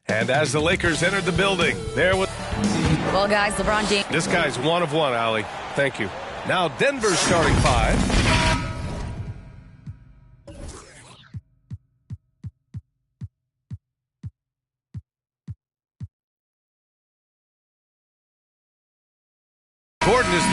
And as the Lakers entered the building, there was... Well, guys, LeBron James... This guy's 1 of 1, Allie. Thank you. Now Denver's starting 5. Gordon is...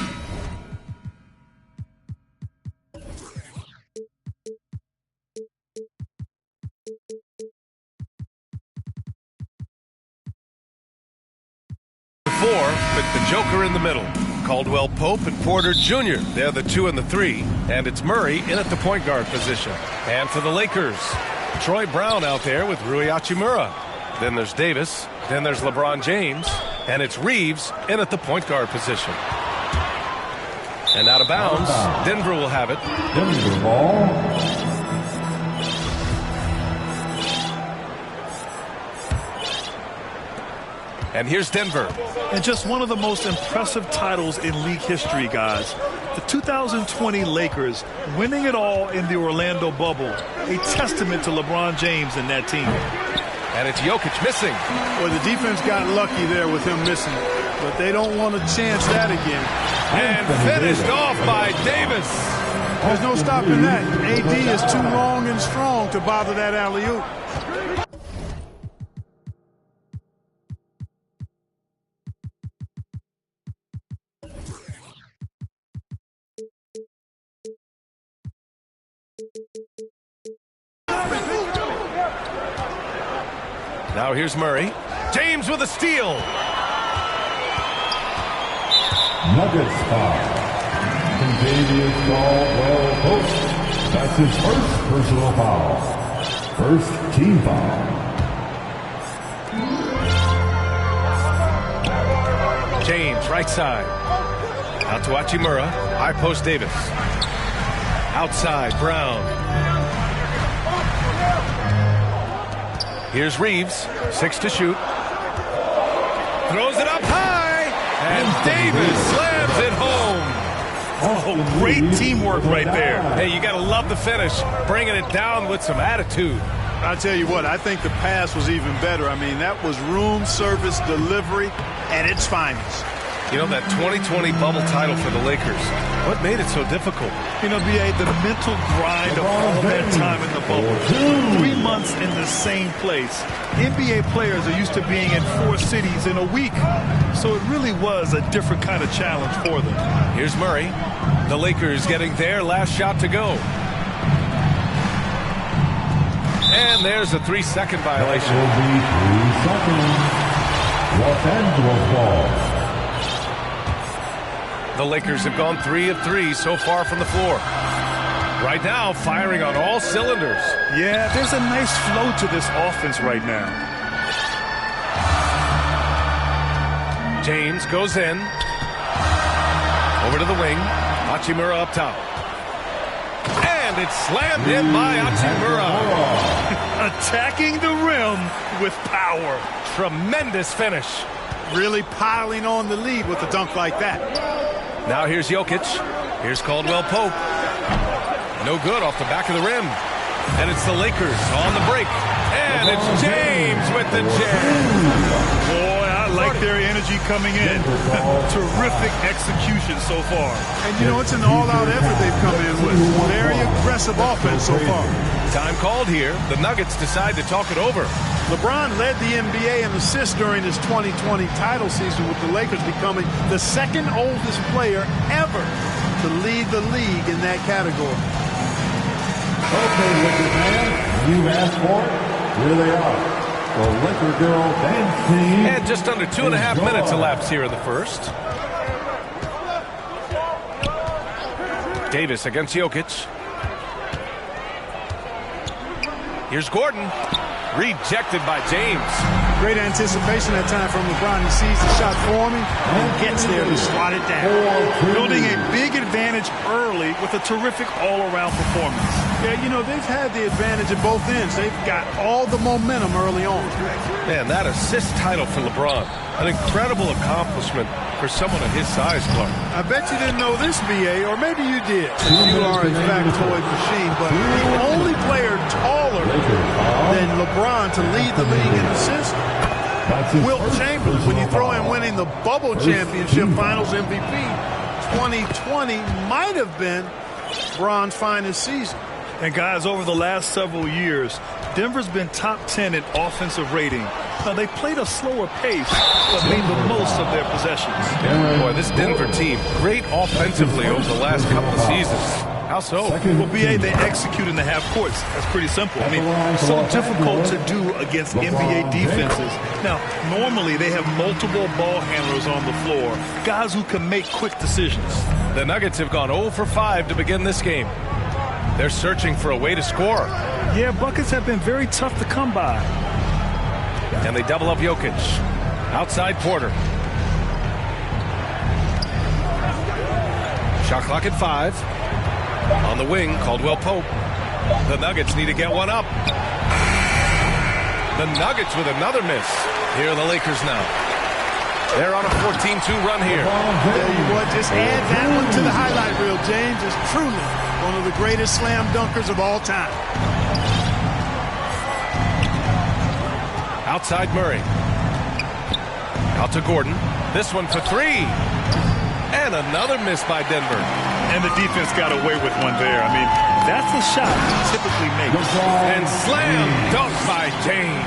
with the Joker in the middle. Caldwell Pope and Porter Jr. They're the 2 and the 3. And it's Murray in at the point guard position. And for the Lakers, Troy Brown out there with Rui Hachimura. Then there's Davis. Then there's LeBron James. And it's Reeves in at the point guard position. And out of bounds, Denver will have it. Denver ball. And here's Denver. And just one of the most impressive titles in league history, guys. The 2020 Lakers winning it all in the Orlando bubble. A testament to LeBron James and that team. And it's Jokic missing. Well, the defense got lucky there with him missing. But they don't want to chance that again. And finished off by Davis. There's no stopping that. AD is too long and strong to bother that alley-oop. Now here's Murray. James with a steal. Nuggets foul. Contagious Caldwell Pope. That's his first personal foul. First team foul. James, right side. Out to Hachimura. High post Davis. Outside, Brown. Here's Reeves. 6 to shoot. Throws it up high. And Davis slams it home. Oh, great teamwork right there. Hey, you got to love the finish. Bringing it down with some attitude. I tell you what, I think the pass was even better. I mean, that was room service delivery at its finest. You know, that 2020 bubble title for the Lakers, what made it so difficult? You know, B.A., the mental grind of all that time in the bubble. 3 months in the same place. NBA players are used to being in 4 cities in a week. So it really was a different kind of challenge for them. Here's Murray. The Lakers getting their last shot to go. And there's a 3-second violation. That will be 3 seconds. Los Angeles ball. The Lakers have gone 3 of 3 so far from the floor. Right now, firing on all cylinders. Yeah, there's a nice flow to this offense right now. James goes in. Over to the wing. Hachimura up top. And it's slammed in by Hachimura. Attacking the rim with power. Tremendous finish. Really piling on the lead with a dunk like that. Now here's Jokic. Here's Caldwell Pope. No good off the back of the rim. And it's the Lakers on the break. And it's James with the jam. Boy, I like their energy coming in. Terrific execution so far. And, you know, it's an all-out effort they've come in with. Very aggressive offense so far. Time called here. The Nuggets decide to talk it over. LeBron led the NBA in assists during his 2020 title season, with the Lakers becoming the second oldest player ever to lead the league in that category. Okay, Lakers fans, you've asked for it. Here they are. The Laker girl dance team. And just under 2.5 minutes elapsed here in the first. Davis against Jokic. Here's Gordon. Rejected by James. Great anticipation that time from LeBron. He sees the shot forming and gets there to swat it down. Building a big advantage early with a terrific all-around performance. Yeah, you know, they've had the advantage at both ends. They've got all the momentum early on. Man, that assist title for LeBron. An incredible accomplishment for someone of his size, Clark. I bet you didn't know this, BA, or maybe you did. You are a factoid machine, but the only player taller than LeBron to lead the league in assists, Wilt Chamberlain. When you throw in winning the Bubble Championship Finals MVP, 2020 might have been LeBron's finest season. And guys, over the last several years, Denver's been top 10 in offensive rating. Now, they played a slower pace, but made the most of their possessions. Boy, this Denver team, great offensively over the last couple of seasons. How so? Well, BA, they execute in the half courts. That's pretty simple. I mean, so difficult to do against NBA defenses. Now, normally they have multiple ball handlers on the floor, guys who can make quick decisions. The Nuggets have gone 0 for 5 to begin this game. They're searching for a way to score. Yeah, buckets have been very tough to come by. And they double up Jokic. Outside Porter. Shot clock at 5. On the wing, Caldwell Pope. The Nuggets need to get one up. The Nuggets with another miss. Here are the Lakers now. They're on a 14-2 run here. There you go. Just add that one to the highlight reel. James is truly one of the greatest slam dunkers of all time. Outside Murray. Out to Gordon. This one for 3. And another miss by Denver. And the defense got away with one there. I mean, that's a shot you typically make. And slam dunk by James.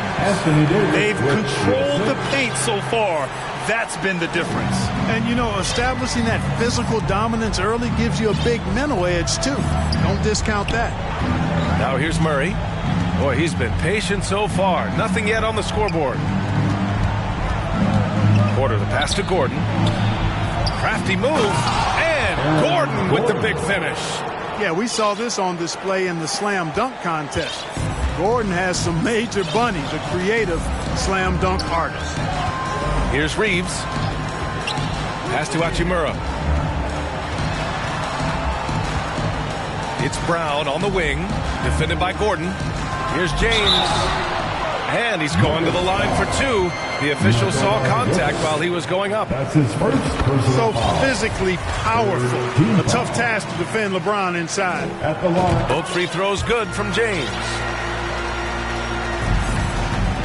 They've controlled the paint so far. That's been the difference. And, you know, establishing that physical dominance early gives you a big mental edge, too. Don't discount that. Now here's Murray. Boy, he's been patient so far. Nothing yet on the scoreboard. Porter the pass to Gordon. Crafty move. And Gordon with the big finish. Yeah, we saw this on display in the slam dunk contest. Gordon has some major bunnies, a creative slam dunk artist. Here's Reeves. Pass to Hachimura. It's Brown on the wing. Defended by Gordon. Here's James. And he's going to the line for 2. The official saw contact while he was going up. That's his first personal So physically powerful. A tough task to defend LeBron inside. at the line. Both free throws good from James.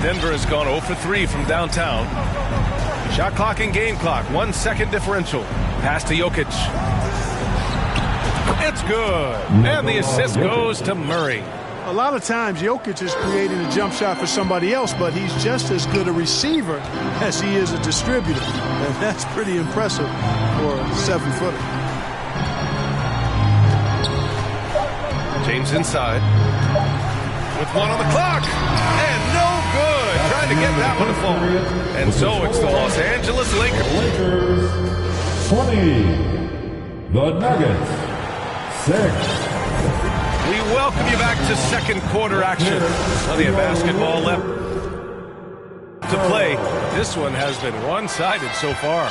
Denver has gone 0 for 3 from downtown. Shot clock and game clock. 1 second differential. Pass to Jokic. It's good. And the assist goes to Murray. A lot of times, Jokic is creating a jump shot for somebody else, but he's just as good a receiver as he is a distributor. And that's pretty impressive for a 7-footer. James inside. With 1 on the clock. And no good. Trying to get that one to fall. And so it's the Los Angeles Lakers. Lakers 20. The Nuggets 6. We welcome you back to second quarter action. Plenty of basketball left to play. This one has been one-sided so far.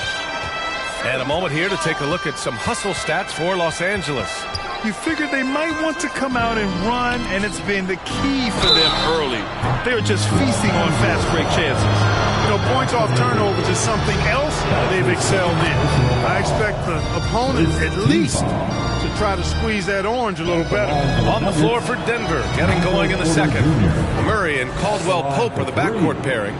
And a moment here to take a look at some hustle stats for Los Angeles. You figured they might want to come out and run, and it's been the key for them early. They're just feasting on fast break chances. You know, points off turnovers is something else they've excelled in. I expect the opponent at least to try to squeeze that orange a little better. On the floor for Denver, getting going in the second. Murray and Caldwell Pope are the backcourt pairing.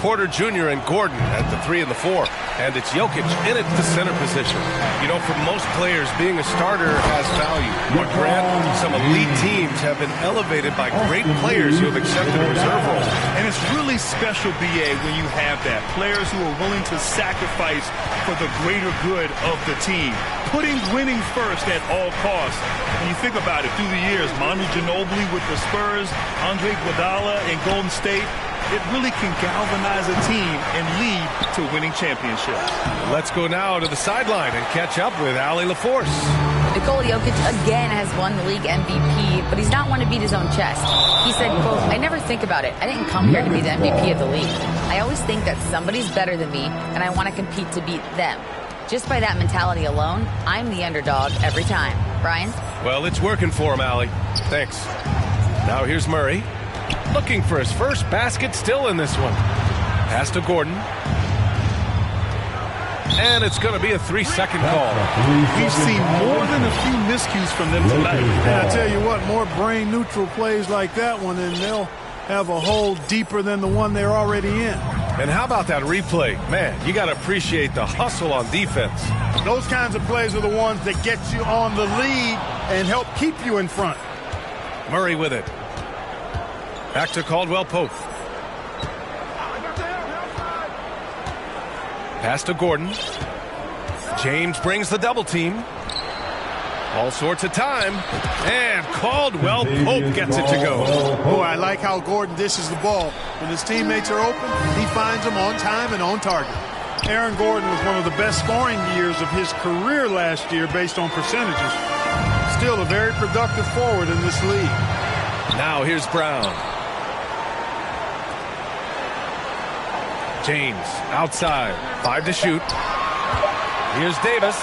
Porter Jr. and Gordon at the 3 and the 4. And it's Jokic in at the center position. You know, for most players, being a starter has value. But Grant, some elite teams have been elevated by great players who have accepted reserve roles. And it's really special, BA, when you have that. Players who are willing to sacrifice for the greater good of the team. Putting winning first at all costs. When you think about it, through the years, Manu Ginobili with the Spurs, Andre Iguodala in Golden State, it really can galvanize a team and lead to winning championships. Let's go now to the sideline and catch up with Allie LaForce. Nikola Jokic again has won the league MVP, but he's not one to beat his own chest. He said, quote, "I never think about it. I didn't come here to be the MVP of the league. I always think that somebody's better than me, and I want to compete to beat them. Just by that mentality alone, I'm the underdog every time." Brian? Well, it's working for him, Allie. Thanks. Now here's Murray. Looking for his first basket, still in this one. Pass to Gordon. And it's going to be a 3-second call. We've seen more than a few miscues from them tonight. And I tell you what, more brain-neutral plays like that one, and they'll have a hole deeper than the one they're already in. And how about that replay? Man, you got to appreciate the hustle on defense. Those kinds of plays are the ones that get you on the lead and help keep you in front. Murray with it. Back to Caldwell Pope. Pass to Gordon. James brings the double team. All sorts of time. And Caldwell Pope gets it to go. Oh, I like how Gordon dishes the ball. When his teammates are open, he finds them on time and on target. Aaron Gordon was one of the best scoring years of his career last year based on percentages. Still a very productive forward in this league. Now here's Brown. James outside. 5 to shoot. Here's Davis.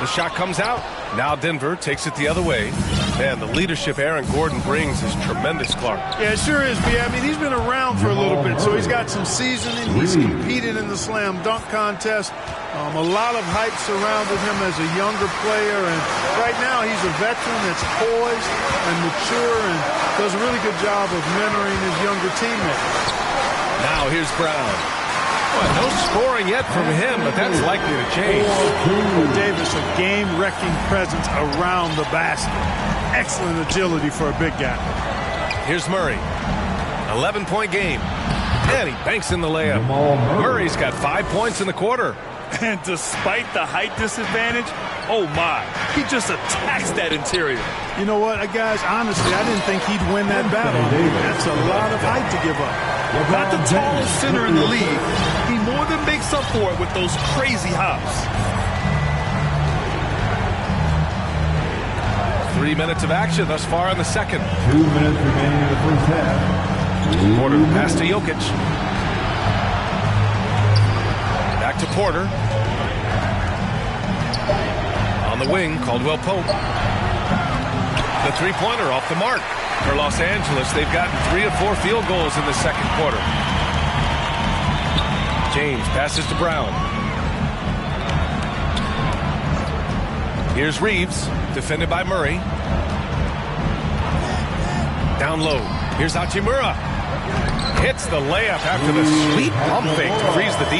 The shot comes out. Now Denver takes it the other way. Man, the leadership Aaron Gordon brings is tremendous, Clark. Yeah, it sure is, B. I mean, he's been around for a little bit, so he's got some seasoning. He's competed in the slam dunk contest. A lot of hype surrounded him as a younger player, and right now he's a veteran that's poised and mature and does a really good job of mentoring his younger teammates. Now here's Brown. Well, no scoring yet from him, but that's likely to change. Davis, a game-wrecking presence around the basket. Excellent agility for a big guy. Here's Murray. 11-point game. And he banks in the layup. Murray's got 5 points in the quarter. And despite the height disadvantage, oh my, he just attacks that interior. You know what, guys, honestly, I didn't think he'd win that battle. That's a lot of height to give up. Not the tallest center in the league. He more than makes up for it with those crazy hops. 3 minutes of action thus far in the second. 2 minutes remaining in the first half. Porter pass to Jokic. Back to Porter. On the wing, Caldwell Pope. The three-pointer off the mark. For Los Angeles, they've gotten 3 of 4 field goals in the second quarter. James passes to Brown. Here's Reeves, defended by Murray. Down low. Here's Hachimura. Hits the layup after the sweet pump fake to freeze the D.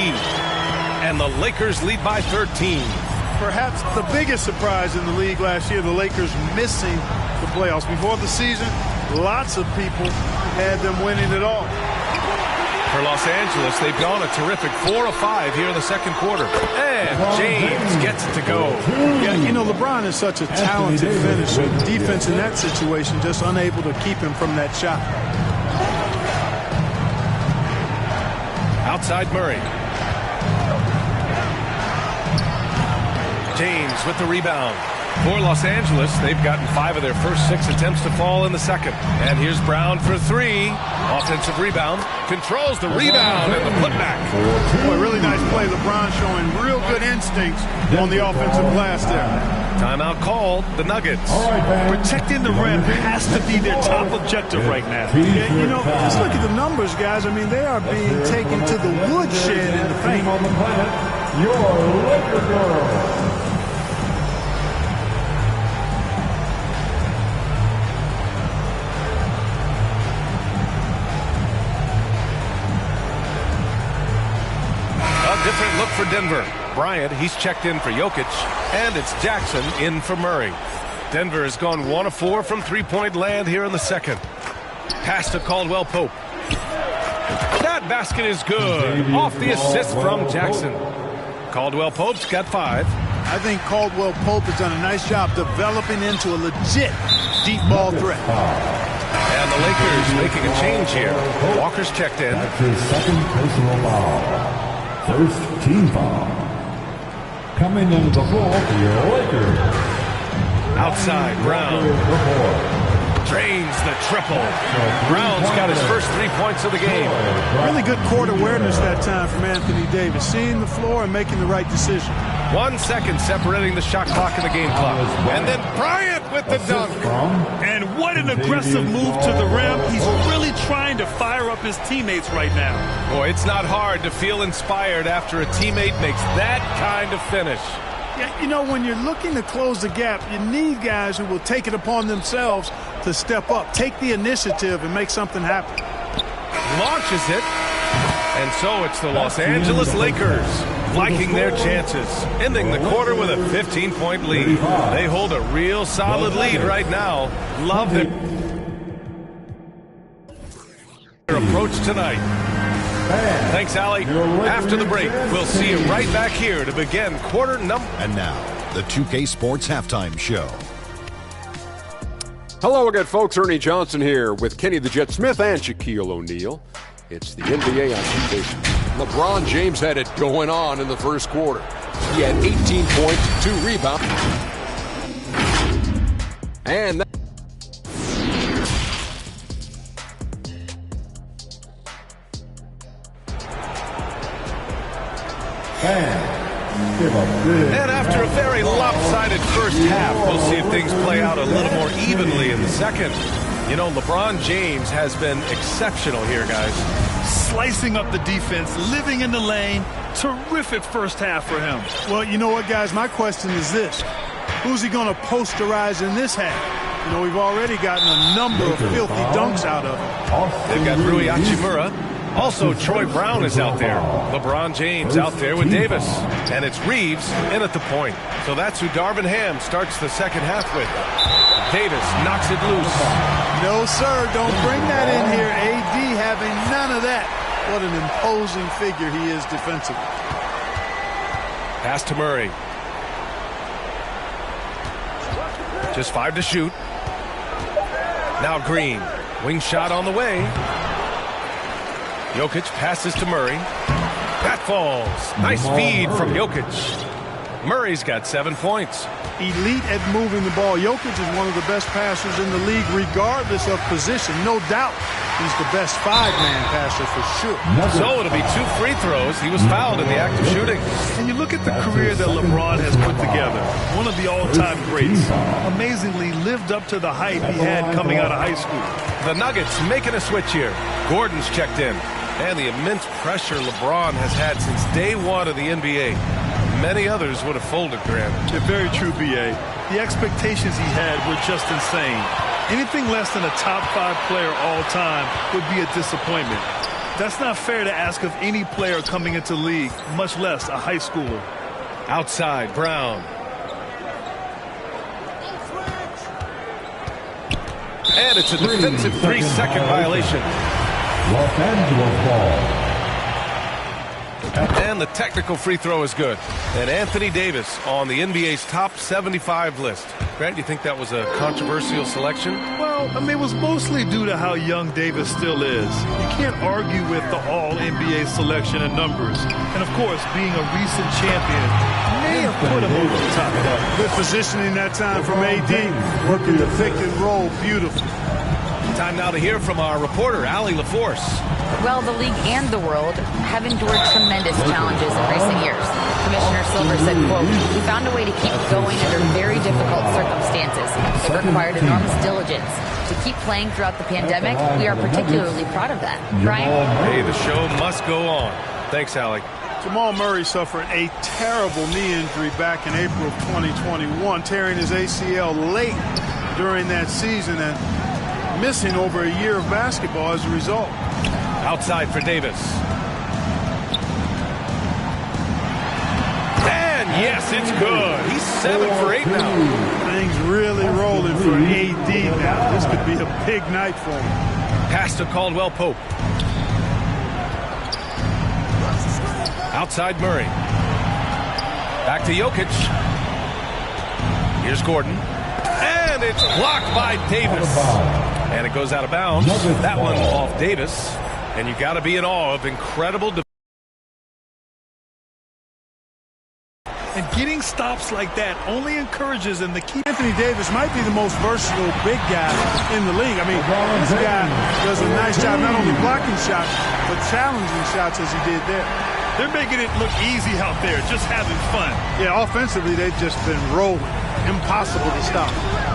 And the Lakers lead by 13. Perhaps the biggest surprise in the league last year, the Lakers missing the playoffs. Before the season, lots of people had them winning it all. For Los Angeles, they've gone a terrific 4 of 5 here in the second quarter. And James gets it to go. Yeah, you know, LeBron is such a talented finisher. Defense in that situation just unable to keep him from that shot. Outside Murray. James with the rebound. For Los Angeles, they've gotten 5 of their first 6 attempts to fall in the second. And here's Brown for 3. Offensive rebound. Controls the rebound and the putback. Boy, really nice play. LeBron showing real good instincts on the offensive glass there. Timeout called. The Nuggets. Protecting the rim has to be their top objective right now. Yeah, you know, just look at the numbers, guys. I mean, they are being taken to the woodshed in the paint. On the planet, your Laker girl. for Denver. Bryant, he's checked in for Jokic. And it's Jackson in for Murray. Denver has gone 1 of 4 from three-point land here in the second. Pass to Caldwell Pope. That basket is good. Off the assist from Jackson. Caldwell Pope's got 5. I think Caldwell Pope has done a nice job developing into a legit deep ball threat. And the Lakers making a change here. Walker's checked in. That's his second personal foul. First team foul. Coming into the floor for your Lakers. Outside, Brown. Drains the triple. Brown's got his first 3 points of the game. Really good court awareness that time from Anthony Davis. Seeing the floor and making the right decision. 1 second separating the shot clock and the game clock. And then Bryant with the dunk. And what an aggressive move to the rim. He's really trying to fire up his teammates right now. Boy, it's not hard to feel inspired after a teammate makes that kind of finish. Yeah, you know, when you're looking to close the gap, you need guys who will take it upon themselves to step up, take the initiative, and make something happen. Launches it. And so it's the Los Angeles Lakers liking their chances, ending the quarter with a 15-point lead. They hold a real solid lead right now. Love their approach tonight. Thanks, Allie. After the break, we'll see you right back here to begin quarter number. And now, the 2K Sports Halftime Show. Hello again, folks. Ernie Johnson here with Kenny the Jet Smith and Shaquille O'Neal. It's the NBA on vacation. LeBron James had it going on in the first quarter. He had 18 points, 2 rebounds. And that And after a very lopsided first half, we'll see if things play out a little more evenly in the second. You know, LeBron James has been exceptional here, guys. Slicing up the defense, living in the lane. Terrific first half for him. Well, you know what, guys? My question is this. Who's he going to posterize in this half? You know, we've already gotten a number of filthy dunks out of him. They've got Rui Hachimura. Also, Troy Brown is out there. LeBron James out there with Davis. And it's Reeves in at the point. So that's who Darvin Ham starts the second half with. Davis knocks it loose. No, sir. Don't bring that in here. AD having none of that. What an imposing figure he is defensively. Pass to Murray. Just 5 to shoot. Now Green. Wing shot on the way. Jokic passes to Murray. That falls. Nice feed from Jokic. Murray's got 7 points. Elite at moving the ball. Jokic is one of the best passers in the league, regardless of position. No doubt he's the best 5-man passer for sure. So it'll be 2 free throws. He was fouled in the act of shooting. And you look at the career that LeBron has put together. One of the all-time greats. Amazingly lived up to the hype he had coming out of high school. The Nuggets making a switch here. Gordon's checked in. And the immense pressure LeBron has had since day one of the NBA. Many others would have folded, Grant. Yeah, very true, B.A. The expectations he had were just insane. Anything less than a top 5 player all time would be a disappointment. That's not fair to ask of any player coming into the league, much less a high schooler. Outside, Brown. And it's a defensive 3-second violation. Los Angeles ball. And the technical free throw is good. And Anthony Davis on the NBA's top 75 list. Grant, do you think that was a controversial selection? Well, I mean, it was mostly due to how young Davis still is. You can't argue with the all-NBA selection and numbers. And, of course, being a recent champion may have put him over the top. Good positioning that time from AD. Working the pick and roll beautifully. Time now to hear from our reporter, Allie LaForce. Well, the league and the world have endured tremendous challenges in recent years. Commissioner Silver said, quote, "We found a way to keep going under very difficult circumstances. It required enormous diligence. To keep playing throughout the pandemic, we are particularly proud of that." Brian? Hey, the show must go on. Thanks, Allie. Jamal Murray suffered a terrible knee injury back in April of 2021, tearing his ACL late during that season and missing over a year of basketball as a result. Outside for Davis. Yes, it's good. He's 7 for 8 now. Things really rolling for AD now. This could be a big night for him. Pass to Caldwell Pope. Outside Murray. Back to Jokic. Here's Gordon. And it's blocked by Davis. And it goes out of bounds. That one off Davis. And you got to be in awe of incredible defense. And getting stops like that only encourages them to keep. Anthony Davis might be the most versatile big guy in the league. I mean, this guy does a nice job not only blocking shots, but challenging shots as he did there. They're making it look easy out there, just having fun. Yeah, offensively, they've just been rolling. Impossible to stop.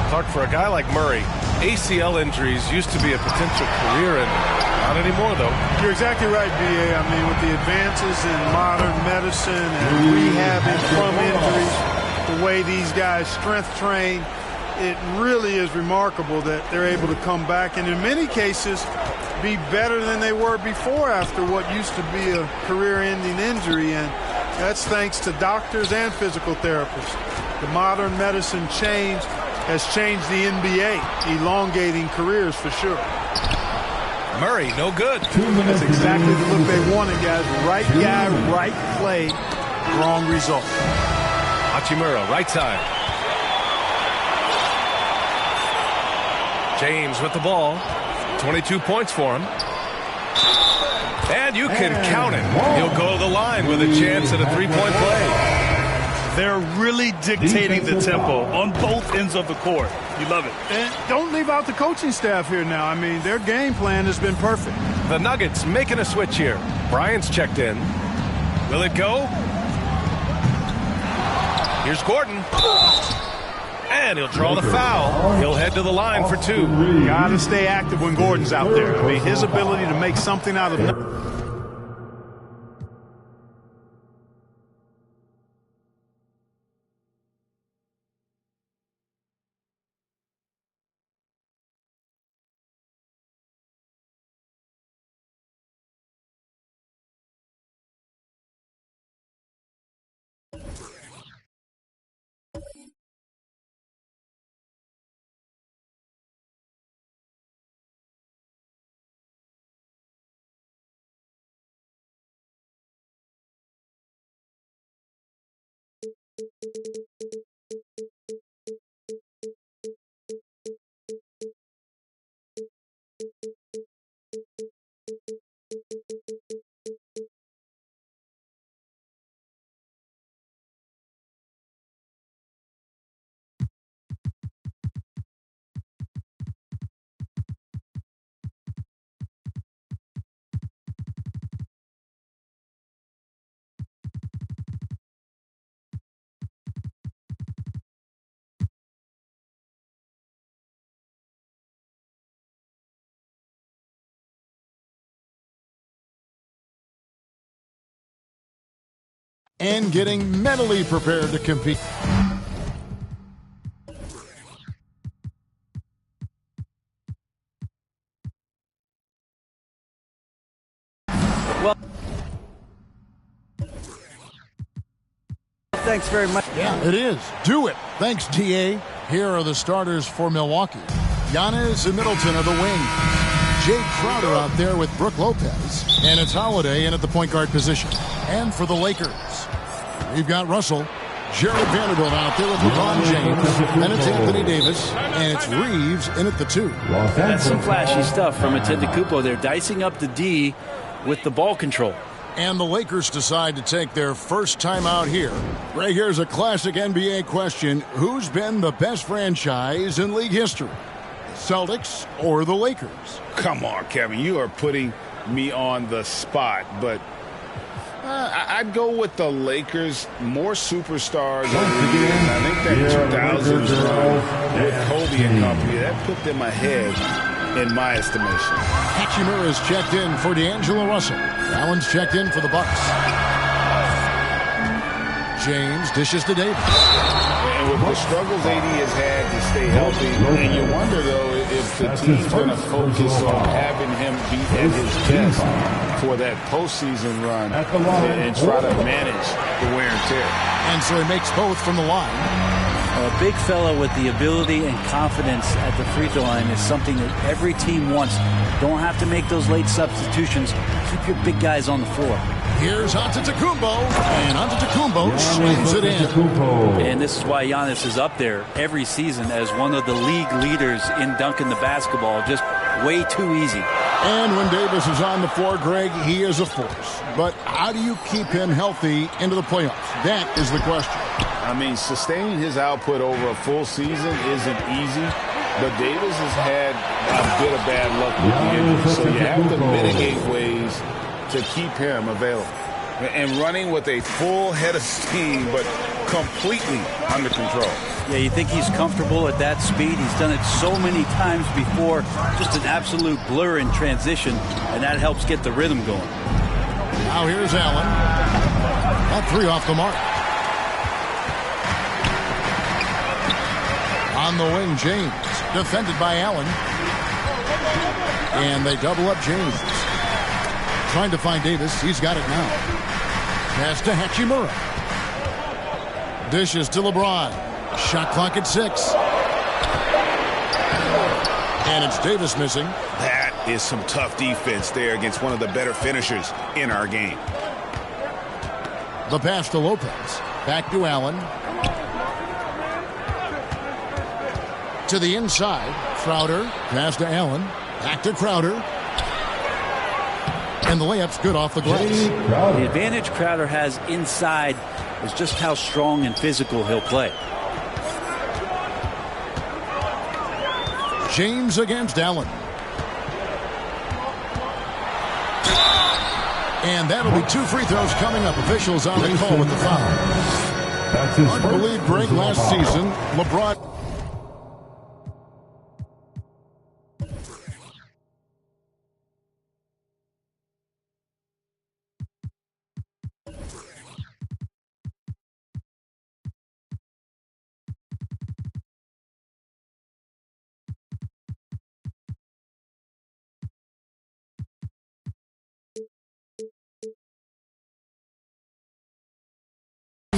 Clark, for a guy like Murray, ACL injuries used to be a potential career ender. Not anymore, though. You're exactly right, B.A. I mean, with the advances in modern medicine and rehabbing from injuries, the way these guys strength train, it really is remarkable that they're able to come back and in many cases be better than they were before after what used to be a career-ending injury. And that's thanks to doctors and physical therapists. The modern medicine change has changed the NBA, elongating careers for sure. Murray, no good. That's exactly the look they wanted, guys. Right guy, right play, wrong result. Hachimura, right side. James with the ball. 22 points for him. And you can count it. He'll go to the line with a chance at a three-point play. They're really dictating the tempo on both ends of the court. You love it. And don't leave out the coaching staff here now. I mean, their game plan has been perfect. The Nuggets making a switch here. Bryant's checked in. Will it go? Here's Gordon. And he'll draw the foul. He'll head to the line for two. Got to stay active when Gordon's out there. I mean, his ability to make something out of and getting mentally prepared to compete. Well, thanks very much. Yeah, it is. Do it. Thanks, TA. Here are the starters for Milwaukee. Giannis and Middleton are the wing. Jay Crowder out there with Brook Lopez. And it's Holiday in at the point guard position. And for the Lakers, we've got Russell, Jared Vanderbilt out there with LeBron James. And it's Anthony Davis. And it's Reeves in at the two. That's some flashy stuff from Antetokounmpo. They're dicing up the D with the ball control. And the Lakers decide to take their first time out here. Right here's a classic NBA question. Who's been the best franchise in league history? Celtics or the Lakers? Come on, Kevin. You are putting me on the spot, but I'd go with the Lakers. More superstars over the years. I think that 2000s run with Kobe and company, that put them ahead in my estimation. Hachimura is checked in for D'Angelo Russell. Allen's checked in for the Bucks. James dishes to Davis. And with the struggles AD has had to stay healthy, and you wonder, though, if the team's going to focus on having him be at his best for that postseason run and try to manage the wear and tear. And so he makes both from the line. A big fella with the ability and confidence at the free throw line is something that every team wants. Don't have to make those late substitutions. Keep your big guys on the floor. Here's Antetokounmpo, and Antetokounmpo slams it in. And this is why Giannis is up there every season as one of the league leaders in dunking the basketball. Just way too easy. And when Davis is on the floor, Greg, he is a force. But how do you keep him healthy into the playoffs? That is the question. I mean, sustaining his output over a full season isn't easy, but Davis has had a bit of bad luck with the injury, so you have to mitigate ways to keep him available. And running with a full head of steam, but completely under control. Yeah, you think he's comfortable at that speed. He's done it so many times before. Just an absolute blur in transition, and that helps get the rhythm going. Now here's Allen. That three off the mark. On the wing, James. Defended by Allen. And they double up James. Trying to find Davis. He's got it now. Pass to Hachimura. Dishes to LeBron. Shot clock at 6. And it's Davis missing. That is some tough defense there against one of the better finishers in our game. The pass to Lopez. Back to Allen. To the inside. Crowder. Pass to Allen. Back to Crowder. And the layup's good off the glass. The advantage Crowder has inside is just how strong and physical he'll play. James against Allen. And that'll be 2 free throws coming up. Officials on the call with the foul. I believe Greg last season, LeBron.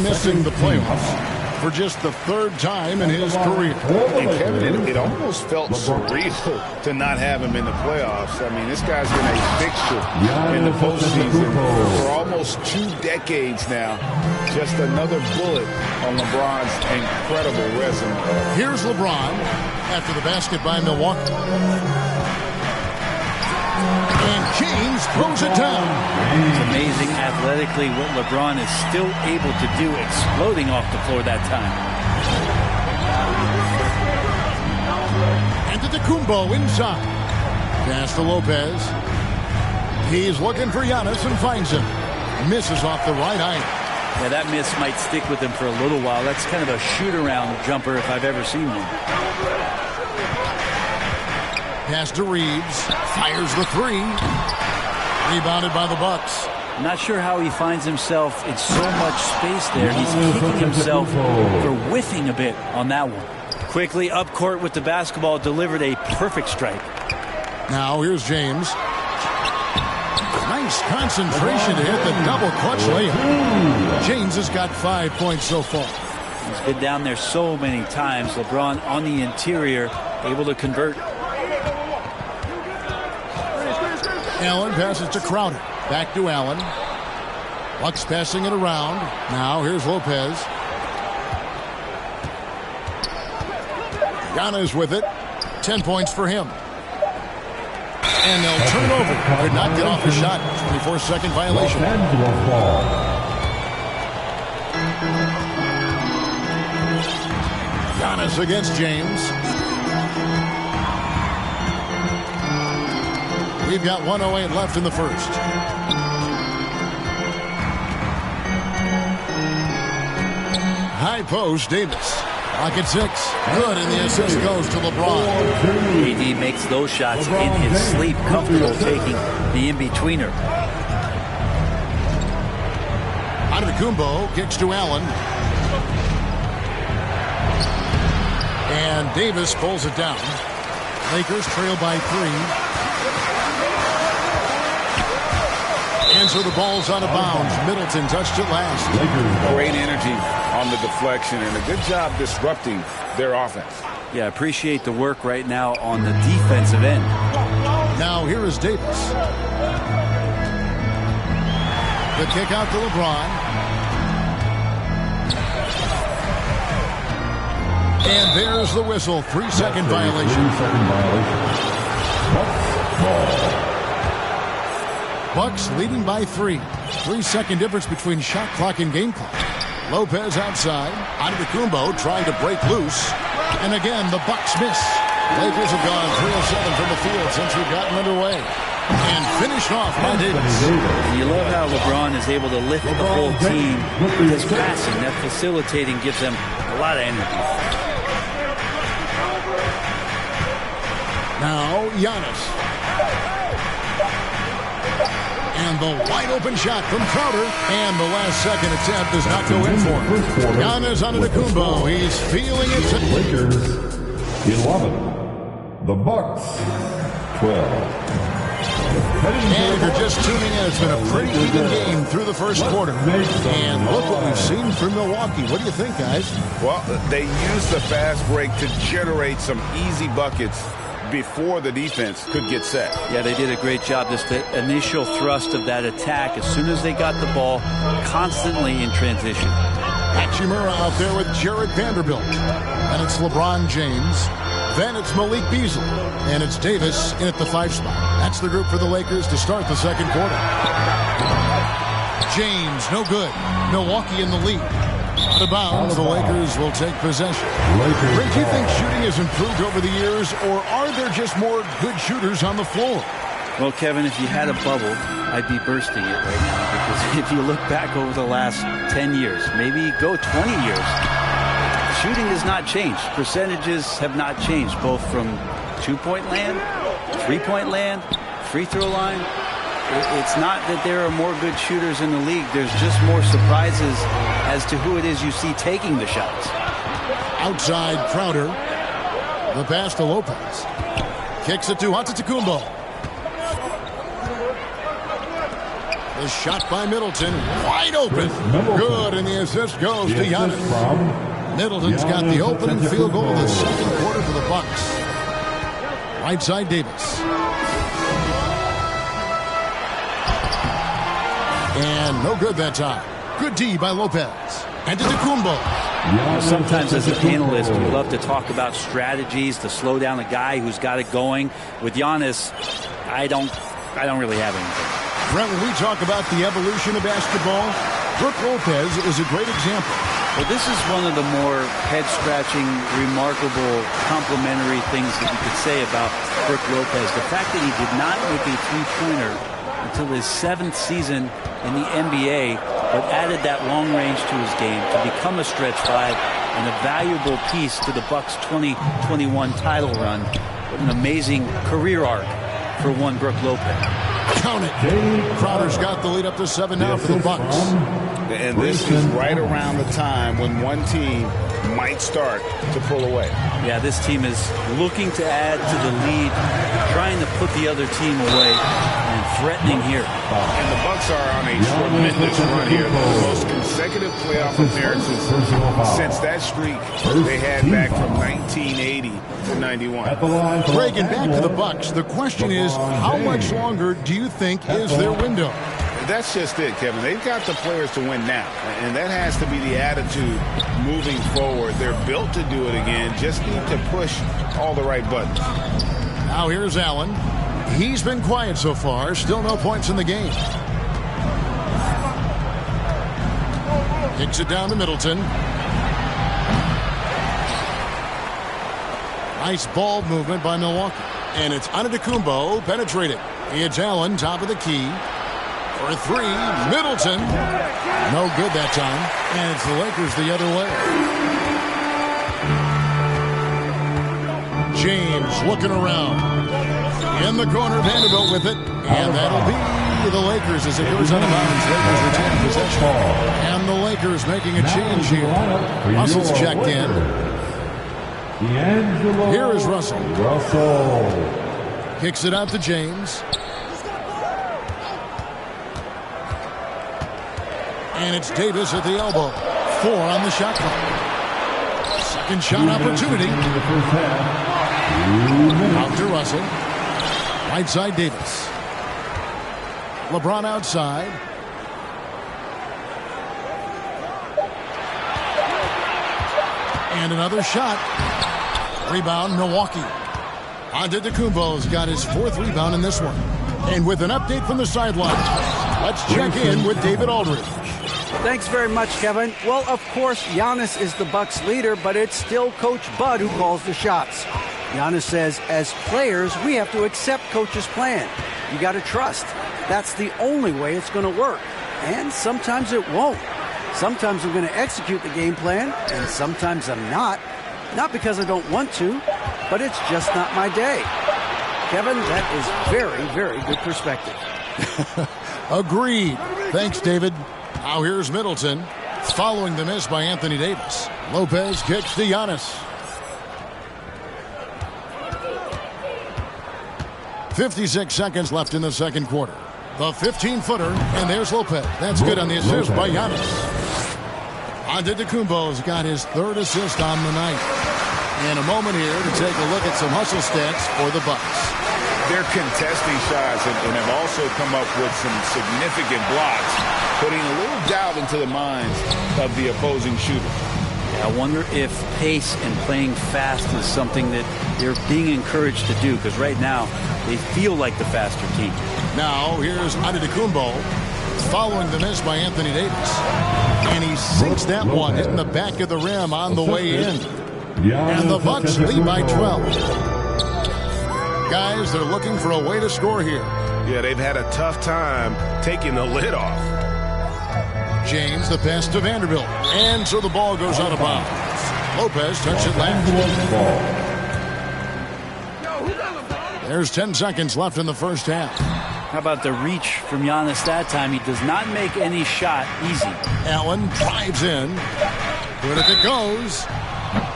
Missing the playoffs for just the 3rd time in his career. And Kevin, it almost felt surreal to not have him in the playoffs. I mean, this guy's been a fixture in the postseason for almost 2 decades now. Just another bullet on LeBron's incredible resume. Here's LeBron after the basket by Milwaukee. And James throws it down. It's amazing athletically what LeBron is still able to do, exploding off the floor that time. Antetokounmpo inside. Pass to Lopez. He's looking for Giannis and finds him. Misses off the right iron. Yeah, that miss might stick with him for a little while. That's kind of a shoot-around jumper if I've ever seen one. Pass to Reeves. Fires the 3. Rebounded by the Bucks. I'm not sure how he finds himself in so much space there. He's kicking himself for whiffing a bit on that one. Quickly up court with the basketball, delivered a perfect strike. Now here's James. Nice concentration to hit the double clutch layup. James has got 5 points so far. He's been down there so many times. LeBron on the interior, able to convert. Allen passes to Crowder. Back to Allen. Bucks passing it around. Now here's Lopez. Giannis with it. 10 points for him. And they'll turn it over. Could not get off the shot. 24-second violation. Giannis against James. We've got 1:08 left in the first. High post, Davis. Clock at 6. Good, and the assist goes to LeBron. AD makes those shots in his sleep, comfortable taking the in-betweener. Antetokounmpo kicks to Allen. And Davis pulls it down. Lakers trail by 3. And so the ball's out of bounds. Middleton touched it last. Great energy on the deflection and a good job disrupting their offense. Yeah, appreciate the work right now on the defensive end. Now here is Davis. The kick out to LeBron. And there's the whistle. 3-second violation. Bucks leading by 3. 3-second difference between shot clock and game clock. Lopez outside. Antetokounmpo trying to break loose. And again, the Bucks miss. Lakers have gone 3 of 7 from the field since we've gotten underway. And finished off by Davis. And you love how LeBron is able to lift the whole team with his passing. That facilitating gives them a lot of energy. Now, Giannis. And the wide-open shot from Crowder. And the last-second attempt does not go in for him. Giannis Antetokounmpo. He's feeling it. Lakers 11. The Bucks 12. And if you're just tuning in, it's been a pretty even game through the first quarter. And look what we've seen from Milwaukee. What do you think, guys? Well, they used the fast break to generate some easy buckets before the defense could get set. Yeah, they did a great job. Just the initial thrust of that attack, as soon as they got the ball, constantly in transition. Hachimura out there with Jared Vanderbilt. And it's LeBron James. Then it's Malik Beasley. And it's Davis in at the 5 spot. That's the group for the Lakers to start the second quarter. James, no good. Milwaukee in the lead. Out of bounds, the Lakers will take possession. Rick, do you think shooting has improved over the years, or are there just more good shooters on the floor? Well, Kevin, if you had a bubble, I'd be bursting it right now. Because if you look back over the last 10 years, maybe go 20 years, shooting has not changed. Percentages have not changed, both from two-point land, three-point land, free throw line. It's not that there are more good shooters in the league. There's just more surprises as to who it is you see taking the shots. Outside Crowder. The pass to Lopez. Kicks it to Antetokounmpo. The shot by Middleton. Wide open. Good, and the assist goes to Giannis. Middleton's got the opening field goal of the second quarter for the Bucks. Right side Davis. And no good that time. Good D by Lopez. And to Antetokounmpo. Sometimes as an analyst, we love to talk about strategies to slow down a guy who's got it going. With Giannis, I don't really have anything. Brent, when we talk about the evolution of basketball, Brook Lopez is a great example. Well, this is one of the more head-scratching, remarkable, complimentary things that you could say about Brook Lopez. The fact that he did not make a three-pointer until his 7th season in the NBA, but added that long range to his game to become a stretch 5 and a valuable piece to the Bucks' 2021 title run. What an amazing career arc for one Brook Lopez. Count it. Crowder's got the lead up to 7 now for the Bucks. And this is right around the time when one team might start to pull away. Yeah, this team is looking to add to the lead, trying to put the other team away, and threatening here. And the Bucks are on a tremendous run here. The most consecutive playoff appearances since that streak they had back from 1980 to 91. Reagan, back to the Bucks. The question is, how much longer do you think is their window? That's just it, Kevin. They've got the players to win now, and that has to be the attitude moving forward. They're built to do it again, just need to push all the right buttons. Now here's Allen. He's been quiet so far, still no points in the game. Kicks it down to Middleton. Nice ball movement by Milwaukee. And it's Antetokounmpo penetrating. It's Allen, top of the key. For 3, Middleton. No good that time. And it's the Lakers the other way. James looking around. In the corner, Vanderbilt with it. And that'll be the Lakers as it goes out of bounds. Lakers retain possession. And the Lakers making a change here. Russell's checked in. Here is Russell. Kicks it out to James. And it's Davis at the elbow. 4 on the shot clock. Second shot opportunity. Out to Russell. Right side Davis. LeBron outside. And another shot. Rebound, Milwaukee. Antetokounmpo's got his 4th rebound in this one. And with an update from the sideline, let's check in with David Aldridge. Thanks very much, Kevin. Well, of course, Giannis is the Bucks leader, but it's still Coach Bud who calls the shots. Giannis says, as players, we have to accept Coach's plan. You got to trust. That's the only way it's going to work. And sometimes it won't. Sometimes I'm going to execute the game plan, and sometimes I'm not. Not because I don't want to, but it's just not my day. Kevin, that is very, very good perspective. Agreed. Thanks, David. Now here's Middleton, following the miss by Anthony Davis. Lopez kicks to Giannis. 56 seconds left in the second quarter. The 15-footer, and there's Lopez. That's good on the assist by Giannis. Antetokounmpo's got his 3rd assist on the night. In a moment here to take a look at some hustle stats for the Bucks. They're contesting shots and have also come up with some significant blocks, putting a little doubt into the minds of the opposing shooter. I wonder if pace and playing fast is something that they're being encouraged to do, because right now they feel like the faster team. Now here's Antetokounmpo, following the miss by Anthony Davis. And he sinks that one, hitting the back of the rim on the way in. And the Bucks lead by 12. Guys, they're looking for a way to score here. Yeah, they've had a tough time taking the lid off. James, the pass to Vanderbilt. And so the ball goes out of bounds. Lopez touched it last. There's 10 seconds left in the first half. How about the reach from Giannis that time? He does not make any shot easy. Allen drives in. Good if it goes.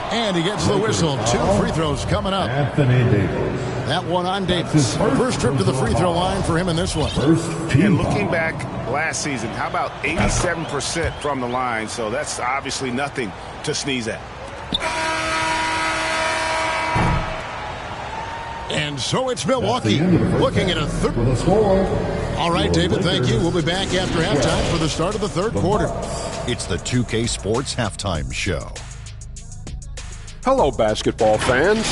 And he gets the whistle. 2 free throws coming up. Anthony Davis. That one on Davis. First trip to the free throw line for him in this one. And looking back last season, how about 87% from the line? So that's obviously nothing to sneeze at. And so it's Milwaukee looking at a third. All right, David, thank you. We'll be back after halftime for the start of the third quarter. It's the 2K Sports Halftime Show. Hello, basketball fans.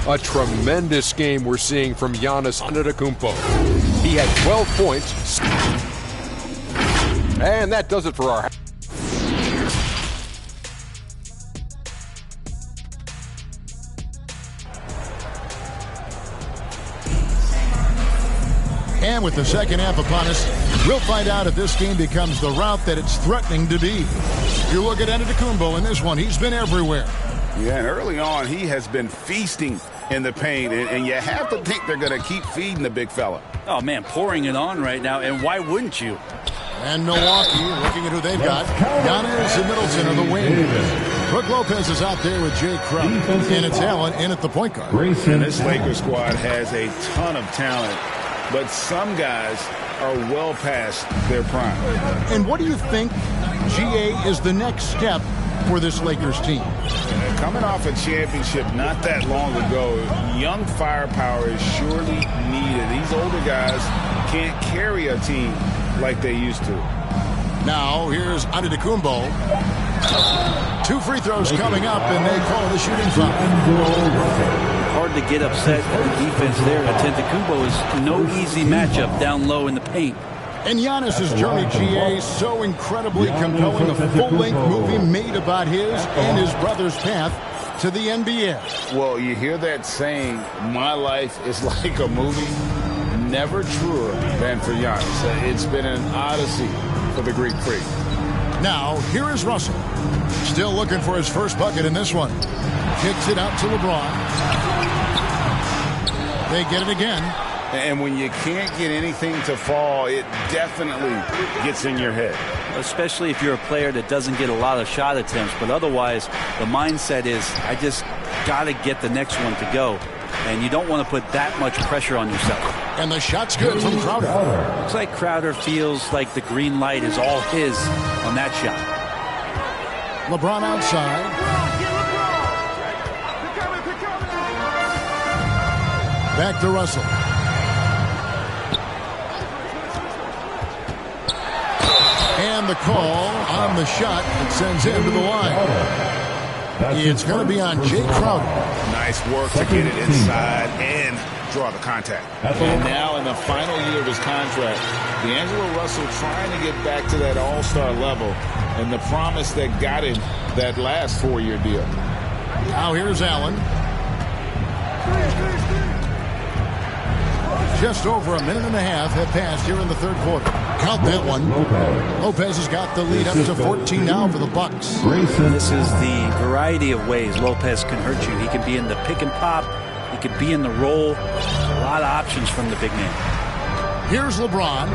A tremendous game we're seeing from Giannis Antetokounmpo. He had 12 points. And that does it for our... And with the second half upon us, we'll find out if this game becomes the route that it's threatening to be. You look at Antetokounmpo in this one. He's been everywhere. Yeah, and early on, he has been feasting in the paint, and you have to think they're going to keep feeding the big fella. Oh, man, pouring it on right now, and why wouldn't you? And Milwaukee, looking at who they've got. Giannis and Middleton are the wings. Brooke Lopez is out there with Jay Crowder. And it's Allen in at the point guard. And this Lakers squad has a ton of talent, but some guys are well past their prime. And what do you think, GA, is the next step for this Lakers team? Coming off a championship not that long ago, young firepower is surely needed. These older guys can't carry a team like they used to. Now, here's Antetokounmpo. 2 free throws coming up, and they call it a shooting foul. Hard to get upset at the defense there. Antetokounmpo is no easy matchup down low in the paint. And Giannis's journey, GA, so incredibly compelling. A full-length movie made about his and his brother's path to the NBA. Well, you hear that saying, my life is like a movie. Never truer than for Giannis. It's been an odyssey for the Greek freak. Now, here is Russell. Still looking for his first bucket in this one. Kicks it out to LeBron. They get it again. And when you can't get anything to fall, it definitely gets in your head. Especially if you're a player that doesn't get a lot of shot attempts. But otherwise, the mindset is, I just got to get the next one to go. And you don't want to put that much pressure on yourself. And the shot's good from Crowder. Looks like Crowder feels like the green light is all his on that shot. LeBron outside. Back to Russell. And the call on the shot that sends him to the line. It's going to be on Jay Crowder. Nice work to get it inside and draw the contact. And now in the final year of his contract, D'Angelo Russell trying to get back to that all-star level and the promise that got him that last 4-year deal. Now here's Allen. Just over a minute and a half have passed here in the third quarter. Count that one. Lopez has got the lead up to 14 now for the Bucks. This is the variety of ways Lopez can hurt you. He can be in the pick and pop. He can be in the roll. A lot of options from the big man. Here's LeBron.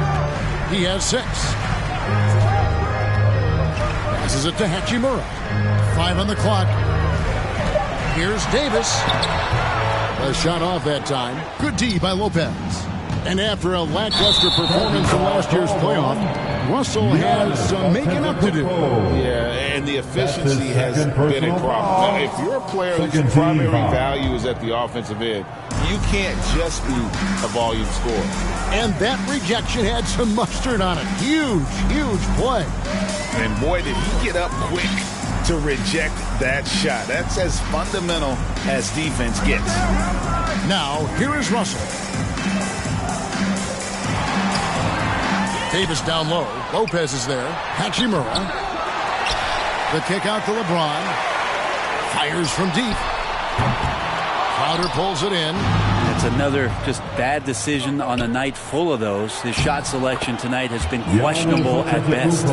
He has 6. Passes it to Hachimura. 5 on the clock. Here's Davis. A shot off that time. Good D by Lopez. And after a lackluster performance in last year's playoff, Russell has some making up to do. Yeah, and the efficiency has been a problem. Now, if you're a player whose primary value is at the offensive end, you can't just be a volume scorer. And that rejection had some mustard on it. Huge, huge play. And boy, did he get up quick to reject that shot. That's as fundamental as defense gets. Now, here is Russell. Davis down low. Lopez is there. Hachimura. The kick out to LeBron. Fires from deep. Crowder pulls it in. It's another just bad decision on a night full of those. His shot selection tonight has been questionable at best.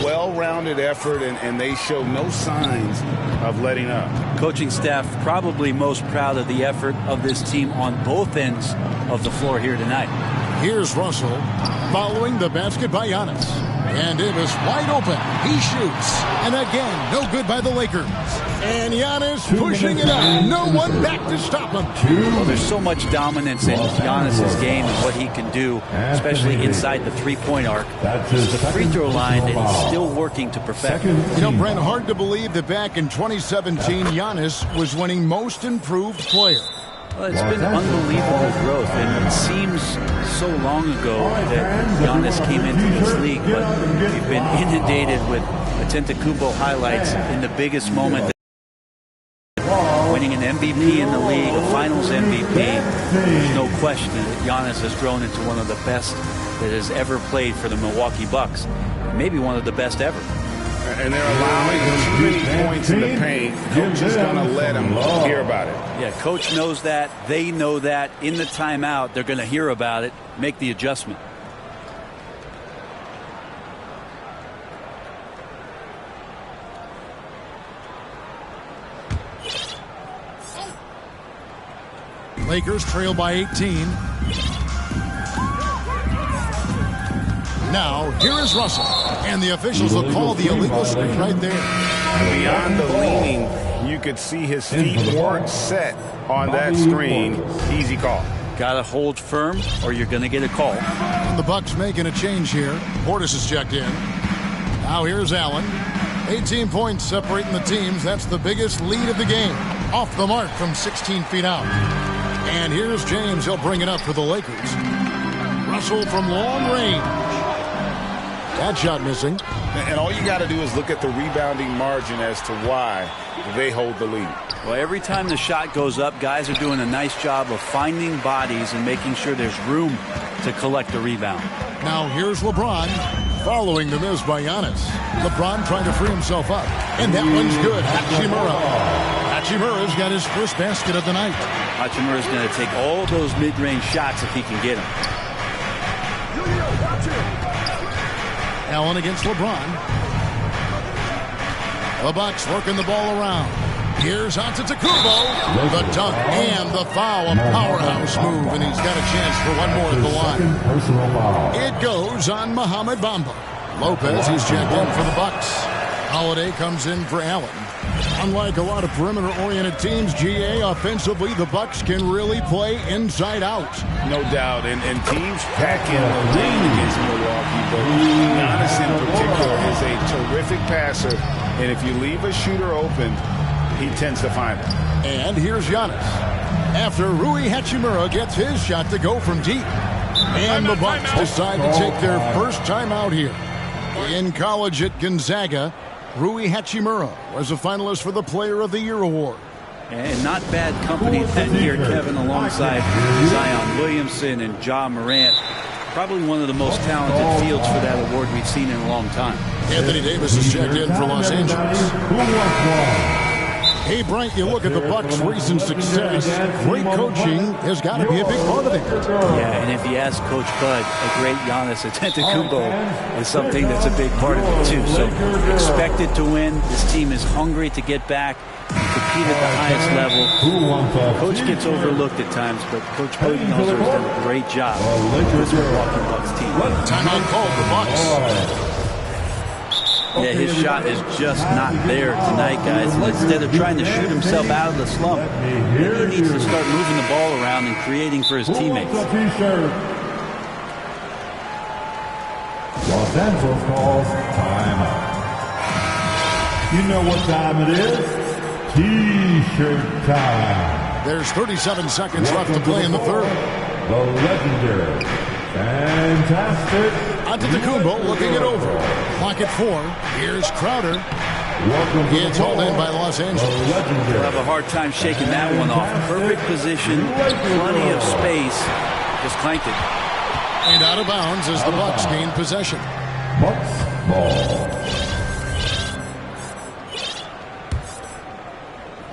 Well-rounded effort, and they show no signs of letting up. Coaching staff probably most proud of the effort of this team on both ends of the floor here tonight. Here's Russell following the basket by Giannis. And Davis wide open. He shoots. And again, no good by the Lakers. And Giannis pushing it up. No one back to stop him. Well, there's so much dominance in Giannis' game and what he can do, especially inside the three-point arc. It's the free throw line that he's still working to perfect. You know, Brent, hard to believe that back in 2017, Giannis was winning Most Improved Player. Well, it's been unbelievable growth, and it seems so long ago that Giannis came into this league, but we've been inundated with Antetokounmpo highlights in the biggest moment. Winning an MVP in the league, a Finals MVP, there's no question that Giannis has grown into one of the best that has ever played for the Milwaukee Bucks, maybe one of the best ever. And they're allowing too many points in the paint. Coach is going to let them hear about it. Yeah, coach knows that. They know that. In the timeout, they're going to hear about it, make the adjustment. Lakers trail by 18. Now, here is Russell. And the officials will call the illegal screen right there. Beyond the leaning, you could see his feet weren't set on that screen. Easy call. Got to hold firm or you're going to get a call. And the Bucks making a change here. Portis is checked in. Now here's Allen. 18 points separating the teams. That's the biggest lead of the game. Off the mark from 16 feet out. And here's James. He'll bring it up for the Lakers. Russell from long range. That shot missing. And all you got to do is look at the rebounding margin as to why they hold the lead. Well, every time the shot goes up, guys are doing a nice job of finding bodies and making sure there's room to collect the rebound. Now here's LeBron following the miss by Giannis. LeBron trying to free himself up. And that one's good. Hachimura's got his first basket of the night. Hachimura's going to take all those mid-range shots if he can get them. Allen against LeBron. The Bucks working the ball around. Here's Antetokounmpo. The dunk and the foul. A powerhouse move, and he's got a chance for one more at the line. It goes on Mohamed Bamba. Lopez, he's checked in for the Bucks. Holiday comes in for Allen. Unlike a lot of perimeter-oriented teams, GA, offensively, the Bucks can really play inside out. No doubt, and teams pack in the lane against Milwaukee, but Giannis in particular is a terrific passer, and if you leave a shooter open, he tends to find it. And here's Giannis. After Rui Hachimura gets his shot to go from deep. And the Bucks decide to take their first time out here. In college at Gonzaga, Rui Hachimura was a finalist for the Player of the Year award. And not bad company that year, Kevin, alongside Zion Williamson and Ja Morant. Probably one of the most talented fields for that award we've seen in a long time. Anthony Davis is checked in for Los Angeles. Hey, Bryant, you look at the Bucks' recent success. Great coaching has got to be a big part of it. Yeah, and if you ask Coach Bud, a great Giannis Antetokounmpo is something that's a big part of it, too. So expected to win. This team is hungry to get back and compete at the highest level. Coach gets overlooked at times, but Coach Budenholzer has done a great job with this Milwaukee Bucks team. Timeout called the Bucks. Yeah, his shot is just not there tonight, guys. And instead of trying to shoot himself out of the slump, he needs to start moving the ball around and creating for his teammates. Los Angeles calls timeout. You know what time it is? T-shirt time. There's 37 seconds left to play in the third. The legendary, fantastic Antetokounmpo looking it over. Clock at 4. Here's Crowder. It's hauled in by Los Angeles. We'll have a hard time shaking that one off. Perfect position, plenty of space. Just clanked it. And out of bounds as the Bucks gain possession. Bucks ball.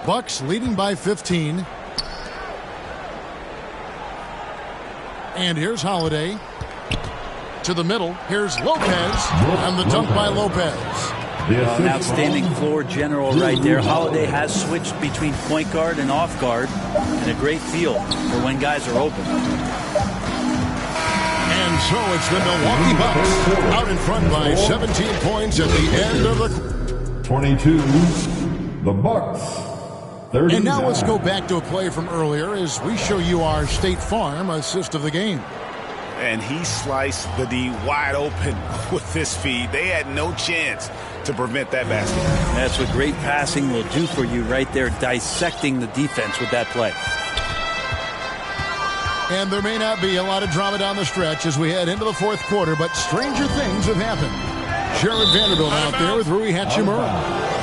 Bucks leading by 15. And here's Holiday. To the middle. Here's Lopez. And the dunk by Lopez. An outstanding floor general right there. Holiday has switched between point guard and off guard. And a great feel for when guys are open. And so it's the Milwaukee Bucks out in front by 17 points at the end of the 22. The Bucks. 39. And now let's go back to a play from earlier as we show you our State Farm assist of the game. And he sliced the D wide open with this feed. They had no chance to prevent that basket. That's what great passing will do for you right there, dissecting the defense with that play. And there may not be a lot of drama down the stretch as we head into the fourth quarter, but stranger things have happened. Sherrod Vanderbilt out there with Rui Hachimura.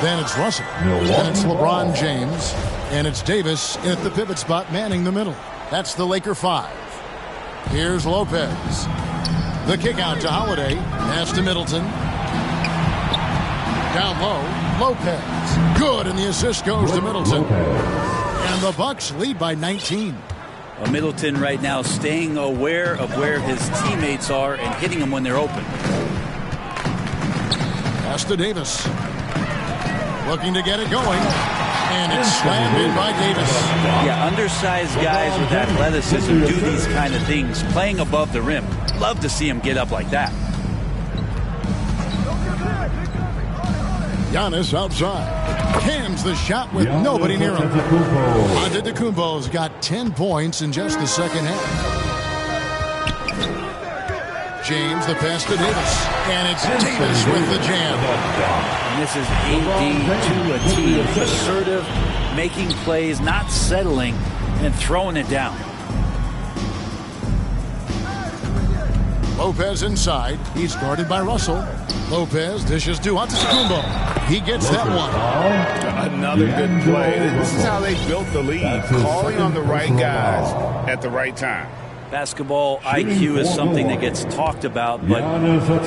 Then it's Russell. Then it's LeBron James. And it's Davis in at the pivot spot manning the middle. That's the Laker 5. Here's Lopez. The kick out to Holiday. Pass to Middleton. Down low. Lopez. Good, and the assist goes to Middleton. And the Bucks lead by 19. Middleton right now staying aware of where his teammates are and hitting them when they're open. Pass to Davis. Looking to get it going. And it's slammed in by Davis. Yeah, undersized guys with athleticism do these kind of things, playing above the rim. Love to see him get up like that. Giannis outside. Cans the shot with nobody near him. Antetokounmpo's got 10 points in just the second half. James, the pass to Davis. And it's Davis with the jam. And this is AD to a T. Assertive, making plays, not settling, and throwing it down. Lopez inside. He's guarded by Russell. Lopez dishes to Antetokounmpo. He gets that one. Another good play. This is how they built the lead, calling on the right guys at the right time. Basketball IQ is something that gets talked about, but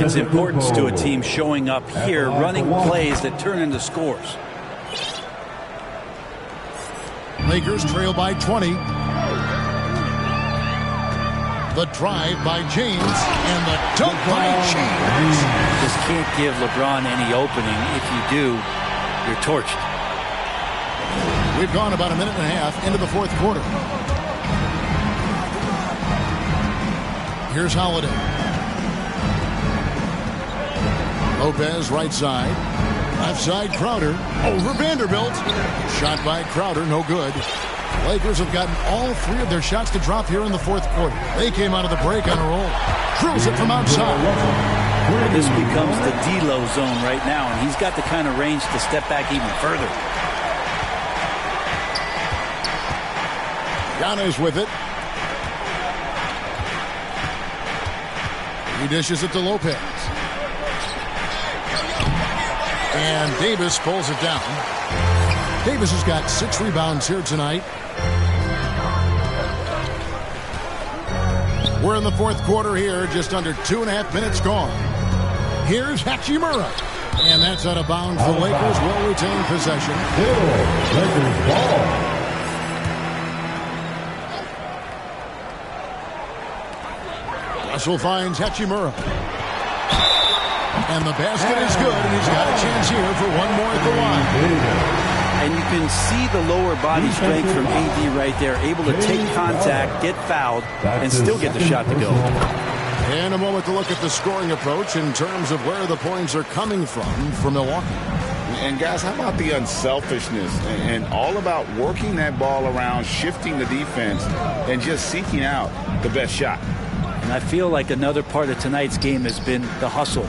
its importance to a team showing up here, running plays that turn into scores. Lakers trail by 20. The drive by James and the dunk by James. Just can't give LeBron any opening. If you do, you're torched. We've gone about a minute and a half into the fourth quarter. Here's Holiday. Lopez right side. Left side, Crowder over Vanderbilt. Shot by Crowder, no good. Lakers have gotten all three of their shots to drop here in the fourth quarter. They came out of the break on a roll. Drills it from outside. This becomes the D-Lo zone right now, and he's got the kind of range to step back even further. Giannis with it. He dishes it to Lopez. And Davis pulls it down. Davis has got 6 rebounds here tonight. We're in the fourth quarter here, just under 2.5 minutes gone. Here's Hachimura. And that's out of bounds. The Lakers will retain possession. Lakers ball. Russell finds Hachimura. And the basket is good, and he's got a chance here for one more at the line. And you can see the lower body strength from AD right there, able to take contact, get fouled, and still get the shot to go. And a moment to look at the scoring approach in terms of where the points are coming from for Milwaukee. And guys, how about the unselfishness and all about working that ball around, shifting the defense, and just seeking out the best shot. And I feel like another part of tonight's game has been the hustle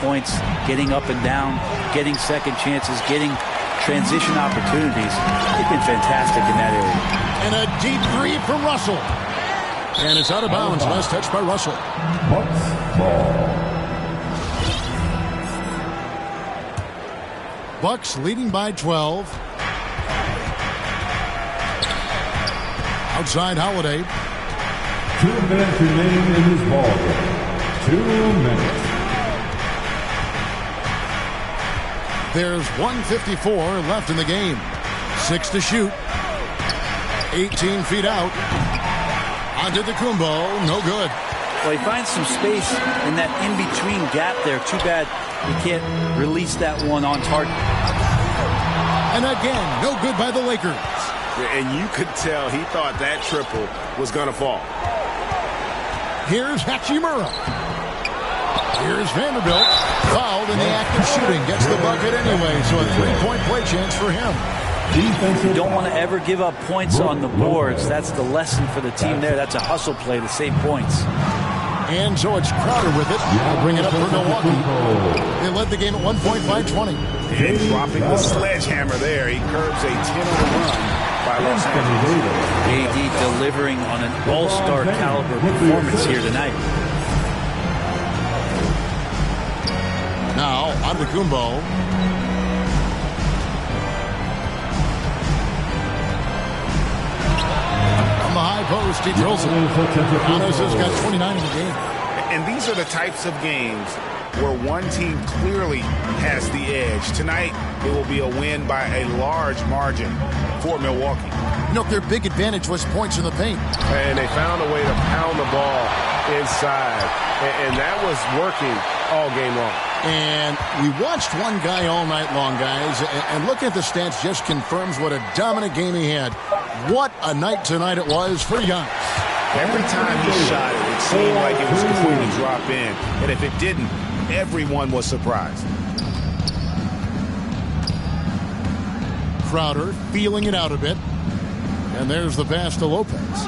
points, getting up and down, getting second chances, getting transition opportunities. They've been fantastic in that area. And a deep three from Russell. And it's out of bounds. Last touch by Russell. Bucks ball. Bucks leading by 12. Outside Holiday. 2 minutes remaining in this ball game. 2 minutes. There's 1:54 left in the game. 6 to shoot. 18 feet out. Onto the Kumbo. No good. Well, he finds some space in that in-between gap there. Too bad he can't release that one on target. And again, no good by the Lakers. And you could tell he thought that triple was going to fall. Here's Hachimura. Here's Vanderbilt. Fouled in the act of shooting. Gets the bucket anyway, so a 3-point play chance for him. You don't want to ever give up points on the boards. That's the lesson for the team there. That's a hustle play to save points. And so it's Crowder with it. They'll bring it up for Milwaukee. They led the game at 1 point by 20. And dropping the sledgehammer there. He curbs a 10-0 run by Los Angeles. AD delivering on an all-star caliber performance here tonight. Now, on the Kumbo. On the high post, he drills it. Giannis has got 29 in the game. And these are the types of games where one team clearly has the edge. Tonight, it will be a win by a large margin for Milwaukee. You know, their big advantage was points in the paint. And they found a way to pound the ball inside. And that was working all game long. And we watched one guy all night long, guys. And looking at the stats just confirms what a dominant game he had. What a night tonight it was for Giannis. Every time he shot it, it seemed like it was going to drop in. And if it didn't, everyone was surprised. Crowder feeling it out a bit. And there's the pass to Lopez.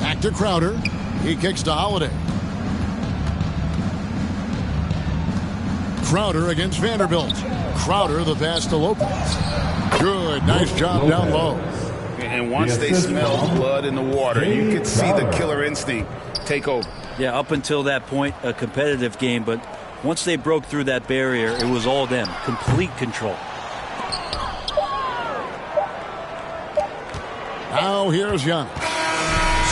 Back to Crowder. He kicks to Holiday. Crowder against Vanderbilt. Crowder, the pass to Lopez. Good, nice job down low. And once they smelled blood in the water, you could see the killer instinct take over. Yeah, up until that point, a competitive game, but once they broke through that barrier, it was all them. Complete control. Now here's Giannis.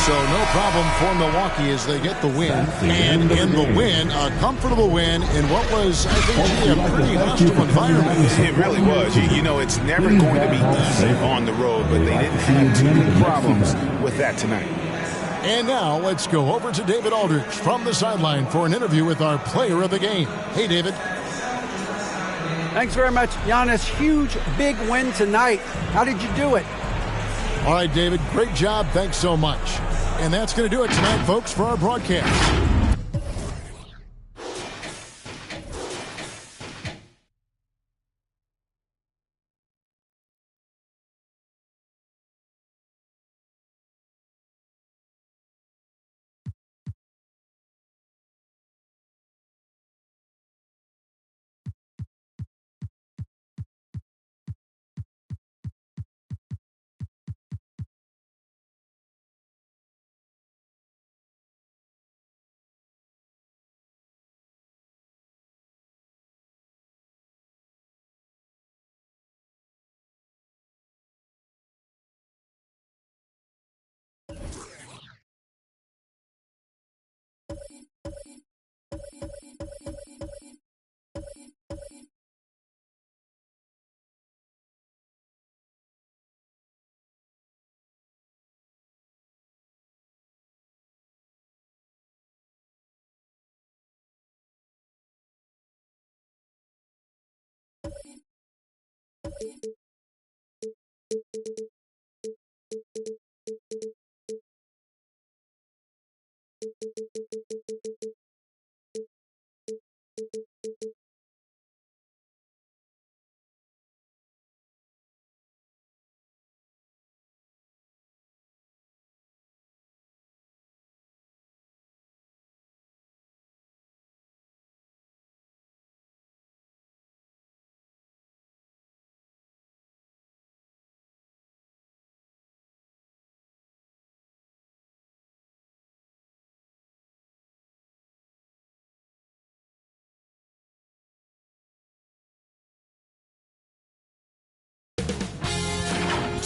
So no problem for Milwaukee as they get the win. And in the win, a comfortable win in what was, I think, a pretty hostile environment. It really was. You know, it's never going to be easy on the road, but they didn't have too many problems with that tonight. And now let's go over to David Aldridge from the sideline for an interview with our player of the game. Hey, David. Thanks very much, Giannis. Huge, big win tonight. How did you do it? All right, David, great job. Thanks so much. And that's going to do it tonight, folks, for our broadcast.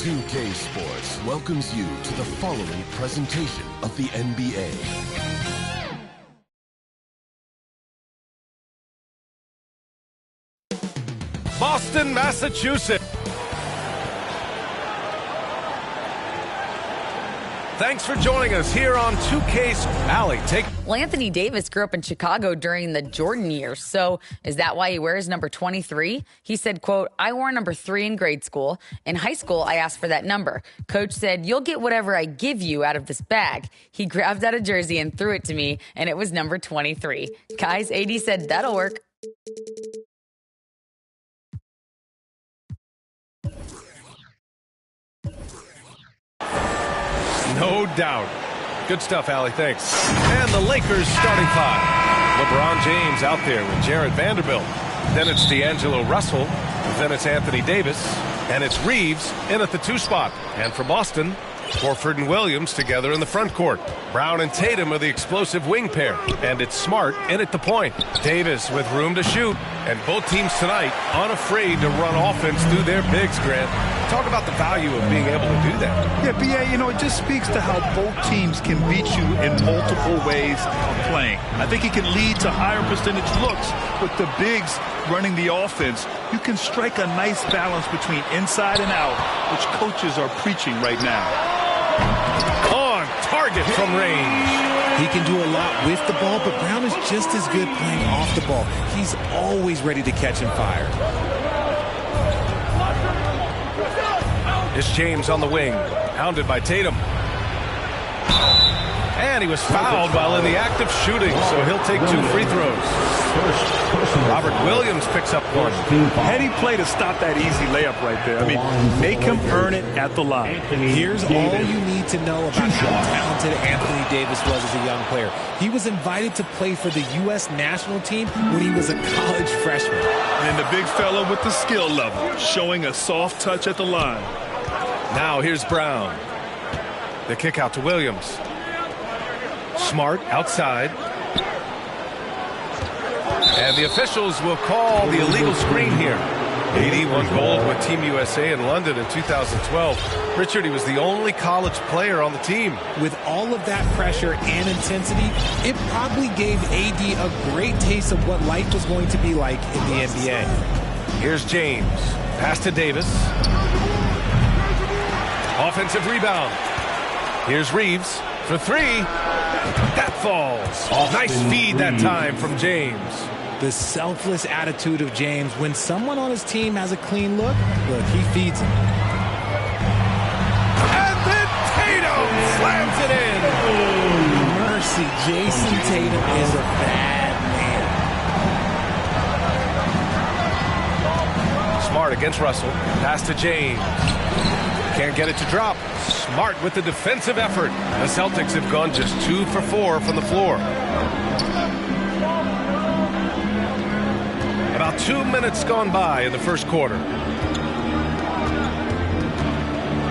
2K Sports welcomes you to the following presentation of the NBA. Boston, Massachusetts. Thanks for joining us here on 2K's Alley. Well, Anthony Davis grew up in Chicago during the Jordan years. So is that why he wears number 23? He said, quote, "I wore number 3 in grade school. In high school, I asked for that number. Coach said, 'You'll get whatever I give you out of this bag.' He grabbed out a jersey and threw it to me, and it was number 23. Guys, AD said that'll work." No doubt. Good stuff, Allie. Thanks. And the Lakers starting five. LeBron James out there with Jared Vanderbilt. Then it's D'Angelo Russell. Then it's Anthony Davis. And it's Reeves in at the 2 spot. And for Boston, Horford and Williams together in the front court. Brown and Tatum are the explosive wing pair. And it's Smart in at the point. Davis with room to shoot. And both teams tonight unafraid to run offense through their bigs, Grant. Talk about the value of being able to do that. Yeah, BA, it just speaks to how both teams can beat you in multiple ways of playing. I think it can lead to higher percentage looks with the bigs running the offense. You can strike a nice balance between inside and out, which coaches are preaching right now. On target from range. He can do a lot with the ball, but Brown is just as good playing off the ball. He's always ready to catch and fire. It's James on the wing, hounded by Tatum. And he was fouled while in the act of shooting, so he'll take 2 free throws. Robert Williams picks up 1. Heady play to stop that easy layup right there. I mean, make him earn it at the line. Here's all you need to know about how talented Anthony Davis was as a young player. He was invited to play for the U.S. national team when he was a college freshman. And the big fella with the skill level, showing a soft touch at the line. Now here's Brown. The kick out to Williams. Smart outside. And the officials will call the illegal screen here. AD won gold with Team USA in London in 2012. Richard, he was the only college player on the team. With all of that pressure and intensity, it probably gave AD a great taste of what life was going to be like in the NBA. Here's James. Pass to Davis. Offensive rebound. Here's Reeves for 3. That falls. Nice feed that time from James. The selfless attitude of James. When someone on his team has a clean look, he feeds him. And then Tatum slams it in. Oh, mercy. Jason Tatum is a bad man. Smart against Russell. Pass to James. Can't get it to drop. Smart with the defensive effort. The Celtics have gone just 2 for 4 from the floor. About 2 minutes gone by in the first quarter.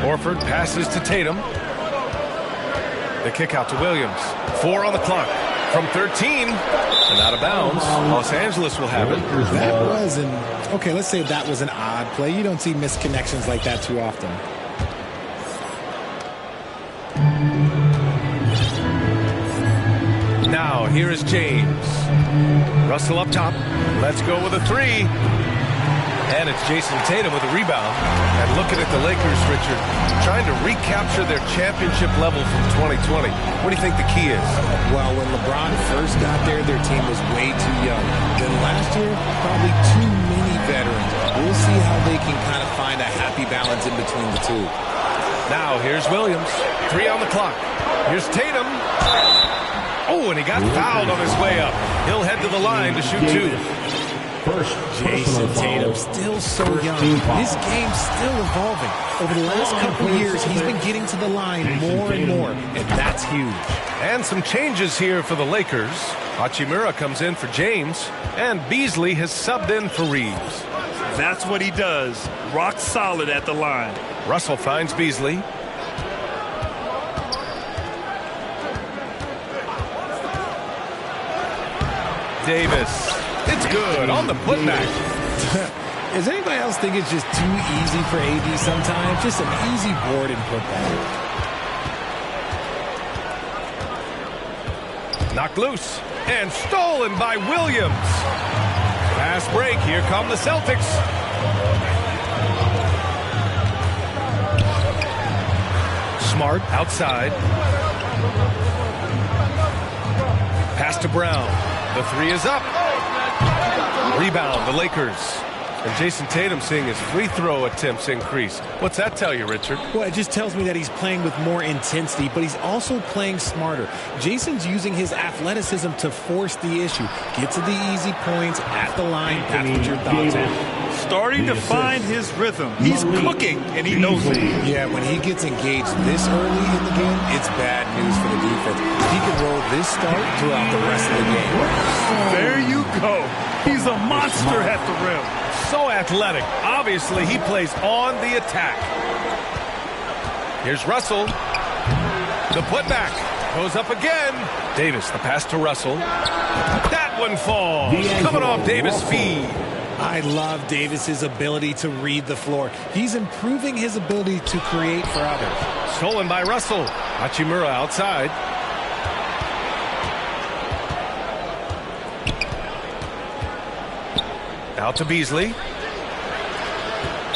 Horford passes to Tatum. The kick out to Williams. 4 on the clock. From 13 and out of bounds. Los Angeles will have it. That was okay, let's say that was an odd play. You don't see misconnections like that too often. Now, here is James. Russell up top. Let's go with a 3. And it's Jason Tatum with a rebound. And looking at the Lakers, Richard, trying to recapture their championship level from 2020. What do you think the key is? Well, when LeBron first got there, their team was way too young. Then last year, probably too many veterans. We'll see how they can kind of find a happy balance in between the two. Now, here's Williams. 3 on the clock. Here's Tatum. Oh, and he got fouled on his way up. He'll head to the line to shoot 2. Jason Tatum, still so young. His game's still evolving. Over the last couple years, he's been getting to the line more and more, and that's huge. And some changes here for the Lakers. Hachimura comes in for James, and Beasley has subbed in for Reeves. That's what he does. Rock solid at the line. Russell finds Beasley. Davis. It's good on the putback. Does anybody else think it's just too easy for AD sometimes? Just an easy board and putback. Knocked loose and stolen by Williams. Fast break. Here come the Celtics. Smart outside. Pass to Brown. The three is up. Rebound, the Lakers. And Jason Tatum seeing his free throw attempts increase. What's that tell you, Richard? Well, it just tells me that he's playing with more intensity, but he's also playing smarter. Jason's using his athleticism to force the issue. Get to the easy points at the line. That's what your thoughts are. Starting to find his rhythm. He's cooking, and he knows it. Yeah, when he gets engaged this early in the game, it's bad news for the defense. He can roll this start throughout the rest of the game. There you go. He's a monster at the rim. So athletic. Obviously, he plays on the attack. Here's Russell. The putback. Goes up again. Davis, the pass to Russell. That one falls. Coming off Davis' feed. I love Davis's ability to read the floor. He's improving his ability to create for others. Stolen by Russell. Hachimura outside. Out to Beasley.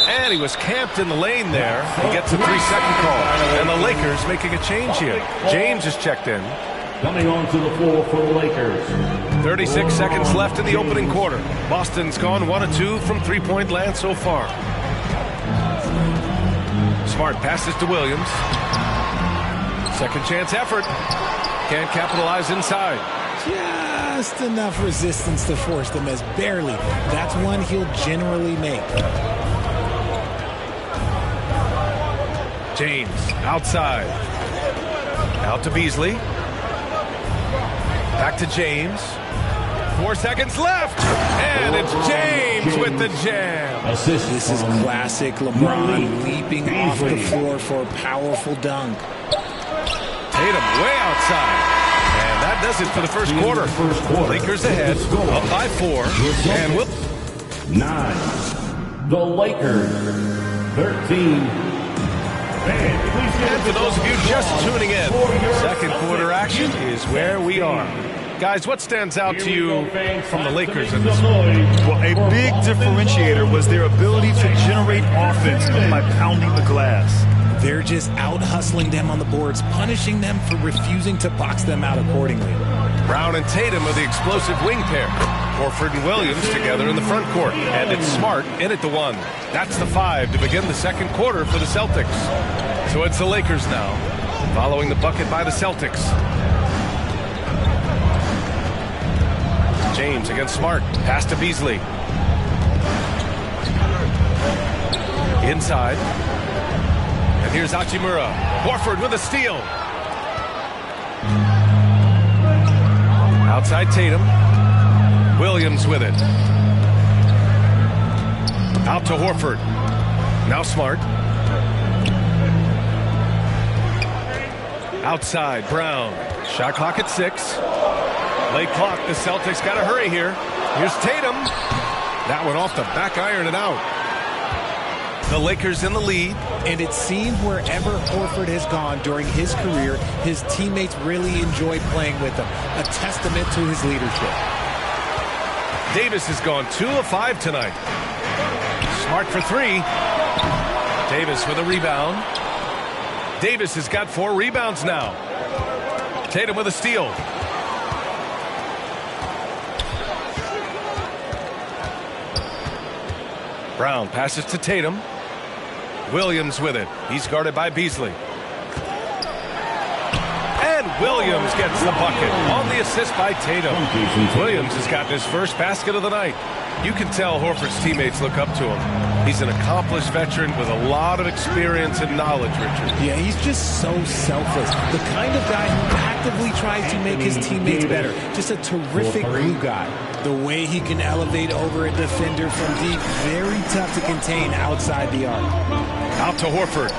And he was camped in the lane there. He gets a 3-second call. And the Lakers making a change here. James is checked in. Coming onto the floor for the Lakers. 36 seconds left in the opening quarter. Boston's gone 1 of 2 from three-point land so far. Smart passes to Williams. Second chance effort. Can't capitalize inside. Just enough resistance to force them as barely. That's one he'll generally make. James outside. Out to Beasley. Back to James. 4 seconds left. And it's James with the jam. This is classic LeBron leaping off the floor for a powerful dunk. Tatum way outside. And that does it for the first quarter. Lakers ahead, up by 4. And 9. The Lakers, 13. And for those of you just tuning in, second quarter action is where we are. Guys, what stands out to you from the Lakers in this one? Well, a big differentiator was their ability to generate offense by pounding the glass. They're just out-hustling them on the boards, punishing them for refusing to box them out accordingly. Brown and Tatum are the explosive wing pair. Horford and Williams together in the front court. And it's Smart in at the 1. That's the 5 to begin the second quarter for the Celtics. So it's the Lakers now, following the bucket by the Celtics. James against Smart. Pass to Beasley. Inside. And here's Hachimura. Horford with a steal. Outside Tatum. Williams with it. Out to Horford. Now Smart. Outside Brown. Shot clock at 6. Late clock. The Celtics got to hurry here. Here's Tatum. That one off the back iron and out. The Lakers in the lead. And it seemed wherever Horford has gone during his career, his teammates really enjoy playing with him. A testament to his leadership. Davis has gone 2 of 5 tonight. Smart for 3. Davis with a rebound. Davis has got 4 rebounds now. Tatum with a steal. Brown passes to Tatum. Williams with it. He's guarded by Beasley. And Williams gets the bucket on the assist by Tatum. Williams has gotten his first basket of the night. You can tell Horford's teammates look up to him. He's an accomplished veteran with a lot of experience and knowledge, Richard. Yeah, he's just so selfless. The kind of guy who actively tries to make his teammates better. Just a terrific glue guy. The way he can elevate over a defender from deep, very tough to contain outside the arc. Out to Horford.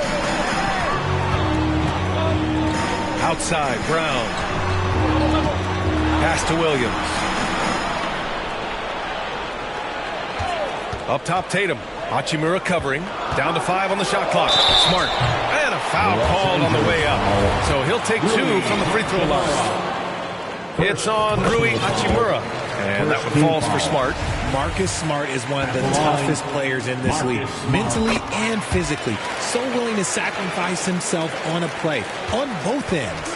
Outside, Brown. Pass to Williams. Up top, Tatum. Hachimura covering. Down to 5 on the shot clock. Smart. And a foul called on the way up. So he'll take 2 from the free throw line. It's on Rui Hachimura. And that one falls for Smart. Marcus Smart is one of the toughest players in this league, mentally and physically. So willing to sacrifice himself on a play, on both ends.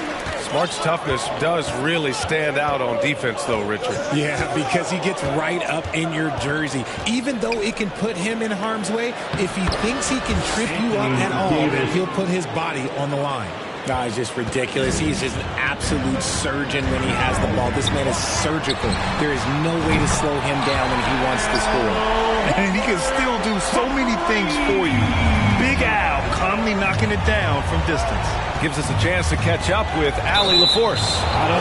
Smart's toughness does really stand out on defense, though, Richard. Yeah, because he gets right up in your jersey. Even though it can put him in harm's way, if he thinks he can trip you up at all, he'll put his body on the line. No, it's just ridiculous. He's just an absolute surgeon when he has the ball. This man is surgical. There is no way to slow him down when he wants to score. And he can still do so many things for you. Big Al calmly knocking it down from distance. Gives us a chance to catch up with Allie LaForce.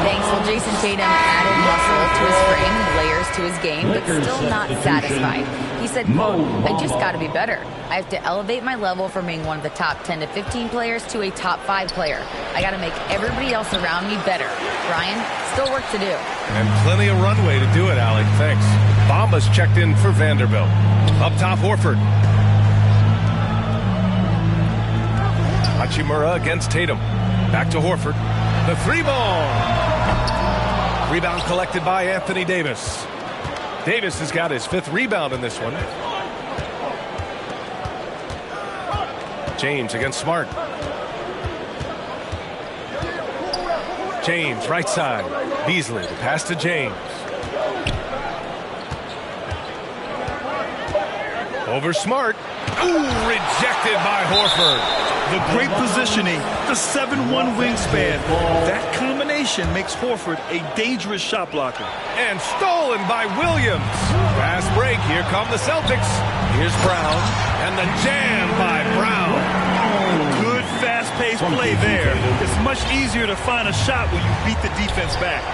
Thanks. Well, Jason Tatum added muscle to his frame, layers to his game, but still not satisfied. He said, quote, I just got to be better. I have to elevate my level from being one of the top 10 to 15 players to a top 5 player. I got to make everybody else around me better. Brian, still work to do. And plenty of runway to do it, Allie. Thanks. Bamba's checked in for Vanderbilt. Up top, Horford. Hachimura against Tatum. Back to Horford. The 3-ball. Rebound collected by Anthony Davis. Davis has got his 5th rebound in this one. James against Smart. James, right side. Beasley, the pass to James. Over Smart. Ooh, rejected by Horford. The great positioning, the 7'1" wingspan. That combination makes Horford a dangerous shot blocker. And stolen by Williams. Fast break. Here come the Celtics. Here's Brown. And the jam by Brown. Good fast-paced play there. It's much easier to find a shot when you beat the defense back.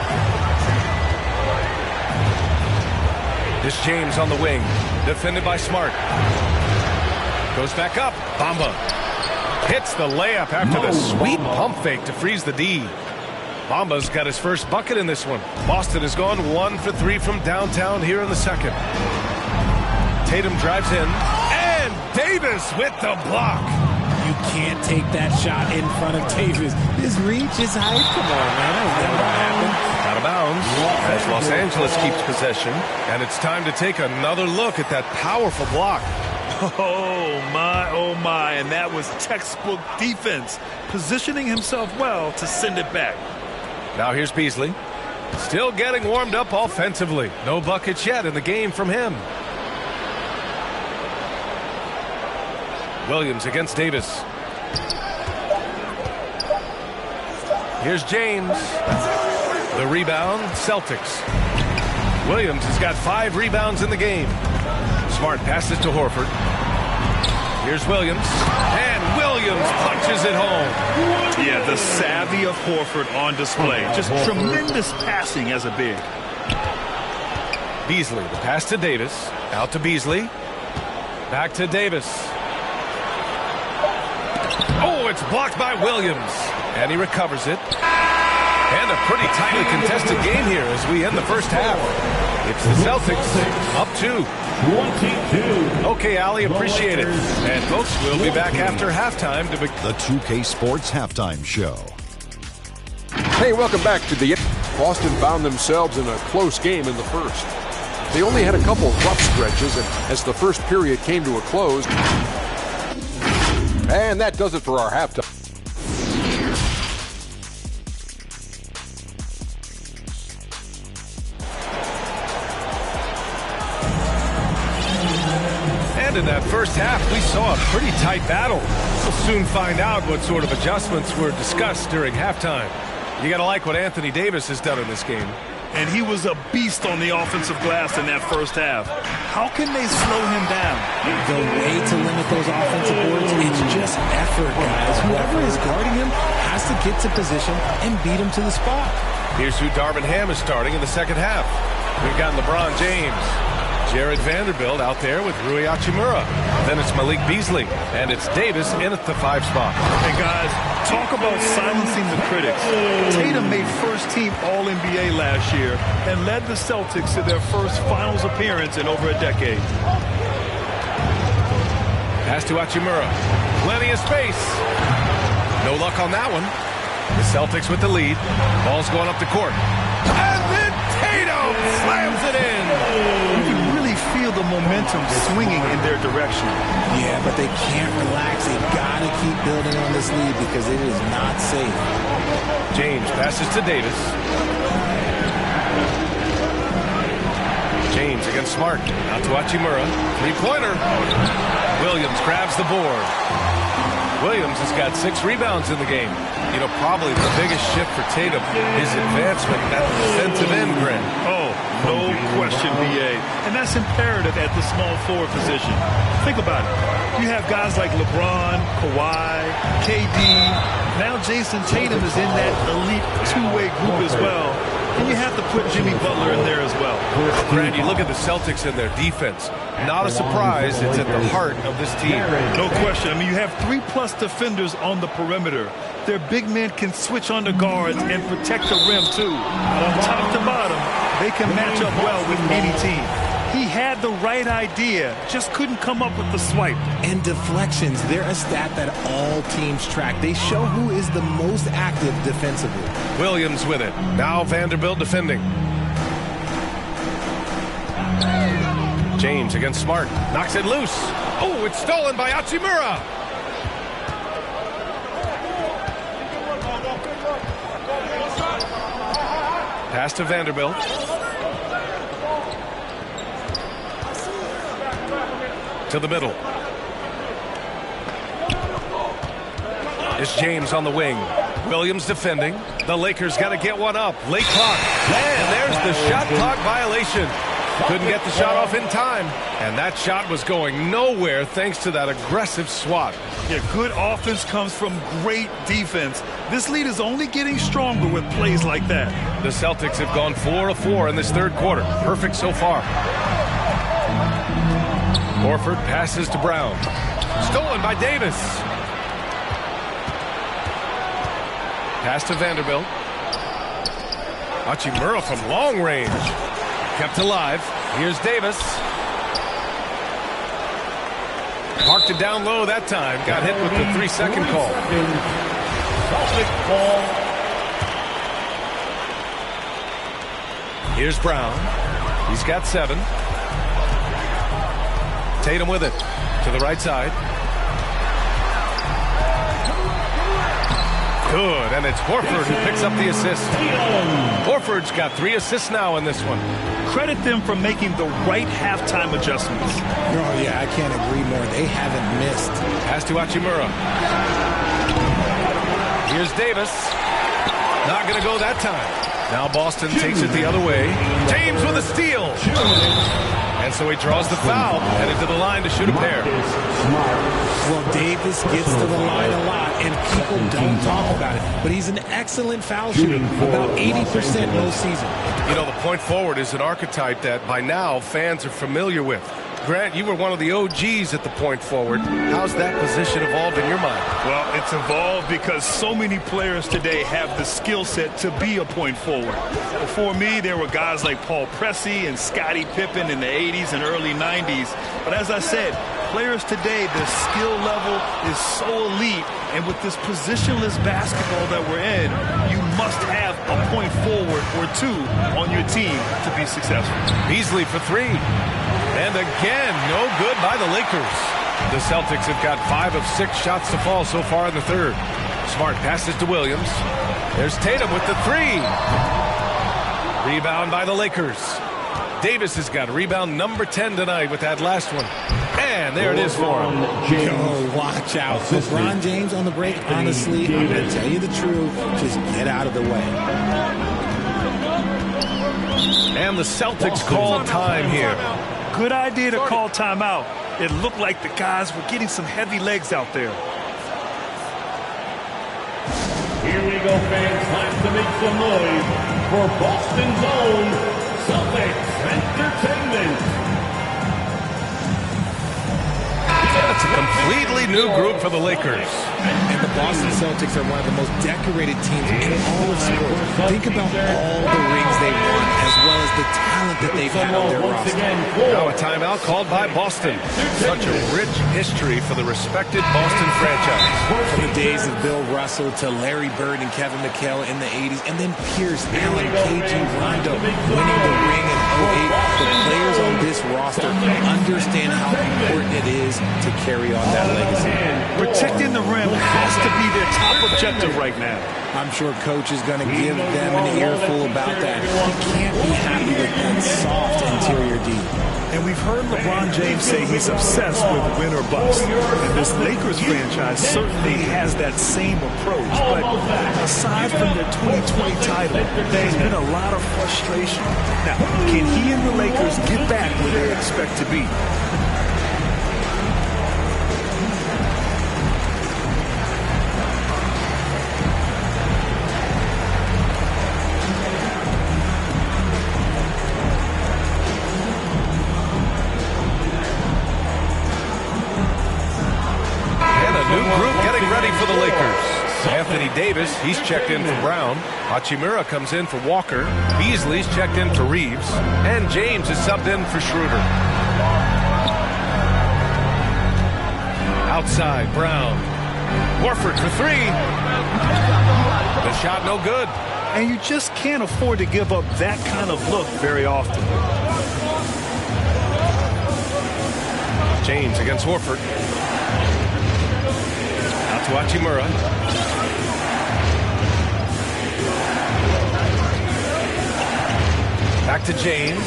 This James on the wing. Defended by Smart. Goes back up. Bamba. Hits the layup after the sweet pump fake to freeze the D. Bamba's got his first bucket in this one. Boston has gone 1 for 3 from downtown here in the second. Tatum drives in. And Davis with the block. You can't take that shot in front of Davis. His reach is high. Come on, man. That's never happened. Out of bounds as Los Angeles keeps possession. And it's time to take another look at that powerful block. Oh my, and that was textbook defense, positioning himself well to send it back. Now here's Beasley, still getting warmed up offensively. No buckets yet in the game from him. Williams against Davis. Here's James. The rebound, Celtics. Williams has got 5 rebounds in the game. Smart passes to Horford. Here's Williams. And Williams punches it home. Yeah, the savvy of Horford on display. Just tremendous passing as a big. Beasley, the pass to Davis. Out to Beasley. Back to Davis. Oh, it's blocked by Williams. And he recovers it. And a pretty tightly contested game here as we end the first half. It's the Celtics up 2. Okay, Allie, appreciate it. And folks, we'll be back after halftime to the 2K Sports Halftime Show. Hey, welcome back to the Boston found themselves in a close game in the first. They only had a couple rough stretches, and as the first period came to a close, and that does it for our halftime. In that first half, we saw a pretty tight battle. We'll soon find out what sort of adjustments were discussed during halftime. You got to like what Anthony Davis has done in this game. And he was a beast on the offensive glass in that first half. How can they slow him down? The way to limit those offensive boards, it's just effort, guys. Whoever is guarding him has to get to position and beat him to the spot. Here's who Darvin Ham is starting in the second half. We've got LeBron James. Jared Vanderbilt out there with Rui Hachimura. Then it's Malik Beasley. And it's Davis in at the 5 spot. Hey, guys, talk about silencing the critics. Tatum made first-team All-NBA last year and led the Celtics to their first finals appearance in over a decade. Pass to Hachimura. Plenty of space. No luck on that one. The Celtics with the lead. Ball's going up the court. And then Tatum slams it in. You can really feel the momentum swinging in their direction. Yeah, but they can't relax. They got to keep building on this lead because it is not safe. James passes to Davis. James against Smart. Out to Hachimura. Three-pointer. Williams grabs the board. Williams has got 6 rebounds in the game. You know, probably the biggest shift for Tatum is advancement at the defensive end, Grant. Oh, no question, B.A. And that's imperative at the small forward position. Think about it. You have guys like LeBron, Kawhi, KD. Now Jason Tatum is in that elite two-way group as well. And you have to put Jimmy Butler in there as well. Grant, you look at the Celtics and their defense. Not a surprise. It's at the heart of this team. No question. I mean, you have 3+ defenders on the perimeter. Their big men can switch on the guards and protect the rim, too. From top to bottom, they can match up well with any team. He had the right idea, just couldn't come up with the swipe. And deflections, they're a stat that all teams track. They show who is the most active defensively. Williams with it. Now Vanderbilt defending. James against Smart. Knocks it loose. Oh, it's stolen by Hachimura. Pass to Vanderbilt. To the middle. It's James on the wing. Williams defending. The Lakers got to get one up. Late clock. And there's the shot clock violation. Couldn't get the shot off in time. And that shot was going nowhere thanks to that aggressive swat. Yeah, good offense comes from great defense. This lead is only getting stronger with plays like that. The Celtics have gone 4 of 4 in this third quarter. Perfect so far. Horford passes to Brown. Stolen by Davis. Pass to Vanderbilt. Hachimura from long range. Kept alive. Here's Davis. Parked it down low that time. Got hit with the 3-second call. Here's Brown. He's got 7. Tatum with it to the right side. Good, and it's Horford who picks up the assist. Horford's got 3 assists now in this one. Credit them for making the right halftime adjustments. Oh, yeah, I can't agree more. They haven't missed. Pass to Hachimura. Here's Davis. Not going to go that time. Now Boston takes it the other way. James with a steal. And so he draws the foul, headed to the line to shoot a pair. Well, Davis gets to the line a lot, and people don't talk about it. But he's an excellent foul shooter, about 80% most season. You know, the point forward is an archetype that by now fans are familiar with. Grant, you were one of the OGs at the point forward. How's that position evolved in your mind? Well, it's evolved because so many players today have the skill set to be a point forward. Before me, there were guys like Paul Pressey and Scottie Pippen in the 80s and early 90s. But as I said, players today, their skill level is so elite. And with this positionless basketball that we're in, you must have a point forward or 2 on your team to be successful. Beasley for 3. And again, no good by the Lakers. The Celtics have got 5 of 6 shots to fall so far in the third. Smart passes to Williams. There's Tatum with the 3. Rebound by the Lakers. Davis has got rebound number 10 tonight with that last one. And there it is for him. Oh, watch out. LeBron James on the break, honestly, I'm going to tell you the truth. Just get out of the way. And the Celtics call time here. Good idea to call timeout. It looked like the guys were getting some heavy legs out there. Here we go, fans. Time to make some noise for Boston's own Celtics Entertainment. That's a completely new group for the Lakers. And the Boston Celtics are one of the most decorated teams in all of sports. Think about all the rings they won, as well as the talent that they've had on their roster. Now a timeout called by Boston. Such a rich history for the respected Boston franchise. From the days of Bill Russell to Larry Bird and Kevin McHale in the 80s, and then Pierce, Allen, KG, Rondo winning the ring in 08. The players on this roster understand how important it is to carry on that legacy. Protecting the rim has to be their top objective right now. I'm sure Coach is going to give them an earful about that. He can't be happy with that soft interior D. And we've heard LeBron James say he's obsessed with win or bust. And this Lakers franchise certainly has that same approach. But aside from their 2020 title, there's been a lot of frustration. Now, can he and the Lakers get back where they expect to be? For the Lakers. Anthony Davis, he's checked in for Brown. Hachimura comes in for Walker. Beasley's checked in for Reeves. And James is subbed in for Schroeder. Outside, Brown. Horford for three. The shot no good. And you just can't afford to give up that kind of look very often. James against Horford. To Hachimura. Back to James.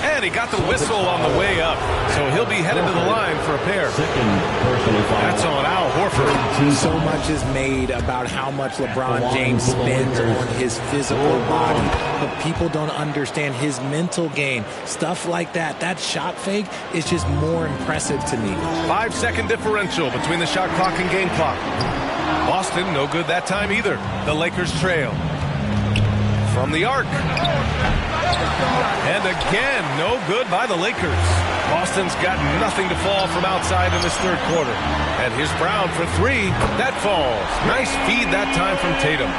And he got the whistle on the way up. So he'll be headed to the line for a pair. That's on Al Horford. So much is made about how much LeBron James spends on his physical body. But people don't understand his mental game. Stuff like that. That shot fake is just more impressive to me. 5-second differential between the shot clock and game clock. Boston, no good that time either. The Lakers trail. From the arc. And again, no good by the Lakers. Boston's got nothing to fall from outside in this third quarter. And here's Brown for three. That falls. Nice feed that time from Tatum.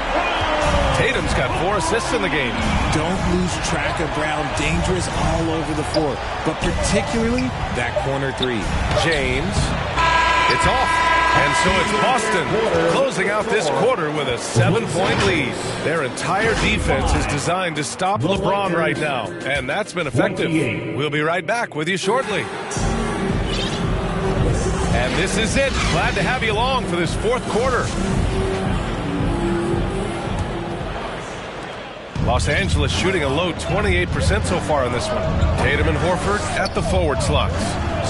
Tatum's got 4 assists in the game. Don't lose track of Brown. Dangerous all over the floor. But particularly that corner three. James. It's off. And so it's Boston closing out this quarter with a 7-point lead. Their entire defense is designed to stop LeBron right now, and that's been effective. We'll be right back with you shortly. And this is it. Glad to have you along for this fourth quarter. Los Angeles shooting a low 28% so far in this one. Tatum and Horford at the forward slots.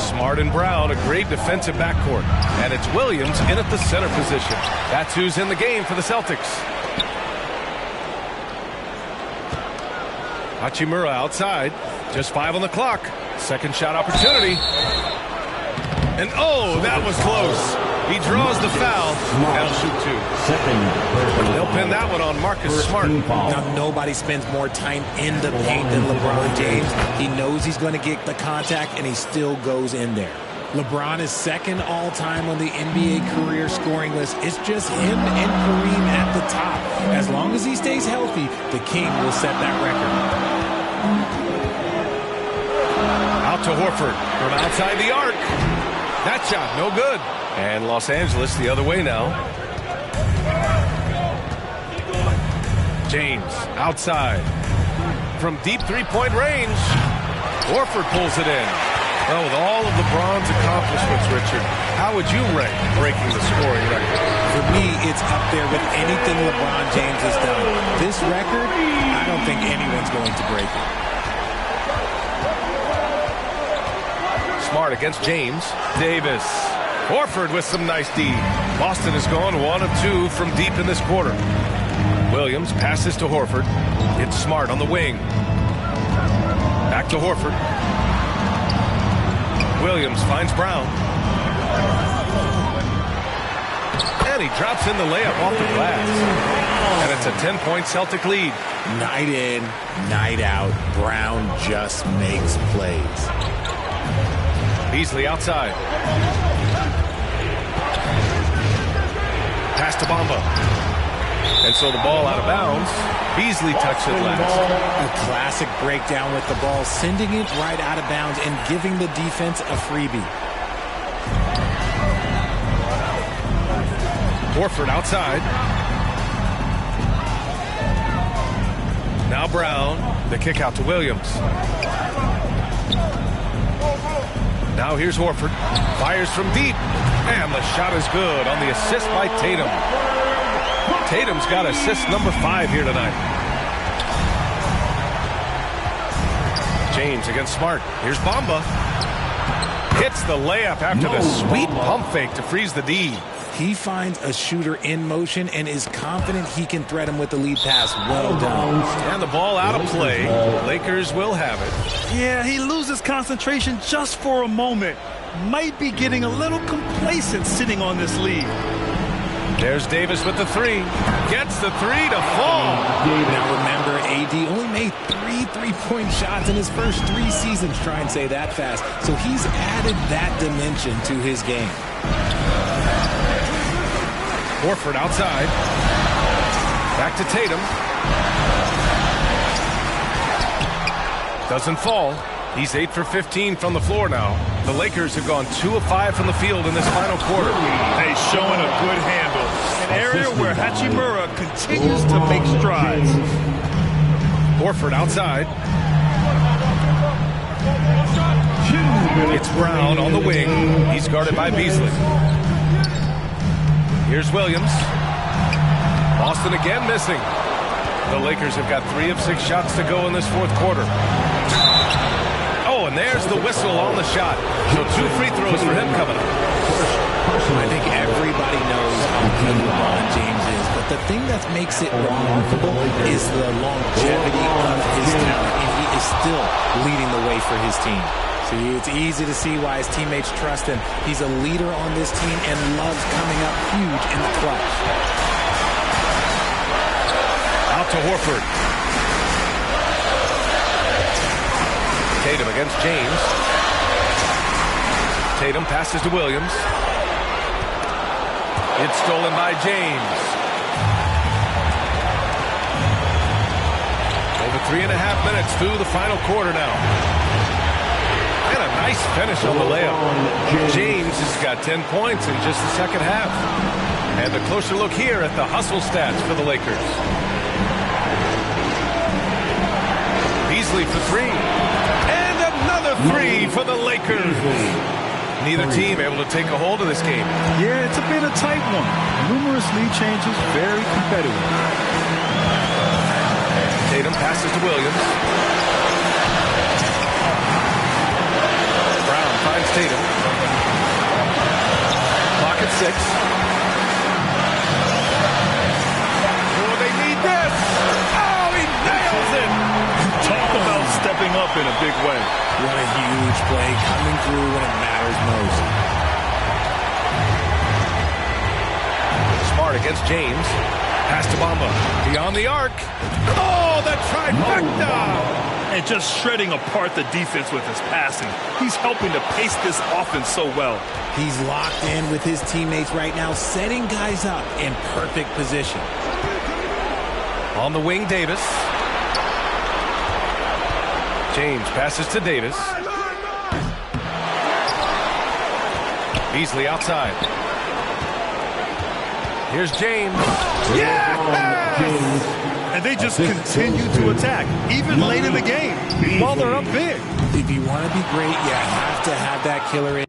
Smart and Brown, a great defensive backcourt. And it's Williams in at the center position. That's who's in the game for the Celtics. Hachimura outside. Just 5 on the clock. Second shot opportunity. And oh, that was close. He draws the foul. Now shoot two. They'll pin that one on Marcus Smart. Now, nobody spends more time in the paint than LeBron James. He knows he's going to get the contact, and he still goes in there. LeBron is second all-time on the NBA career scoring list. It's just him and Kareem at the top. As long as he stays healthy, the King will set that record. Out to Horford from outside the arc. That shot, no good. And Los Angeles the other way now. James outside. From deep three-point range. Horford pulls it in. Well, with all of LeBron's accomplishments, Richard, how would you rank breaking the scoring record? For me, it's up there with anything LeBron James has done. This record, I don't think anyone's going to break it. Smart against James. Davis. Horford with some nice D. Boston has gone 1 of 2 from deep in this quarter. Williams passes to Horford. It's Smart on the wing. Back to Horford. Williams finds Brown. And he drops in the layup off the glass. And it's a 10-point Celtic lead. Night in, night out, Brown just makes plays. Beasley outside. Pass to Bamba. And so the ball out of bounds. Beasley touched it last. A classic breakdown with the ball, sending it right out of bounds and giving the defense a freebie. Horford outside. Now Brown. The kick out to Williams. Now here's Horford. Fires from deep. And the shot is good on the assist by Tatum. Tatum's got assist number 5 here tonight. James against Smart. Here's Bamba. Hits the layup after the sweet pump fake to freeze the D. He finds a shooter in motion and is confident he can threat him with the lead pass. Well done. And the ball out of play. Lakers will have it. Yeah, he loses concentration just for a moment. Might be getting a little complacent sitting on this lead. There's Davis with the 3. Gets the 3 to fall. Now remember, AD only made 3 3-point shots in his first 3 seasons. Try and say that fast. So he's added that dimension to his game. Horford outside. Back to Tatum. Doesn't fall. He's 8 for 15 from the floor now. The Lakers have gone 2 of 5 from the field in this final quarter. Hey, showing a good handle. An area where Hachimura continues to make strides. Horford outside. It's Brown on the wing. He's guarded by Beasley. Here's Williams. Boston again missing. The Lakers have got 3 of 6 shots to go in this fourth quarter. Oh, and there's the whistle on the shot. So 2 free throws for him coming up. I think everybody knows how good LeBron James is, but the thing that makes it remarkable is the longevity of his talent, and he is still leading the way for his team. See, it's easy to see why his teammates trust him. He's a leader on this team and loves coming up huge in the clutch. Out to Horford. Tatum against James. Tatum passes to Williams. It's stolen by James. Over 3.5 minutes through the final quarter now. And a nice finish on the layup. James has got 10 points in just the second half. And a closer look here at the hustle stats for the Lakers. Beasley for 3. And another 3 for the Lakers. Neither team able to take a hold of this game. Yeah, it's a bit of a tight one. Numerous lead changes, very competitive. Tatum passes to Williams. Brown finds Tatum. Clock at 6. Oh, they need this. Oh, he nails it. Talk about stepping up in a big way. What a huge play, coming through when it matters most. Smart against James. Pass to Bamba. Beyond the arc. Oh, the trifecta! And just shredding apart the defense with his passing. He's helping to pace this offense so well. He's locked in with his teammates right now, setting guys up in perfect position. On the wing, Davis. James passes to Davis. Beasley outside. Here's James. Yes! And they just continue to attack, even late in the game, while they're up big. If you want to be great, you have to have that killer in.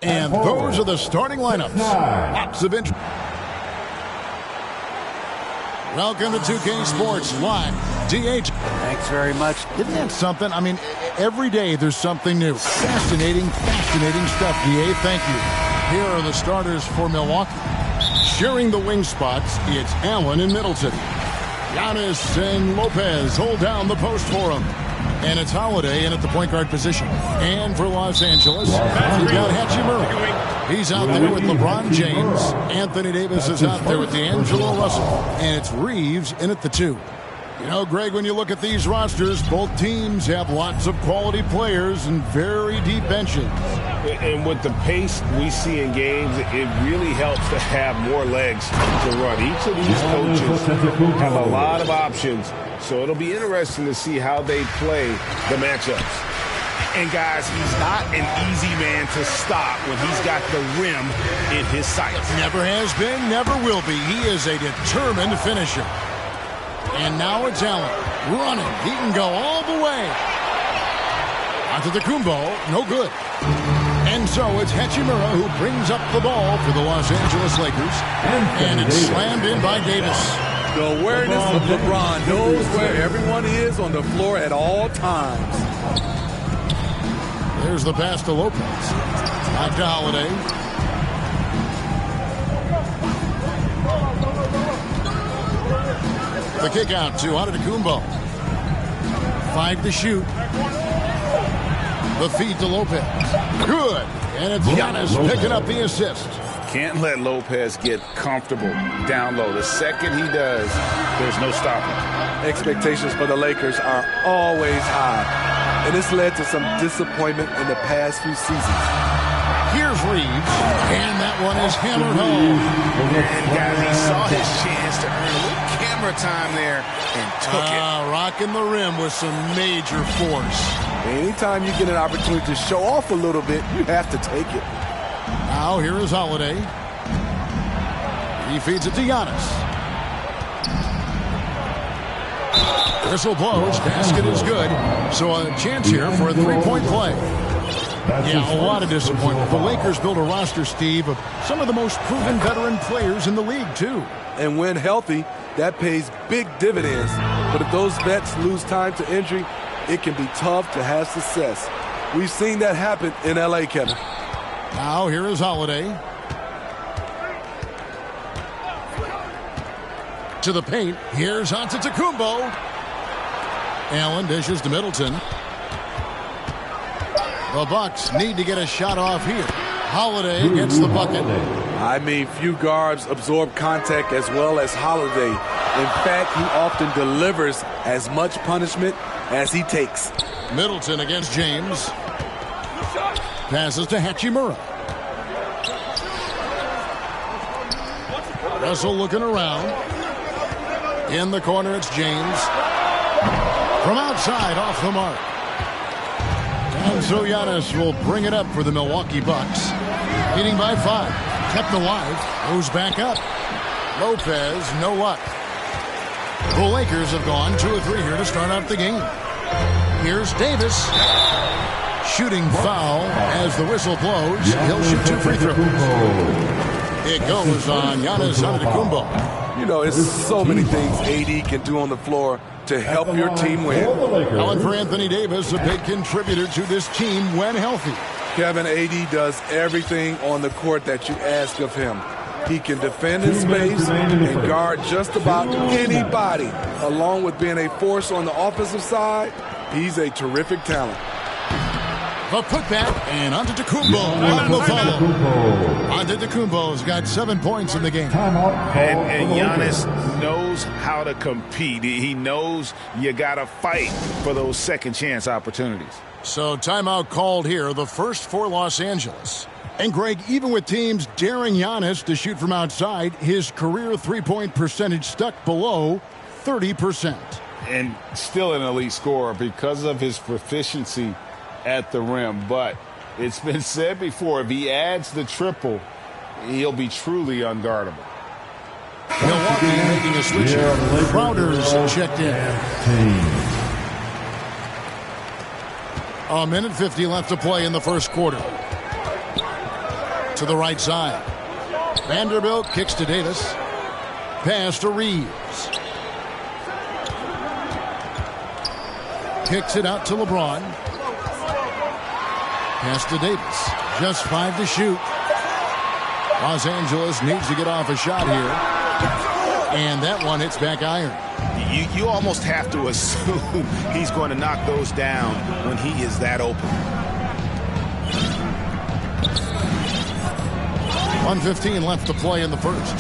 And those are the starting lineups. Lots of interest. Welcome to 2K Sports Live. DH. Thanks very much. Isn't that something? I mean, every day there's something new. Fascinating stuff, DA. Thank you. Here are the starters for Milwaukee. Sharing the wing spots, it's Allen and Middleton. Giannis and Lopez hold down the post for him. And it's Holiday in at the point guard position. And for Los Angeles, we've got Hachimura. He's out there with LeBron James. Anthony Davis is out there with D'Angelo Russell. And it's Reeves in at the 2. You know, Greg, when you look at these rosters, both teams have lots of quality players and very deep benches. And with the pace we see in games, it really helps to have more legs to run. Each of these coaches have a lot of options, so it'll be interesting to see how they play the matchups. And, guys, he's not an easy man to stop when he's got the rim in his sights. Never has been, never will be. He is a determined finisher. And now it's Allen running. He can go all the way. Onto the Kumbo. No good. And so it's Hachimura who brings up the ball for the Los Angeles Lakers. And it's slammed in by Davis. The awareness of LeBron knows where everyone is on the floor at all times. There's the pass to Lopez. Back to Holiday. The kick out to Antetokounmpo. 5 to shoot. The feed to Lopez. Good. And it's Giannis picking up the assist. Can't let Lopez get comfortable down low. The second he does, there's no stopping. Expectations for the Lakers are always high, and it's led to some disappointment in the past few seasons. Here's Reeves, and that one is hammered home. And guys, he saw his chance to earn a little camera time there and took it. Rocking the rim with some major force. Anytime you get an opportunity to show off a little bit, you have to take it. Now here is Holiday. He feeds it to Giannis. Whistle blows. Basket is good. So a chance here for a three-point play. Yeah, a lot of disappointment. The Lakers built a roster, Steve, of some of the most proven veteran players in the league, too. And when healthy, that pays big dividends. But if those vets lose time to injury, it can be tough to have success. We've seen that happen in L.A., Kevin. Now here is Holiday. To the paint. Here's Antetokounmpo. Allen dishes to Middleton. The Bucks need to get a shot off here. Holiday gets the bucket. I mean, few guards absorb contact as well as Holiday. In fact, he often delivers as much punishment as he takes. Middleton against James. Passes to Hachimura. Russell looking around. In the corner, it's James. From outside, off the mark. And so Giannis will bring it up for the Milwaukee Bucks. Leading by 5. Kept alive. Goes back up. Lopez, no luck. The Lakers have gone 2 of 3 here to start out the game. Here's Davis. Shooting foul as the whistle blows. He'll shoot 2 free throws. It goes on Giannis Antetokounmpo. You know, it's so many things AD can do on the floor to help your team win. Alan, for Anthony Davis, a big contributor to this team when healthy. Kevin, AD does everything on the court that you ask of him. He can defend in space and guard just about anybody. Along with being a force on the offensive side, he's a terrific talent. The putback, and Antetokounmpo on the follow. Antetokounmpo's got 7 points in the game. And Giannis knows how to compete. He knows you got to fight for those second chance opportunities. So timeout called here, the first for Los Angeles. And Greg, even with teams daring Giannis to shoot from outside, his career three-point percentage stuck below 30%. And still an elite scorer because of his proficiency at the rim. But it's been said before, if he adds the triple, he'll be truly unguardable. Milwaukee making a switch here. Crowder's checked in. A minute 50 left to play in the first quarter. to the right side. Vanderbilt kicks to Davis. Pass to Reeves. Kicks it out to LeBron. Pass to Davis. Just 5 to shoot. Los Angeles needs to get off a shot here. And that one hits back iron. You almost have to assume he's going to knock those down when he is that open. 1:15 left to play in the first.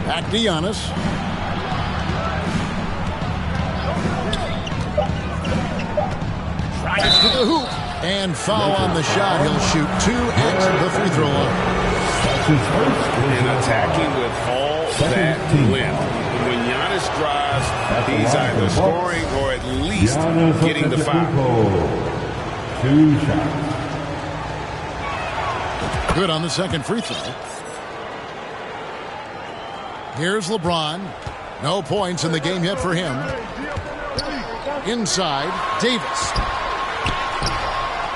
Back to Giannis. Drives to the hoop. And foul on the shot. He'll shoot 2 at the free throw line. And attacking with all that length. When Giannis drives, he's either scoring or at least getting the foul. 2 shots. Good on the second free throw. Here's LeBron. No points in the game yet for him. Inside, Davis.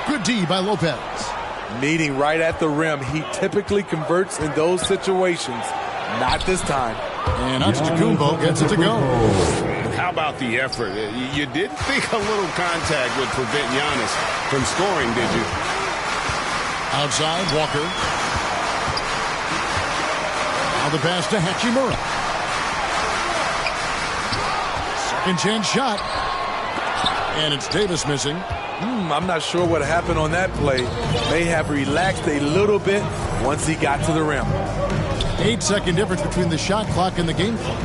Good D by Lopez. Meeting right at the rim. He typically converts in those situations. Not this time. And Antetokounmpo gets it to go. How about the effort? You didn't think a little contact would prevent Giannis from scoring, did you? Outside, Walker. Now the pass to Hachimura. Second chance shot. And it's Davis missing. I'm not sure what happened on that play. May have relaxed a little bit once he got to the rim. 8-second difference between the shot clock and the game clock.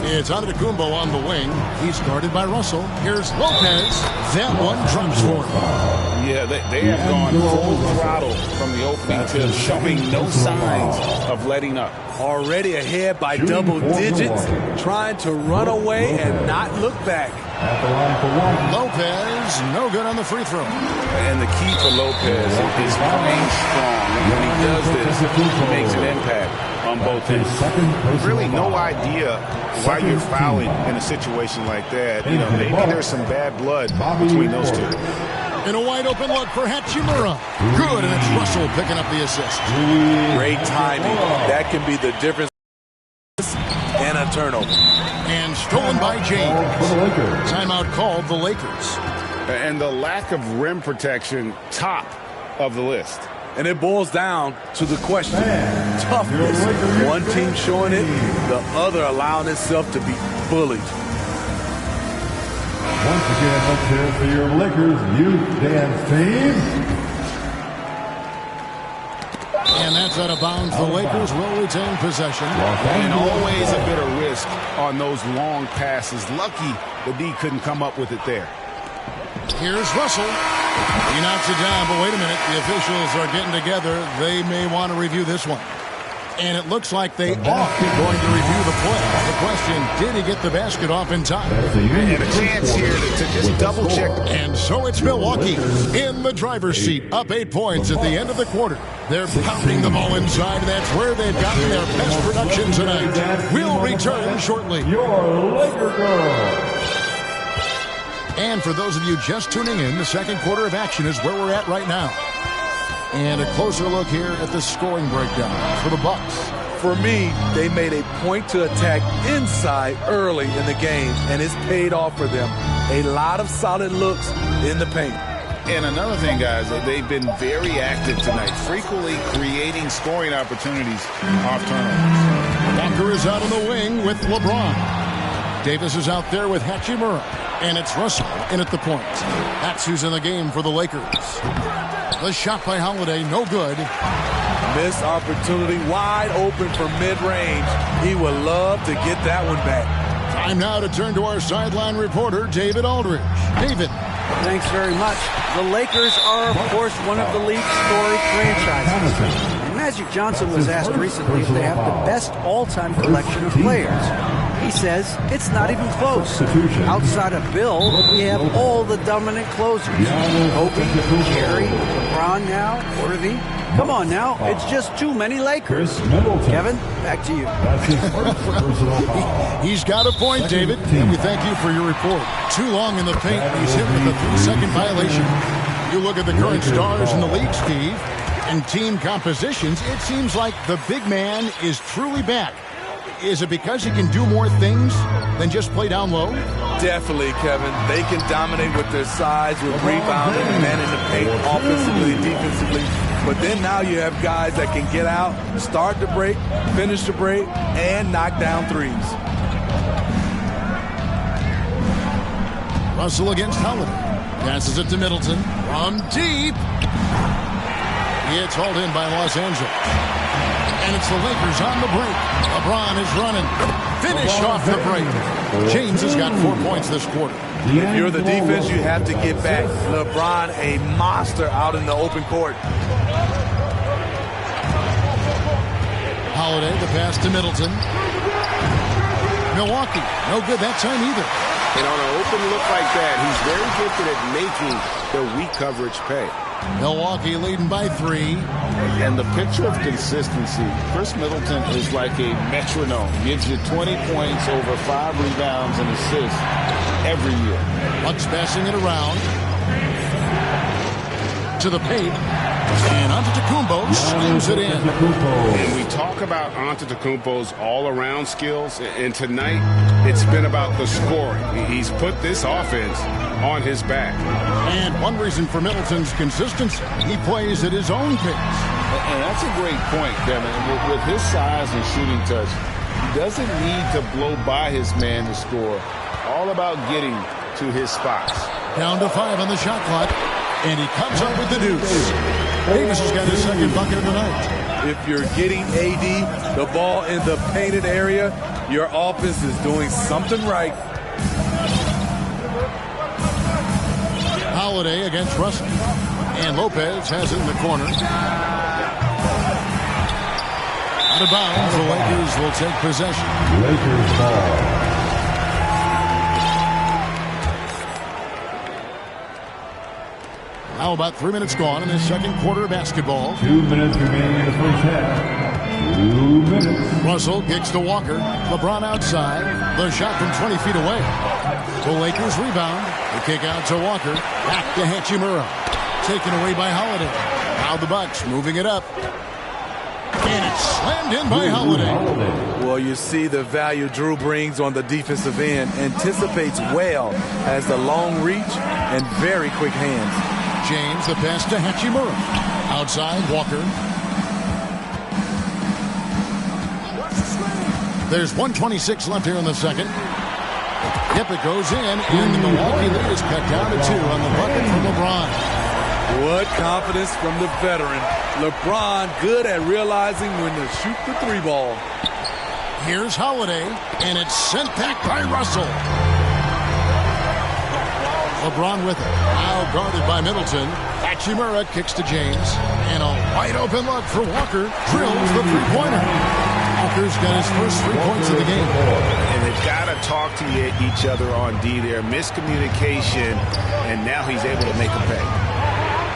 It's Antetokounmpo on the wing. He's guarded by Russell. Here's Lopez. That one drops for him. Yeah, they have gone full throttle from the opening to showing no signs of letting up. Already ahead by double digits, trying to run away and not look back. Lopez, no good on the free throw. And the key for Lopez is playing strong. And when he does this, he makes an impact on both ends. Really no idea why you're fouling in a situation like that. You know, maybe there's some bad blood between those two. In a wide open look for Hachimura. Good, and it's Russell picking up the assist. Great timing. That can be the difference. And a turnover. And stolen by James. Timeout called the Lakers. And the lack of rim protection, top of the list. And it boils down to the question. Toughness. One team showing it, the other allowing itself to be bullied. Once again, let's hear it for your Lakers youth dance team. And that's out of bounds. The Lakers will retain possession. And always a bit of risk on those long passes. Lucky the D couldn't come up with it there. Here's Russell. He knocks it down, but wait a minute. The officials are getting together. They may want to review this one. And it looks like they are going to review the play. The question, did he get the basket off in time? And a chance here to just double check. And so it's Milwaukee in the driver's seat, up 8 points at the end of the quarter. They're pounding the ball inside, and that's where they've gotten their best production tonight. We'll return shortly. Your Laker girl. And for those of you just tuning in, the second quarter of action is where we're at right now. And a closer look here at the scoring breakdown for the Bucks. For me, they made a point to attack inside early in the game, and it's paid off for them. A lot of solid looks in the paint. And another thing, guys, they've been very active tonight, frequently creating scoring opportunities off turnovers. Walker is out on the wing with LeBron. Davis is out there with Hachimura. And it's Russell in at the point. That's who's in the game for the Lakers. The shot by Holiday, no good. Missed opportunity, wide open from mid-range. He would love to get that one back. Time now to turn to our sideline reporter, David Aldridge. David. Thanks very much. The Lakers are, of course, one of the league's storied franchises. And Magic Johnson was asked recently if they have the best all-time collection of players. He says it's not even close. Outside of Bill, we have all the dominant closers. Kobe, Jerry, LeBron now, Worthy. Come on now, it's just too many Lakers. Kevin, back to you. He's got a point, David. And we thank you for your report. Too long in the paint. He's hit with a 3-second violation. You look at the current stars in the league, Steve, and team compositions, it seems like the big man is truly back. Is it because he can do more things than just play down low? Definitely, Kevin. They can dominate with their size, with rebounding and manning the paint offensively and defensively. But then now you have guys that can get out, start the break, finish the break, and knock down threes. Russell against Holiday. Passes it to Middleton. From deep. It's hauled in by Los Angeles. And it's the Lakers on the break. LeBron is running. Finish off the break. James has got 4 points this quarter. If you're the defense, you have to get back. LeBron, a monster out in the open court. Holiday, the pass to Middleton. Milwaukee, no good that time either. And on an open look like that, he's very gifted at making the weak coverage pay. Milwaukee leading by 3. And the picture of consistency, Chris Middleton is like a metronome. Gives you 20 points, over 5 rebounds and assists every year. Bucks passing it around to the paint. And Antetokounmpo slams it in. And we talk about Antetokounmpo's all-around skills, and tonight it's been about the scoring. He's put this offense on his back. And one reason for Middleton's consistency, he plays at his own pace. And that's a great point, Kevin. With his size and shooting touch, he doesn't need to blow by his man to score. All about getting to his spots. Down to 5 on the shot clock, and he comes up with the deuce. Davis has got his second bucket of the night. If you're getting AD the ball in the painted area, your offense is doing something right. Holiday against Russell. And Lopez has it in the corner. Out of bounds, the Lakers will take possession. Lakers ball. Now about 3 minutes gone in the second quarter of basketball. 2 minutes remaining in the first half. 2 minutes. Russell kicks to Walker. LeBron outside. The shot from 20 feet away. The Lakers rebound. The kick out to Walker. Back to Hachimura. Taken away by Holiday. Now the Bucks moving it up. And it's slammed in by Holiday. Well, you see the value Drew brings on the defensive end. Anticipates well, has the long reach and very quick hands. James, the pass to Hachimura. Outside, Walker. There's 1:26 left here in the second. Yep, it goes in, and the Milwaukee lead is cut down to 2 on the bucket from LeBron. What confidence from the veteran. LeBron good at realizing when to shoot the 3 ball. Here's Holiday, and it's sent back by Russell. LeBron with it. Now guarded by Middleton. Hachimura kicks to James. And a wide open look for Walker. Drills the three-pointer. Walker's got his first 3 points of the game. And they've got to talk to each other on D there. Miscommunication, and now he's able to make a pay.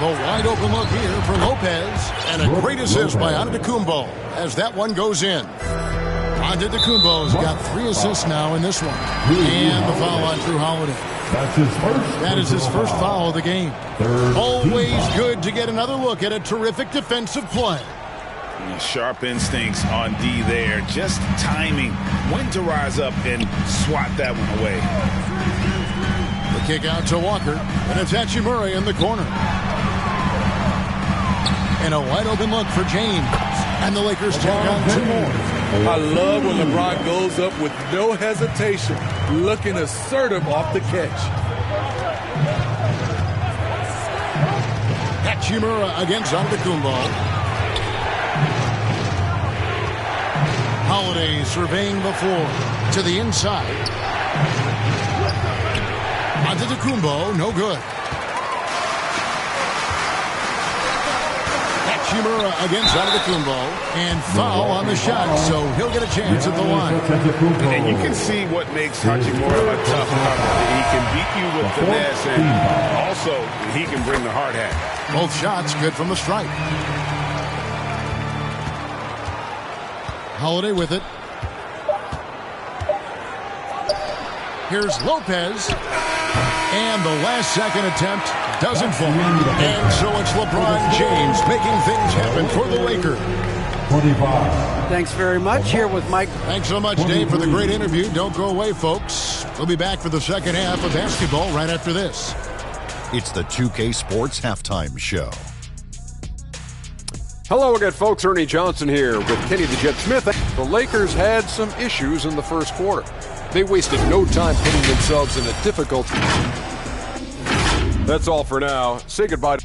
The wide open look here for Lopez. And a great assist by Antetokounmpo as that one goes in. Antetokounmpo's got 3 assists now in this one. And the foul on Drew Holiday. That is his first foul of the game. Always good to get another look at a terrific defensive play. Sharp instincts on D there. Just timing when to rise up and swat that one away. The kick out to Walker. And it's Hachimura in the corner. And a wide open look for James. And the Lakers take on 2 more. I love when LeBron goes up with no hesitation, looking assertive off the catch. Hachimura against Antetokounmpo. Holiday surveying the floor to the inside. Antetokounmpo, no good. Hachimura against Antetokounmpo, and foul on the shot, so he'll get a chance at the line. And you can see what makes Hachimura a tough cover. He can beat you with finesse, and also he can bring the hard hat. Both shots good from the stripe. Holiday with it. Here's Lopez. And the last second attempt doesn't fall. And so it's LeBron James making things happen for the Lakers. 25. Thanks very much. Here with Mike. Thanks so much, Dave, for the great interview. Don't go away, folks. We'll be back for the second half of basketball right after this. It's the 2K Sports Halftime Show. Hello again, folks. Ernie Johnson here with Kenny the Jet Smith. The Lakers had some issues in the first quarter. They wasted no time putting themselves in a difficult... That's all for now. Say goodbye.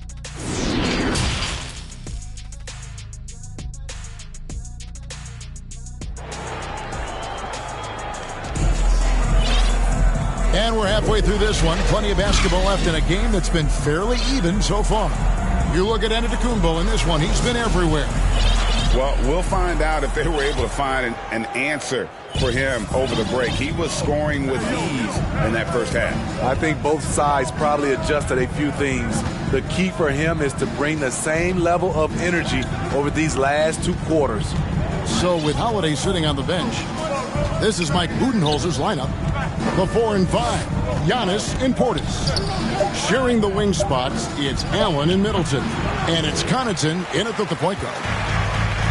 And we're halfway through this one. Plenty of basketball left in a game that's been fairly even so far. You look at Antetokounmpo in this one. He's been everywhere. Well, we'll find out if they were able to find an answer for him over the break. He was scoring with ease in that first half. I think both sides probably adjusted a few things. The key for him is to bring the same level of energy over these last 2 quarters. So with Holiday sitting on the bench, this is Mike Budenholzer's lineup. The 4 and 5, Giannis and Portis. Sharing the wing spots, it's Allen and Middleton. And it's Connaughton in at the point guard.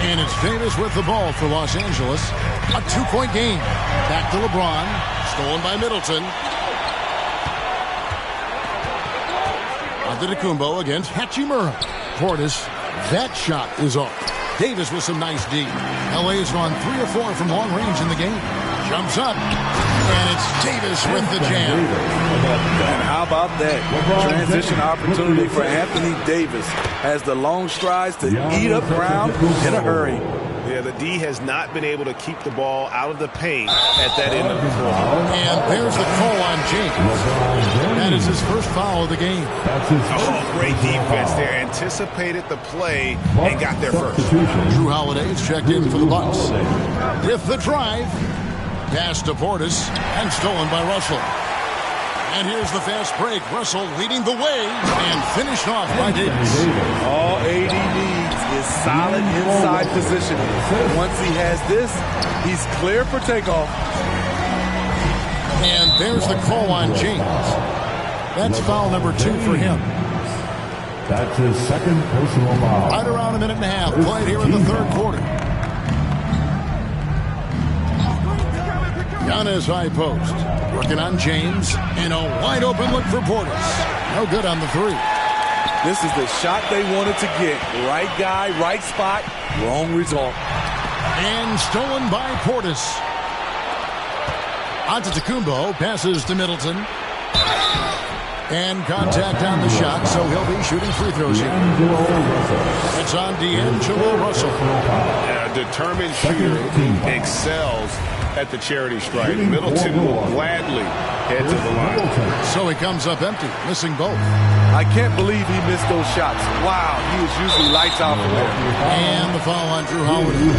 And it's Davis with the ball for Los Angeles. A 2-point game. Back to LeBron. Stolen by Middleton. Antetokounmpo against Hachimura. Portis, that shot is off. Davis with some nice D. LA has gone 3 or 4 from long range in the game. Jumps up. And it's Davis with the jam. And how about that? Transition opportunity for Anthony Davis as the long strides to eat up ground in a hurry. Yeah, the D has not been able to keep the ball out of the paint at that end of the floor. And there's the call on James. That is his first foul of the game. Oh, great defense there. Anticipated the play and got there first. Drew Holiday is checked in for the Bucks. With the drive. Pass to Portis and stolen by Russell. And here's the fast break. Russell leading the way and finished off by Davis. All AD needs is solid inside positioning. Once he has this, he's clear for takeoff. And there's the call on James. That's foul number 2 for him. That's his second personal foul. Right around a minute and a half played here in the third quarter. Giannis high post. Working on James. And a wide open look for Portis. No good on the 3. This is the shot they wanted to get. Right guy, right spot, wrong result. And stolen by Portis. Antetokounmpo passes to Middleton. And contact on the shot, so he'll be shooting free throws here. It's on D'Angelo Russell. A determined shooter who excels at the charity stripe. Middleton will gladly head to the line. So he comes up empty, missing both. I can't believe he missed those shots. Wow, he was usually lights out from there. And the foul on Drew Holiday.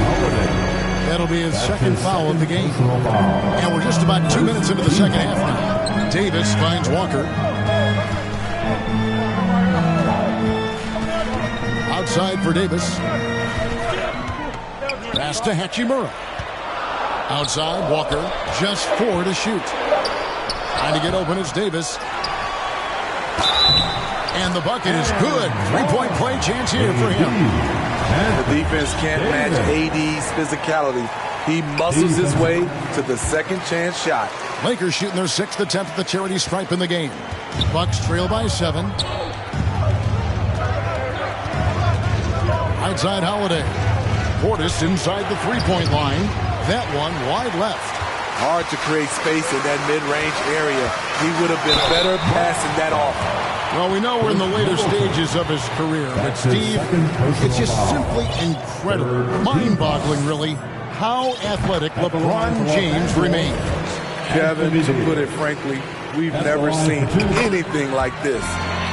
That'll be his second foul of the game. And we're just about 2 minutes into the second half now. Davis finds Walker. Outside for Davis. Pass to Hachimura. Outside, Walker. Just 4 to shoot. Trying to get open is Davis. And the bucket is good. 3-point play chance here for him. The defense can't match AD's physicality. He muscles his way to the second chance shot. Lakers shooting their 6th attempt at the charity stripe in the game. Bucks trail by 7. Outside Holiday. Portis inside the 3-point line. That one wide left. Hard to create space in that mid-range area. He would have been better passing that off. Well, we know we're in the later stages of his career, but Steve, it's just simply incredible, mind-boggling, really, how athletic LeBron James remains. Kevin, to put it frankly, we've never seen anything like this.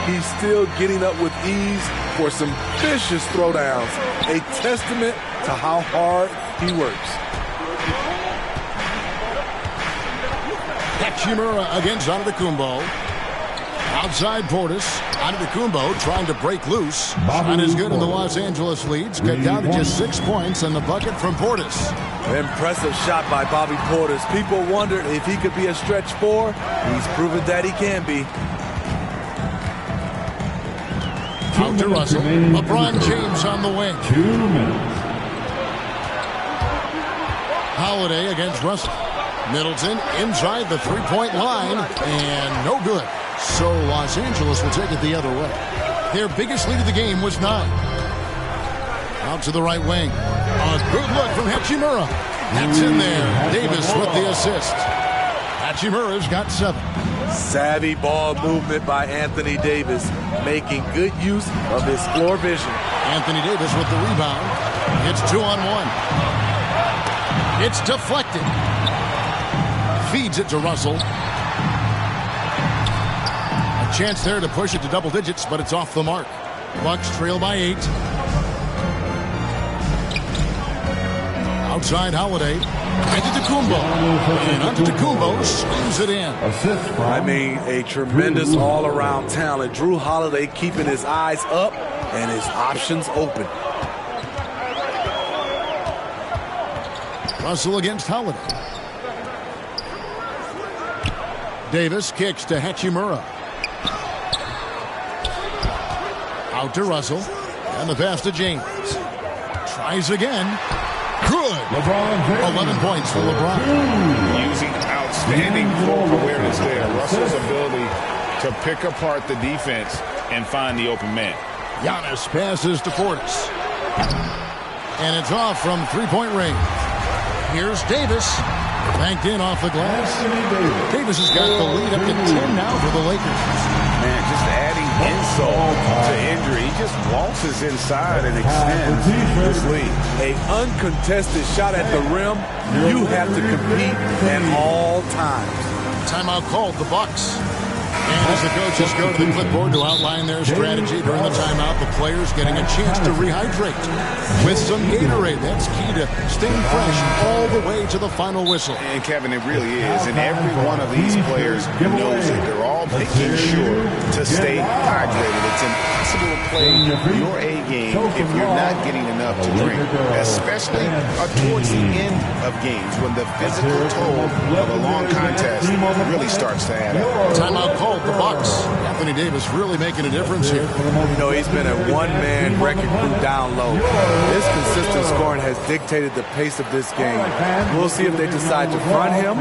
He's still getting up with ease for some vicious throwdowns, a testament to how hard he works. Hachimura against Antetokounmpo. Outside Portis. Antetokounmpo trying to break loose. Shot is good, and the Los Angeles leads get down to just 6 points and the bucket from Portis. Impressive shot by Bobby Portis. People wondered if he could be a stretch 4. He's proven that he can be. Out to Russell. LeBron James on the wing. 2 minutes. Holiday against Russell. Middleton inside the three-point line, and no good. So Los Angeles will take it the other way. Their biggest lead of the game was 9. Out to the right wing. A good look from Hachimura. That's in there. Davis with the assist. Hachimura's got 7. Savvy ball movement by Anthony Davis, making good use of his floor vision. Anthony Davis with the rebound. It's 2-on-1. It's deflected. Feeds it to Russell. A chance there to push it to double digits, but it's off the mark. Bucks trail by 8. Outside Holiday. Antetokounmpo. And Antetokounmpo slams it in. I mean, a tremendous all-around talent. Drew Holiday keeping his eyes up and his options open. Russell against Holiday. Davis kicks to Hachimura. Out to Russell. And the pass to James. Tries again. Good. 11 points for LeBron. Using outstanding floor awareness there. Russell's ability to pick apart the defense and find the open man. Giannis passes to Portis. And it's off from three-point range. Here's Davis. Banked in off the glass. Davis has got the lead up to 10 now for the Lakers. Man, just adding insult to injury. He just waltzes inside and extends this lead. A uncontested shot at the rim. You have to compete at all times. Timeout called, the Bucks. And as the coaches go to the clipboard to outline their strategy during the timeout, the players getting a chance to rehydrate with some Gatorade. That's key to staying fresh all the way to the final whistle. And Kevin, it really is. And every one of these players knows it. They're all making sure to stay hydrated. It's impossible to play your A game if you're not getting enough to drink, especially towards the end of games when the physical toll of a long contest really starts to add up. Timeout called, the Bucks. Anthony Davis really making a difference here. You know, he's been a one-man wrecking crew down low. This consistent scoring has dictated the pace of this game. We'll see if they decide to front him,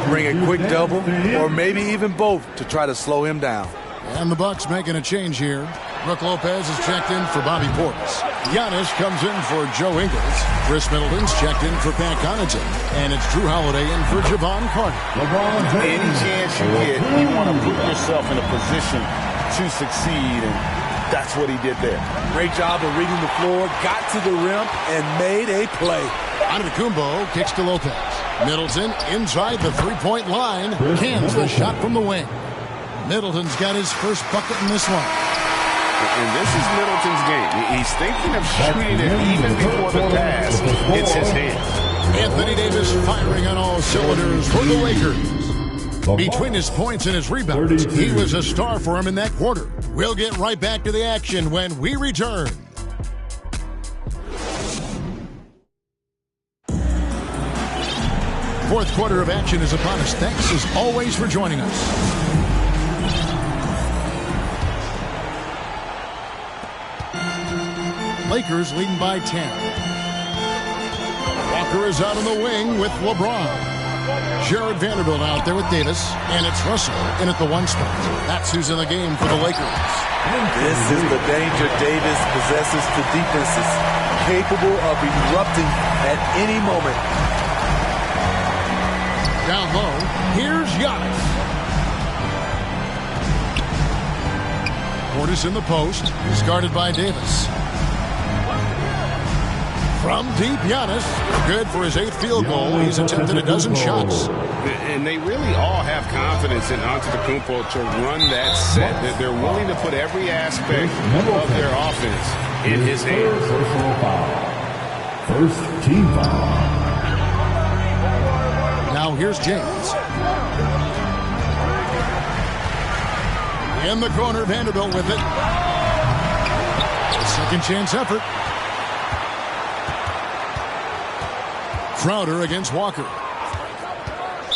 bring a quick double, or maybe even both to try to slow him down. And the Bucks making a change here. Brook Lopez is checked in for Bobby Portis. Giannis comes in for Joe Ingles. Chris Middleton's checked in for Pat Connaughton. And it's Drew Holiday in for Javon Carter. Any chance you get, you want to put yourself in a position to succeed, and that's what he did there. Great job of reading the floor, got to the rim, and made a play. Antetokounmpo kicks to Lopez. Middleton inside the three-point line. Cans the shot from the wing. Middleton's got his first bucket in this one. And this is Middleton's game. He's thinking of shooting it even before the pass hits his hand. Anthony Davis firing on all cylinders for the Lakers. Between his points and his rebounds, he was a star for him in that quarter. We'll get right back to the action when we return. Fourth quarter of action is upon us. Thanks as always for joining us. Lakers leading by 10. Walker is out on the wing with LeBron. Jared Vanderbilt out there with Davis. And it's Russell in at the 1 spot. That's who's in the game for the Lakers. This is the danger Davis possesses to defenses. Capable of erupting at any moment. Down low, here's Giannis. Portis in the post. He's guarded by Davis. From deep, Giannis, good for his 8th field goal. He's attempted a dozen shots. And they really all have confidence in Antetokounmpo to run that set. That they're willing to put every aspect of their offense in his hands. First team foul. Now here's James. In the corner, Vanderbilt with it. Second chance effort. Crowder against Walker.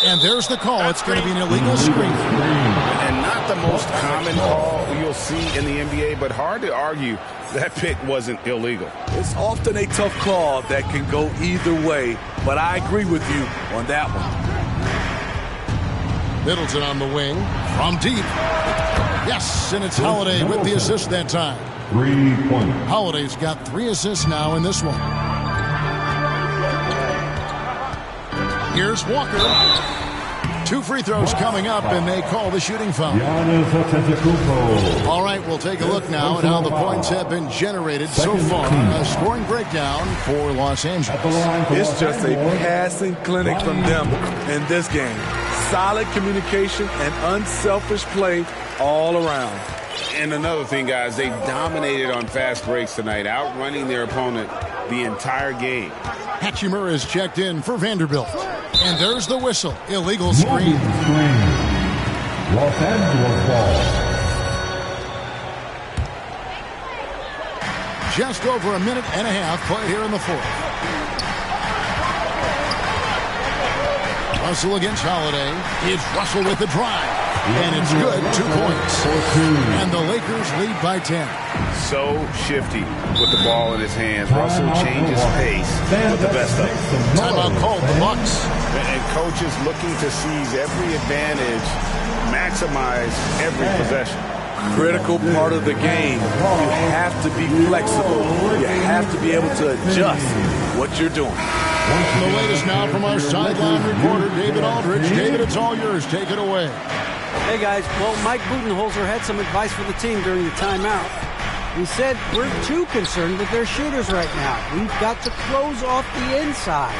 And there's the call. It's going to be an illegal screen. And not not the most common call you'll see in the NBA, but hard to argue that pick wasn't illegal. It's often a tough call that can go either way, but I agree with you on that one. Middleton on the wing from deep. Yes, and it's Holiday with the assist that time. 3-point. Holiday's got 3 assists now in this one. Here's Walker. 2 free throws coming up, and they call the shooting foul. All right, we'll take a look now at how the points have been generated so far. A scoring breakdown for Los Angeles. It's just a passing clinic from them in this game. Solid communication and unselfish play all around. And another thing, guys, they dominated on fast breaks tonight, outrunning their opponent the entire game. Hachimura is checked in for Vanderbilt. And there's the whistle. Illegal screen. Los Angeles ball. Just over a minute and a half played here in the fourth. Russell against Holiday. It's Russell with the drive. And it's good. 2 points. And the Lakers lead by 10. So shifty with the ball in his hands. Russell changes pace with the best of them. Timeout called the Bucks. And coaches looking to seize every advantage, maximize every possession. Critical part of the game. You have to be flexible. You have to be able to adjust what you're doing. The latest now from our sideline reporter, David Aldridge. David, it's all yours. Take it away. Hey, guys. Well, Mike Budenholzer had some advice for the team during the timeout. He said, we're too concerned with their shooters right now. We've got to close off the inside.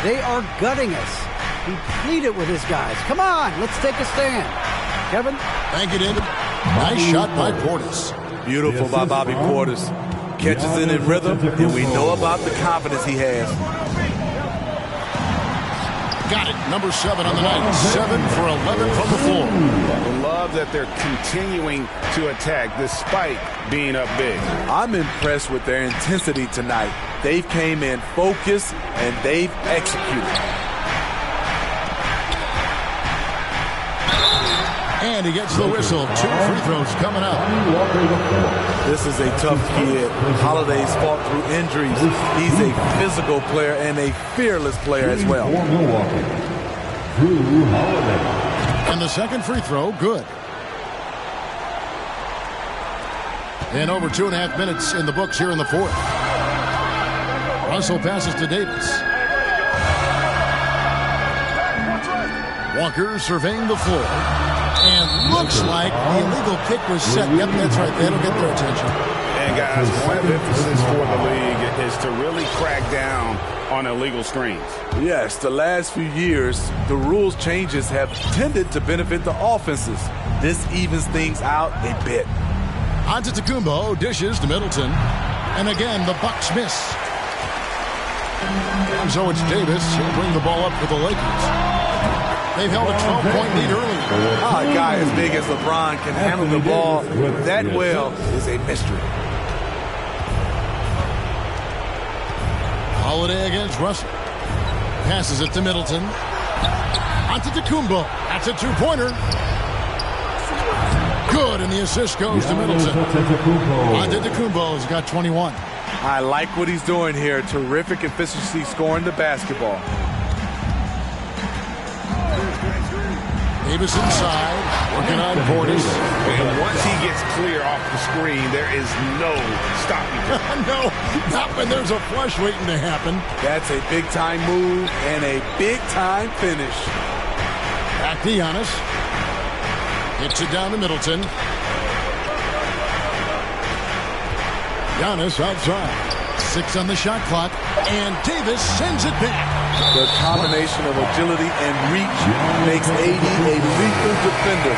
They are gutting us. He pleaded with his guys. Come on, let's take a stand. Kevin? Thank you, David. Nice shot by Portis. Beautiful by Bobby Portis. Catches it in rhythm, and we know about the confidence he has. Got it. Number 7 on the night. 7 for 11 from the floor. I love that they're continuing to attack despite being up big. I'm impressed with their intensity tonight. They've came in focused, and they've executed. And he gets the whistle. 2 free throws coming up. This is a tough kid. Holiday's fought through injuries. He's a physical player and a fearless player as well. And the second free throw, good. And over 2.5 minutes in the books here in the fourth. Russell passes to Davis. Walker surveying the floor. And looks like the illegal kick was set. Yep, that's right. That'll get their attention. And, guys, point of emphasis for the league is to really crack down on illegal screens. Yes, the last few years, the rules changes have tended to benefit the offenses. This evens things out a bit. Antetokounmpo dishes to Middleton. And again, the Bucks miss. And so it's Davis. He'll bring the ball up for the Lakers. They've held a 12-point lead early. How a guy as big as LeBron can handle the ball that well is a mystery. Holiday against Russell. Passes it to Middleton. Antetokounmpo. That's a 2-pointer. Good, and the assist goes to Middleton. Antetokounmpo's got 21. I like what he's doing here. Terrific efficiency scoring the basketball. Davis inside, working on Portis. And once he gets clear off the screen, there is no stopping him. No, not when there's a flush waiting to happen. That's a big-time move and a big-time finish. Back to Giannis. Hits it down to Middleton. Giannis outside. 6 on the shot clock, and Davis sends it back. The combination of agility and reach makes AD a lethal defender,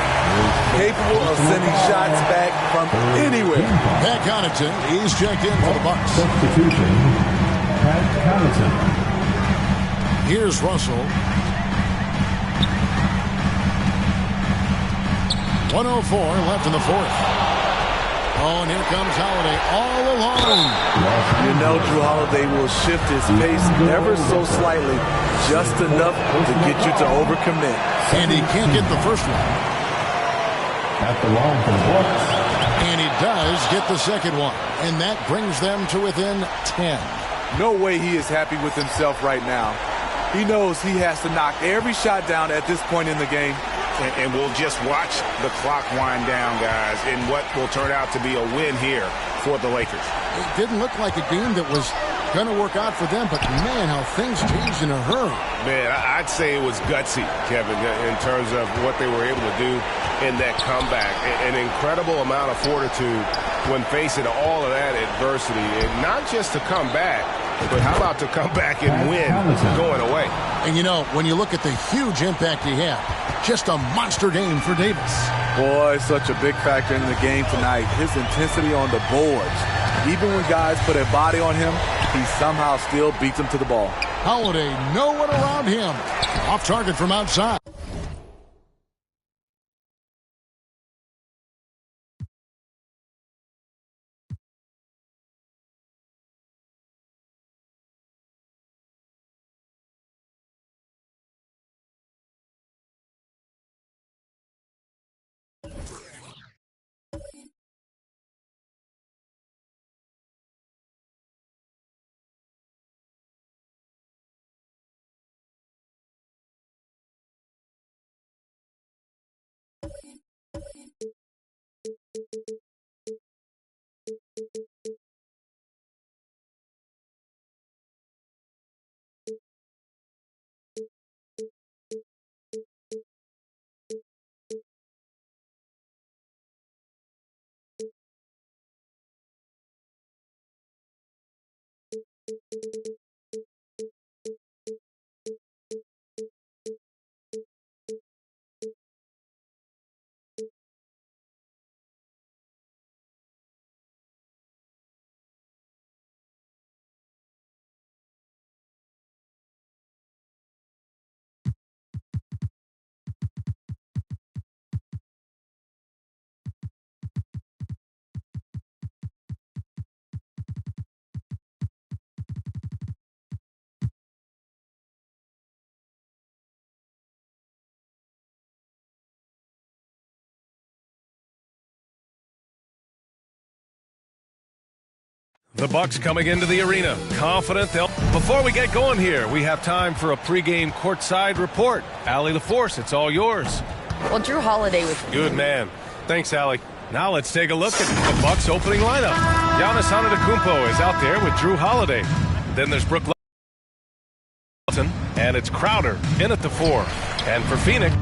capable of sending shots back from anywhere. Pat Connaughton, he's checked in for the Bucks. Substitution, Pat Connaughton. Here's Russell. 1:04 left in the fourth. Oh, and here comes Holiday all alone. You know Drew Holiday will shift his pace ever so slightly, just enough to get you to overcommit. And he can't get the first one. at the line for the Bucks. And he does get the second one. And that brings them to within 10. No way he is happy with himself right now. He knows he has to knock every shot down at this point in the game. And we'll just watch the clock wind down, guys, in what will turn out to be a win here for the Lakers. It didn't look like a game that was going to work out for them, but man, how things changed in a hurry. Man, I'd say it was gutsy, Kevin, in terms of what they were able to do in that comeback. An incredible amount of fortitude when facing all of that adversity. And not just to come back, but how about to come back and win going away? And, you know, when you look at the huge impact he had, just a monster game for Davis. Boy, such a big factor in the game tonight. His intensity on the boards. Even when guys put a body on him, he somehow still beats them to the ball. Holiday, no one around him. Off target from outside. The Bucks coming into the arena, confident they'll... Before we get going here, we have time for a pregame courtside report. Allie LaForce, it's all yours. Well, Drew Holiday was... Good man. Thanks, Allie. Now let's take a look at the Bucks opening lineup. Giannis Antetokounmpo is out there with Drew Holiday. Then there's Brook Lopez, and it's Crowder in at the 4. And for Phoenix...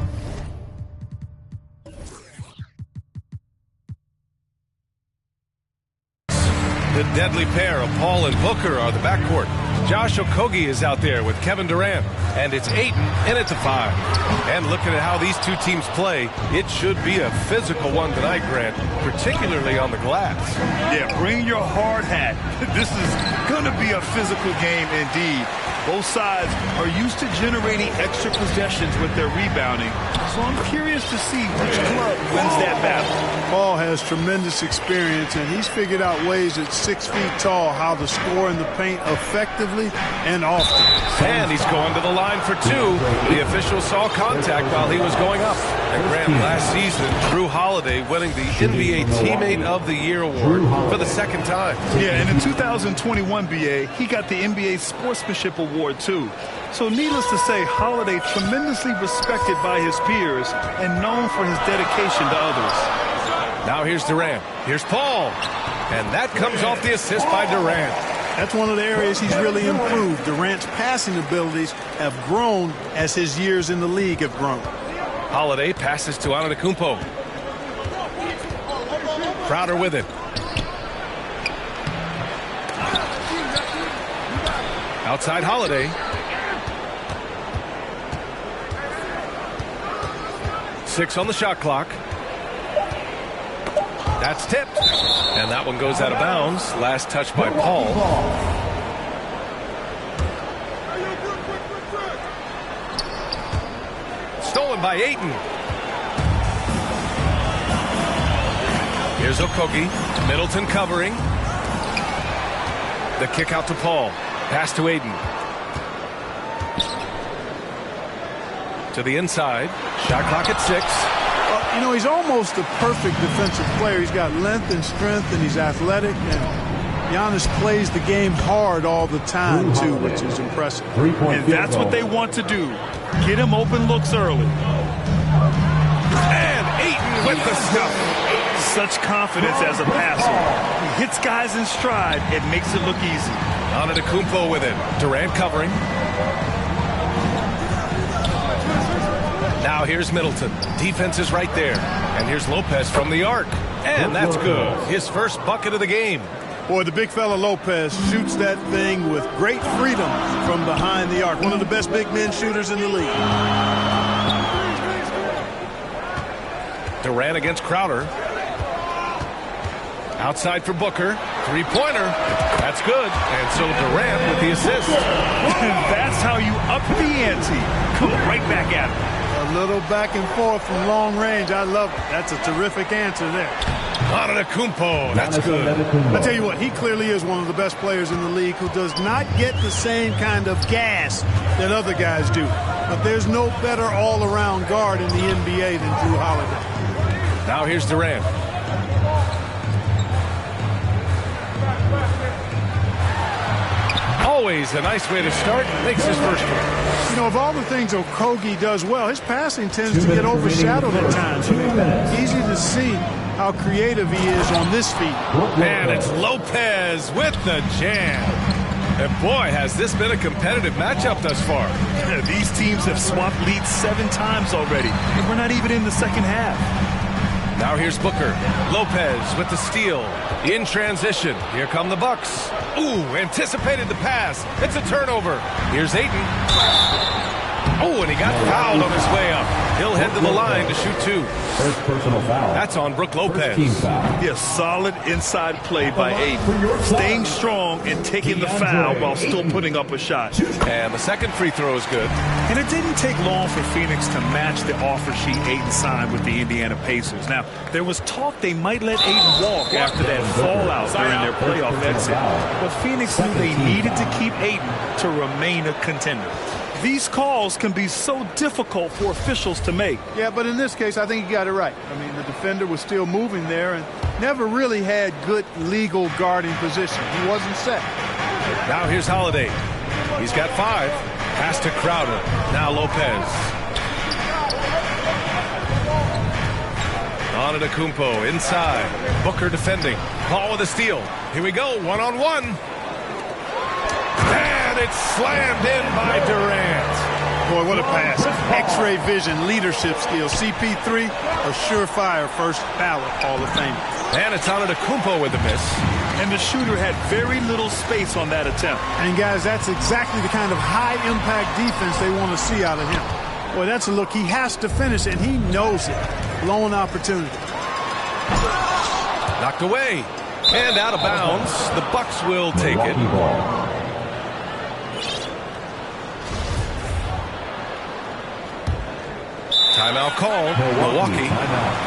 The deadly pair of Paul and Booker are the backcourt. Josh Okogie is out there with Kevin Durant. And it's Ayton in at the 5. And looking at how these two teams play, it should be a physical one tonight, Grant, particularly on the glass. Yeah, bring your hard hat. This is going to be a physical game indeed. Both sides are used to generating extra possessions with their rebounding, so I'm curious to see which club wins that battle. Paul has tremendous experience, and he's figured out ways at 6 feet tall how to score in the paint effectively and often. And he's going to the line for 2. The official saw contact while he was going up. And Grant, last season, Drew Holiday winning the NBA Teammate of the Year award for the second time. Yeah, and in 2021, BA, he got the NBA Sportsmanship Award, too. So needless to say, Holiday tremendously respected by his peers and known for his dedication to others. Now here's Durant. Here's Paul. And that comes off the assist by Durant. That's one of the areas he's really improved. Durant's passing abilities have grown as his years in the league have grown. Holiday passes to Antetokounmpo. Crowder with it. Outside Holiday. Six on the shot clock. That's tipped. And that one goes out of bounds. Last touch by Paul. Stolen by Ayton. Here's Okogie. Middleton covering. The kick out to Paul. Pass to Ayton. To the inside. Shot clock at 6. You know, he's almost a perfect defensive player. He's got length and strength, and he's athletic. And Giannis plays the game hard all the time, too, which is impressive. And that's what they want to do. Get him open looks early. And Ayton with the stuff. Such confidence as a passer. He hits guys in stride. It makes it look easy. Antetokounmpo with it. Durant covering. Now here's Middleton. Defense is right there. And here's Lopez from the arc. And that's good. His first bucket of the game. Boy, the big fella Lopez shoots that thing with great freedom from behind the arc. One of the best big men shooters in the league. Durant against Crowder. Outside for Booker. Three-pointer. That's good. And so Durant with the assist. That's how you up the ante. Come right back at him. A little back and forth from long range. I love it. That's a terrific answer there. Antetokounmpo. That's good. I tell you what, he clearly is one of the best players in the league who does not get the same kind of gas that other guys do. But there's no better all-around guard in the NBA than Drew Holiday. Now here's Durant. Always a nice way to start. Makes his first one. You know, of all the things Okogie does well, his passing tends to get overshadowed at times. It's easy to see how creative he is on this feed. And it's Lopez with the jam. And boy, has this been a competitive matchup thus far. These teams have swapped leads 7 times already, and we're not even in the second half. Now here's Booker. Lopez with the steal. In transition. Here come the Bucks. Ooh, anticipated the pass. It's a turnover. Here's Ayton. Oh, and he got fouled on his way up. He'll head to the line to shoot 2. First personal foul. That's on Brook Lopez. Yeah, solid inside play by Ayton. Staying strong and taking the foul while still putting up a shot. And the second free throw is good. And it didn't take long for Phoenix to match the offer sheet Ayton signed with the Indiana Pacers. Now, there was talk they might let Ayton walk after that fallout during their playoff exit. But Phoenix knew they needed to keep Ayton to remain a contender. These calls can be so difficult for officials to make. Yeah, but in this case, I think he got it right. I mean, the defender was still moving there and never really had good legal guarding position. He wasn't set. Now here's Holiday. He's got 5. Pass to Crowder. Now Lopez. Antetokounmpo inside. Booker defending. Ball with a steal. Here we go. One-on-one. And it's slammed in by Durant. Boy, what a pass. X-ray vision, leadership skills. CP3, a surefire first ballot Hall of Fame. And it's Antetokounmpo with the miss. And the shooter had very little space on that attempt. And, guys, that's exactly the kind of high-impact defense they want to see out of him. Boy, that's a look. He has to finish, and he knows it. Blown opportunity. Knocked away. And out of bounds. The Bucks will take it. Timeout called. Milwaukee.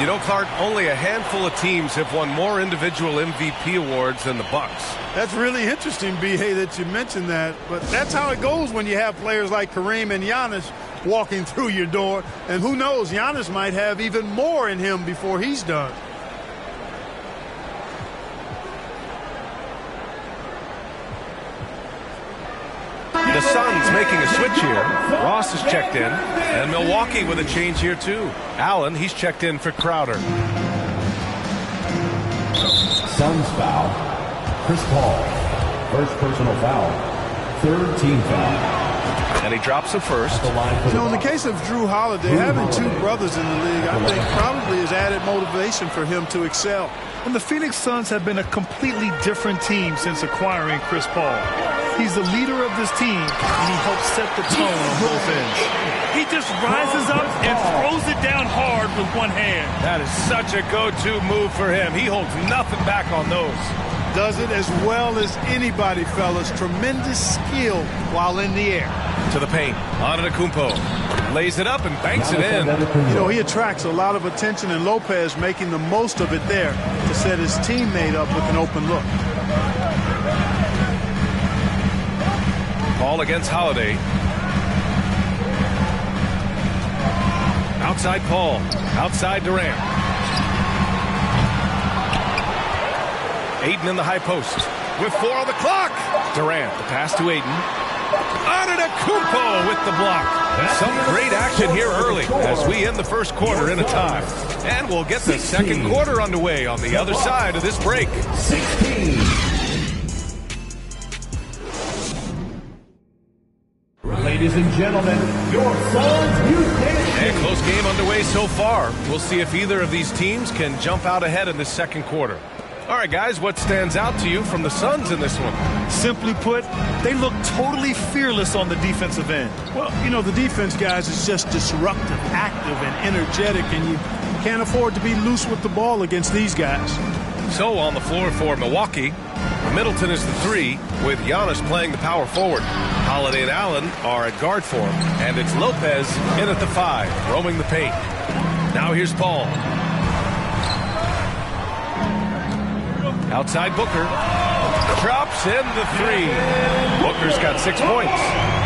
You know, Clark, only a handful of teams have won more individual MVP awards than the Bucks. That's really interesting, B.A., that you mentioned that. But that's how it goes when you have players like Kareem and Giannis walking through your door. And who knows, Giannis might have even more in him before he's done. The Suns making a switch here. Ross is checked in. And Milwaukee with a change here, too. Allen, he's checked in for Crowder. Suns foul. Chris Paul. First personal foul. Third team foul. And he drops a first. You know, in the case of Drew Holiday, having 2 brothers in the league, I think probably is added motivation for him to excel. And the Phoenix Suns have been a completely different team since acquiring Chris Paul. He's the leader of this team, and he helps set the tone on both ends. He just rises up and throws it down hard with one hand. That is such a go-to move for him. He holds nothing back on those. Does it as well as anybody, fellas. Tremendous skill while in the air. To the paint. Antetokounmpo lays it up and banks it in. You know, he attracts a lot of attention, and Lopez making the most of it there to set his teammate up with an open look. Ball against Holiday. side Paul. Outside Durant. Ayton in the high post. With 4 on the clock. Durant, the pass to Ayton. Antetokounmpo with the block. Some great action here early as we end the first quarter in a tie. And we'll get the second quarter underway on the other side of this break. 16. Ladies and gentlemen, your Suns UKC. And close game underway so far. We'll see if either of these teams can jump out ahead in this second quarter. All right, guys, what stands out to you from the Suns in this one? Simply put, they look totally fearless on the defensive end. Well, you know, the defense, guys, is just disruptive, active, and energetic, and you can't afford to be loose with the ball against these guys. So on the floor for Milwaukee, Middleton is the 3, with Giannis playing the power forward. Holiday and Allen are at guard for him, and it's Lopez in at the 5, roaming the paint. Now here's Paul. Outside Booker. Drops in the 3. Booker's got 6 points.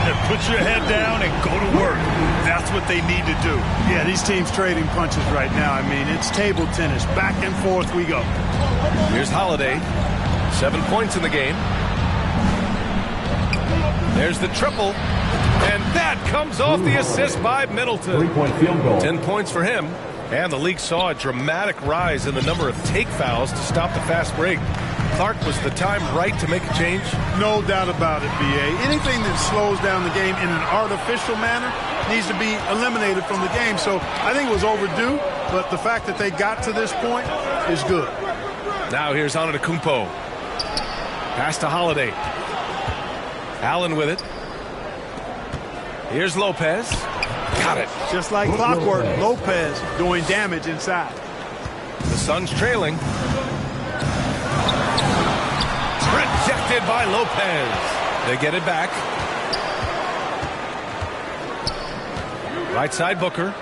And put your head down and go to work. That's what they need to do. Yeah, these teams trading punches right now. I mean, it's table tennis. Back and forth we go. Here's Holiday. 7 points in the game. There's the triple. And that comes off the assist by Middleton. 3-point field goal. 10 points for him. And the league saw a dramatic rise in the number of take fouls to stop the fast break. Clark, was the time right to make a change? No doubt about it, B.A. Anything that slows down the game in an artificial manner needs to be eliminated from the game. So I think it was overdue, but the fact that they got to this point is good. Now here's Antetokounmpo. Pass to Holiday. Allen with it. Here's Lopez. Got it. Just like clockwork, Lopez doing damage inside. The Suns trailing. Rejected by Lopez. They get it back. Right side Booker.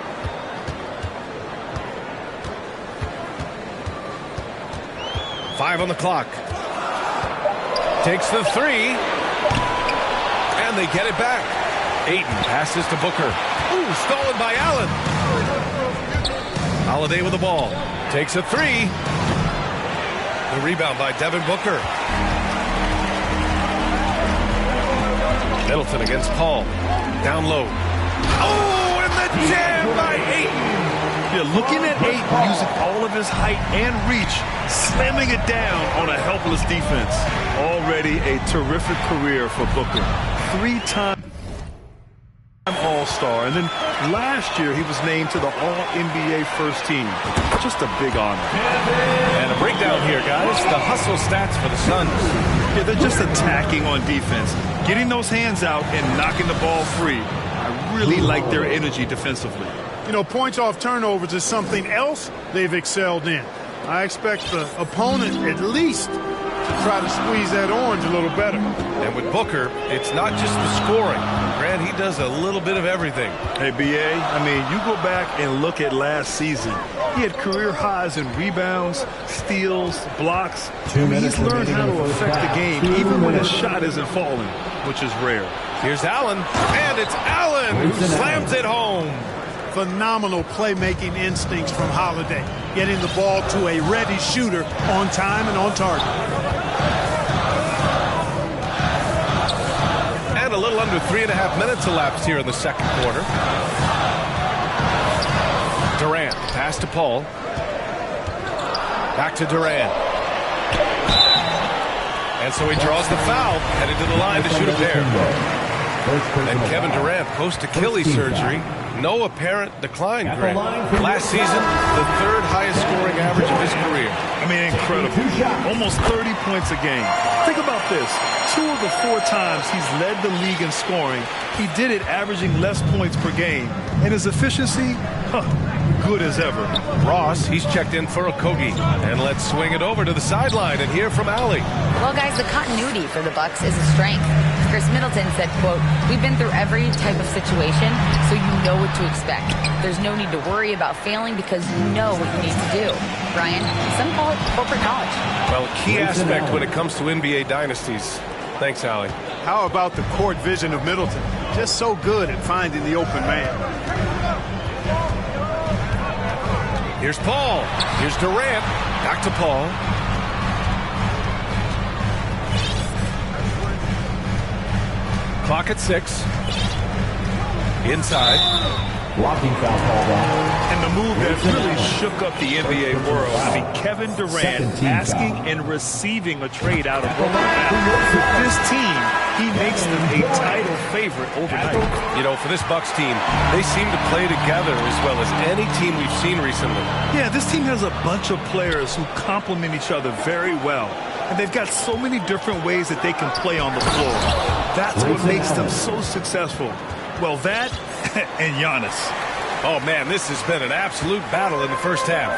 Five on the clock. Takes the 3. And they get it back. Ayton passes to Booker. Ooh, stolen by Allen. Holiday with the ball. Takes a 3. The rebound by Devin Booker. Middleton against Paul. Down low. Oh, and the jam by Ayton. Yeah, looking at Ayton using all of his height and reach, slamming it down on a helpless defense. Already a terrific career for Booker. 3-time All-Star, and then last year he was named to the All-NBA first team. Just a big honor. And a breakdown here, guys. The hustle stats for the Suns. Yeah, they're just attacking on defense, getting those hands out and knocking the ball free. I really like their energy defensively. You know, points off turnovers is something else they've excelled in. I expect the opponent at least to try to squeeze that orange a little better. And with Booker, it's not just the scoring. Grant, he does a little bit of everything. Hey, B.A., I mean, you go back and look at last season. He had career highs in rebounds, steals, blocks. He's learned how to affect the game even when his shot isn't falling, which is rare. Here's Allen, and it's Allen who slams it home. Phenomenal playmaking instincts from Holiday, getting the ball to a ready shooter on time and on target. And a little under 3.5 minutes elapsed here in the second quarter. Durant, pass to Paul. Back to Durant. And so he draws the foul, headed to the line to shoot a pair. And Kevin Durant post-Achilles surgery. No apparent decline, Grant. Last season, the 3rd highest scoring average of his career. I mean, incredible. Almost 30 points a game. Think about this. 2 of the 4 times he's led the league in scoring, he did it averaging less points per game. And his efficiency, good as ever. Ross, he's checked in for Okogie. And let's swing it over to the sideline and hear from Allie. Well, guys, the continuity for the Bucks is a strength. Chris Middleton said, quote, "We've been through every type of situation, so you know what to expect. There's no need to worry about failing because you know what you need to do." Brian, some call it corporate knowledge. Well, a key aspect when it comes to NBA dynasties. Thanks, Allie. How about the court vision of Middleton? Just so good at finding the open man. Here's Paul. Here's Durant. Back to Paul. Clock at 6. Inside. Blocking foul called on. And the move that really shook up the NBA world. I mean, Kevin Durant asking and receiving a trade out of Brooklyn. With this team, he makes them a title favorite overnight. You know, for this Bucks team, they seem to play together as well as any team we've seen recently. Yeah, this team has a bunch of players who complement each other very well. And they've got so many different ways that they can play on the floor. That's what makes them so successful. Well, that and Giannis. Oh, man, this has been an absolute battle in the first half.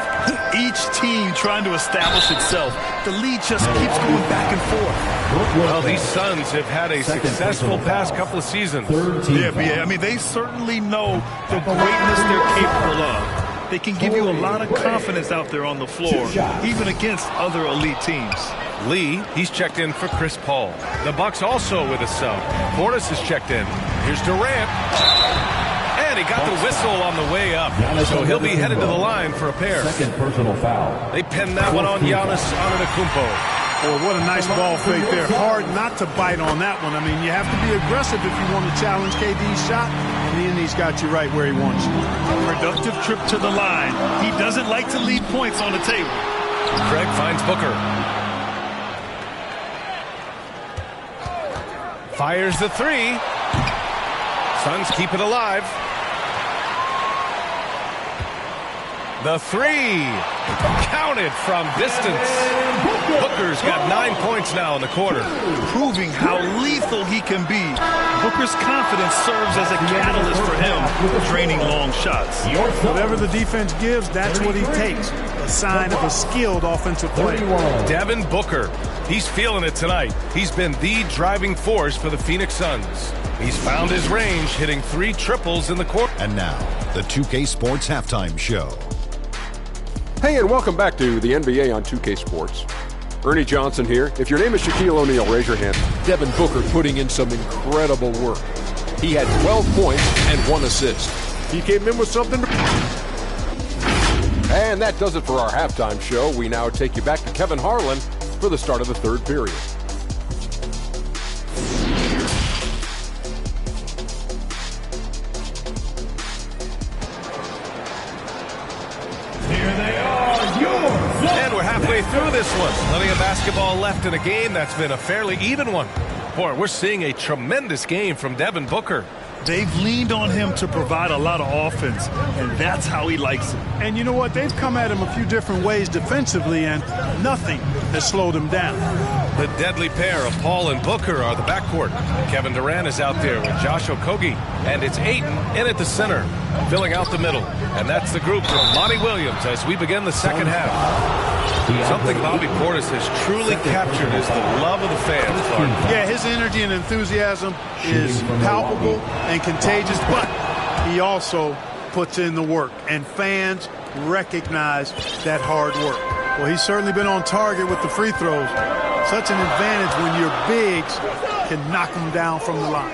Each team trying to establish itself. The lead just keeps going back and forth. Well, these Suns have had a successful past couple of seasons. Yeah, I mean, they certainly know the greatness they're capable of. They can give you a lot of confidence out there on the floor, even against other elite teams. Lee, he's checked in for Chris Paul. The Bucks also with a sub. Portis has checked in. Here's Durant. And he got the whistle on the way up. So he'll be headed to the line for a pair. Second personal foul. They pinned that one on Giannis Antetokounmpo. Boy, what a nice ball fake there. Hard not to bite on that one. I mean, you have to be aggressive if you want to challenge KD's shot. And he's got you right where he wants you. Productive trip to the line. He doesn't like to leave points on the table. Craig finds Booker. Fires the three. Suns keep it alive. The three. Counted from distance. Booker's got 9 points now in the quarter. Proving how lethal he can be. Booker's confidence serves as a catalyst for him, draining long shots. Whatever the defense gives, that's what he takes. A sign of a skilled offensive player. Devin Booker. He's feeling it tonight. He's been the driving force for the Phoenix Suns. He's found his range, hitting 3 triples in the quarter. And now, the 2K Sports Halftime Show. Hey, and welcome back to the NBA on 2K Sports. Ernie Johnson here. If your name is Shaquille O'Neal, raise your hand. Devin Booker putting in some incredible work. He had 12 points and 1 assist. He came in with something to... And that does it for our halftime show. We now take you back to Kevin Harlan for the start of the third period. And we're halfway through this one. Plenty of basketball left in a game that's been a fairly even one. Boy, we're seeing a tremendous game from Devin Booker. They've leaned on him to provide a lot of offense, and that's how he likes it. And you know what? They've come at him a few different ways defensively, and nothing has slowed him down. The deadly pair of Paul and Booker are the backcourt. Kevin Durant is out there with Josh Okogie, and it's Ayton in at the center, filling out the middle. And that's the group with Monty Williams as we begin the second half. Something Bobby Portis has truly captured is the love of the fans, Clark. Yeah, his energy and enthusiasm is palpable and contagious, but he also puts in the work, and fans recognize that hard work. Well, he's certainly been on target with the free throws. Such an advantage when your bigs can knock them down from the line.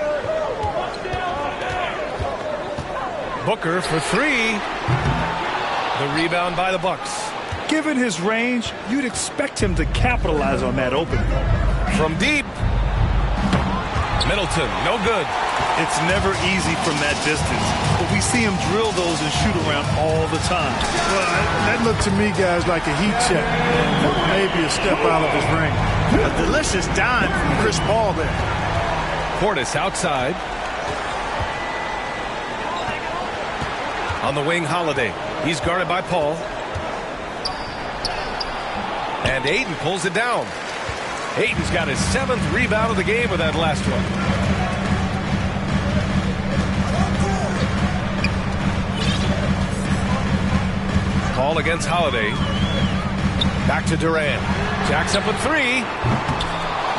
Booker for 3. The rebound by the Bucks. Given his range, you'd expect him to capitalize on that opening. From deep. Middleton, no good. It's never easy from that distance, but we see him drill those and shoot around all the time. Well, that looked to me, guys, like a heat check. Maybe a step out of his ring. A delicious dime from Chris Paul there. Portis outside. On the wing, Holiday. He's guarded by Paul. And Ayton pulls it down. Ayton's got his 7th rebound of the game with that last one. Paul against Holiday. Back to Durant. Jacks up a 3.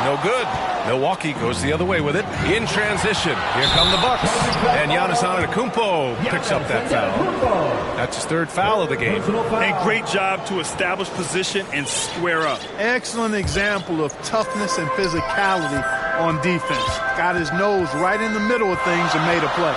No good. Milwaukee goes the other way with it. In transition. Here come the Bucks. And Giannis Antetokounmpo picks up that foul. That's his 3rd foul of the game. And great job to establish position and square up. Excellent example of toughness and physicality on defense. Got his nose right in the middle of things and made a play.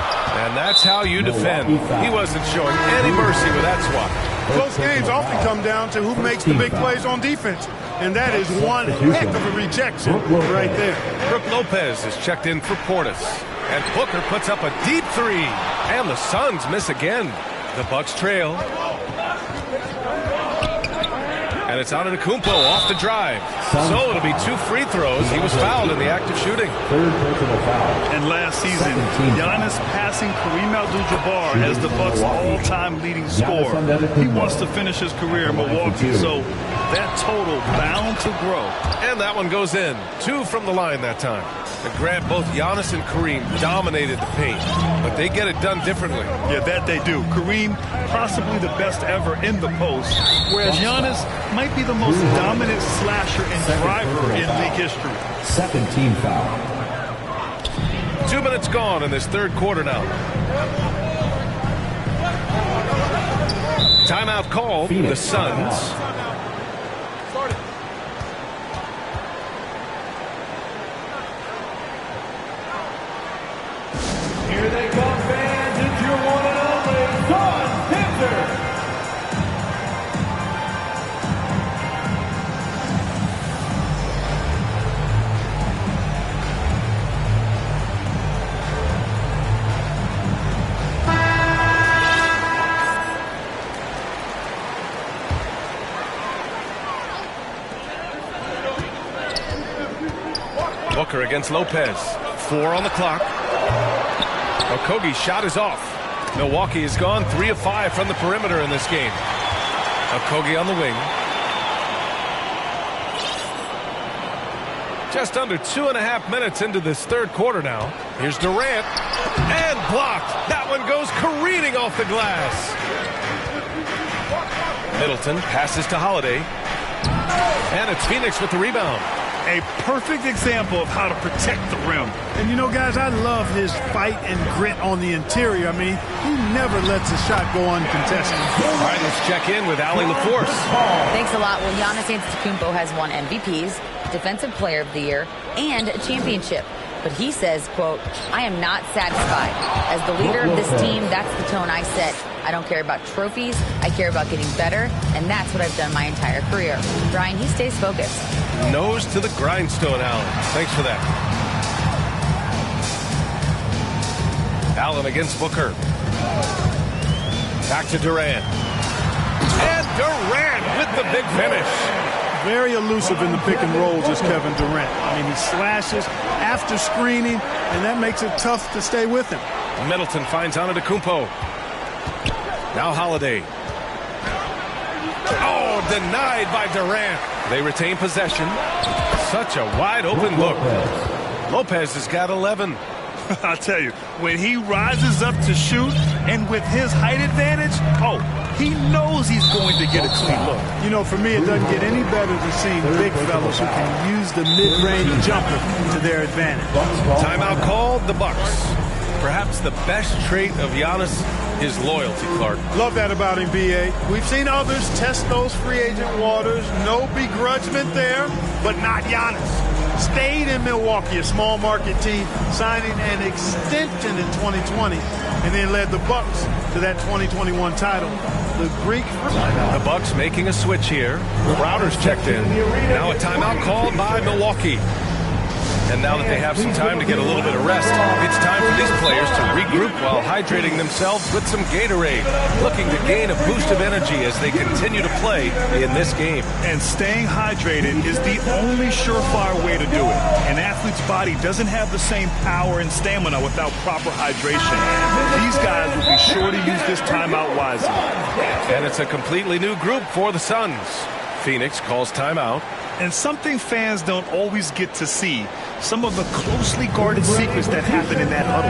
And that's how you defend. He wasn't showing any mercy with that swat. Close games often come down to who makes the big plays on defense. And that is one heck of a rejection right there. Brook Lopez is checked in for Portis. And Booker puts up a deep three. And the Suns miss again. The Bucks trail. And it's Antetokounmpo off the drive. So it'll be 2 free throws. He was fouled in the act of shooting. And last season, Giannis passing Kareem Abdul-Jabbar as the Bucks' all-time leading scorer. He wants to finish his career in Milwaukee, so that total bound to grow. And that one goes in. 2 from the line that time. And Grant, both Giannis and Kareem dominated the paint, but they get it done differently. Yeah, that they do. Kareem, possibly the best ever in the post, whereas Giannis might be the most dominant slasher and driver in league history. Second team foul. 2 minutes gone in this third quarter now. Timeout called. The Suns. Here they come, fans. It's your one and only Suns Panther. Booker against Lopez. 4 on the clock. Okogie's shot is off. Milwaukee has gone 3 of 5 from the perimeter in this game. Okogie on the wing. Just under 2.5 minutes into this third quarter now. Here's Durant. And blocked. That one goes careening off the glass. Middleton passes to Holiday. And it's Phoenix with the rebound. A perfect example of how to protect the rim. And you know, guys, I love his fight and grit on the interior. I mean, he never lets a shot go uncontested. All right, let's check in with Allie LaForce. Thanks a lot. Well, Giannis Antetokounmpo has won MVPs, Defensive Player of the Year, and a championship. But he says, quote, I am not satisfied. As the leader of this team, that's the tone I set. I don't care about trophies. I care about getting better, and that's what I've done my entire career. Brian, he stays focused. Nose to the grindstone, Allen. Thanks for that. Allen against Booker. Back to Durant. And Durant with the big finish. Very elusive in the pick and rolls is Kevin Durant. I mean, he slashes after screening, and that makes it tough to stay with him. Middleton finds Antetokounmpo. Now Holiday. Oh, denied by Durant. They retain possession. Such a wide open look. Lopez has got 11. I'll tell you, when he rises up to shoot, and with his height advantage, oh, he knows he's going to get a clean look. You know, for me, it doesn't get any better than seeing big fellas who can use the mid-range jumper to their advantage. Timeout called, the Bucks. Perhaps the best trait of Giannis, his loyalty, Clark. Love that about him, B.A. We've seen others test those free agent waters. No begrudgment there, but not Giannis. Stayed in Milwaukee, a small market team, signing an extension in 2020, and then led the Bucks to that 2021 title. The Greek. The Bucks making a switch here. Crowder's checked in. Now a timeout called by Milwaukee. And now that they have some time to get a little bit of rest, it's time for these players to regroup while hydrating themselves with some Gatorade, looking to gain a boost of energy as they continue to play in this game. And staying hydrated is the only surefire way to do it. An athlete's body doesn't have the same power and stamina without proper hydration. These guys will be sure to use this timeout wisely. And it's a completely new group for the Suns. Phoenix calls timeout. And something fans don't always get to see, some of the closely guarded secrets that happen in that huddle.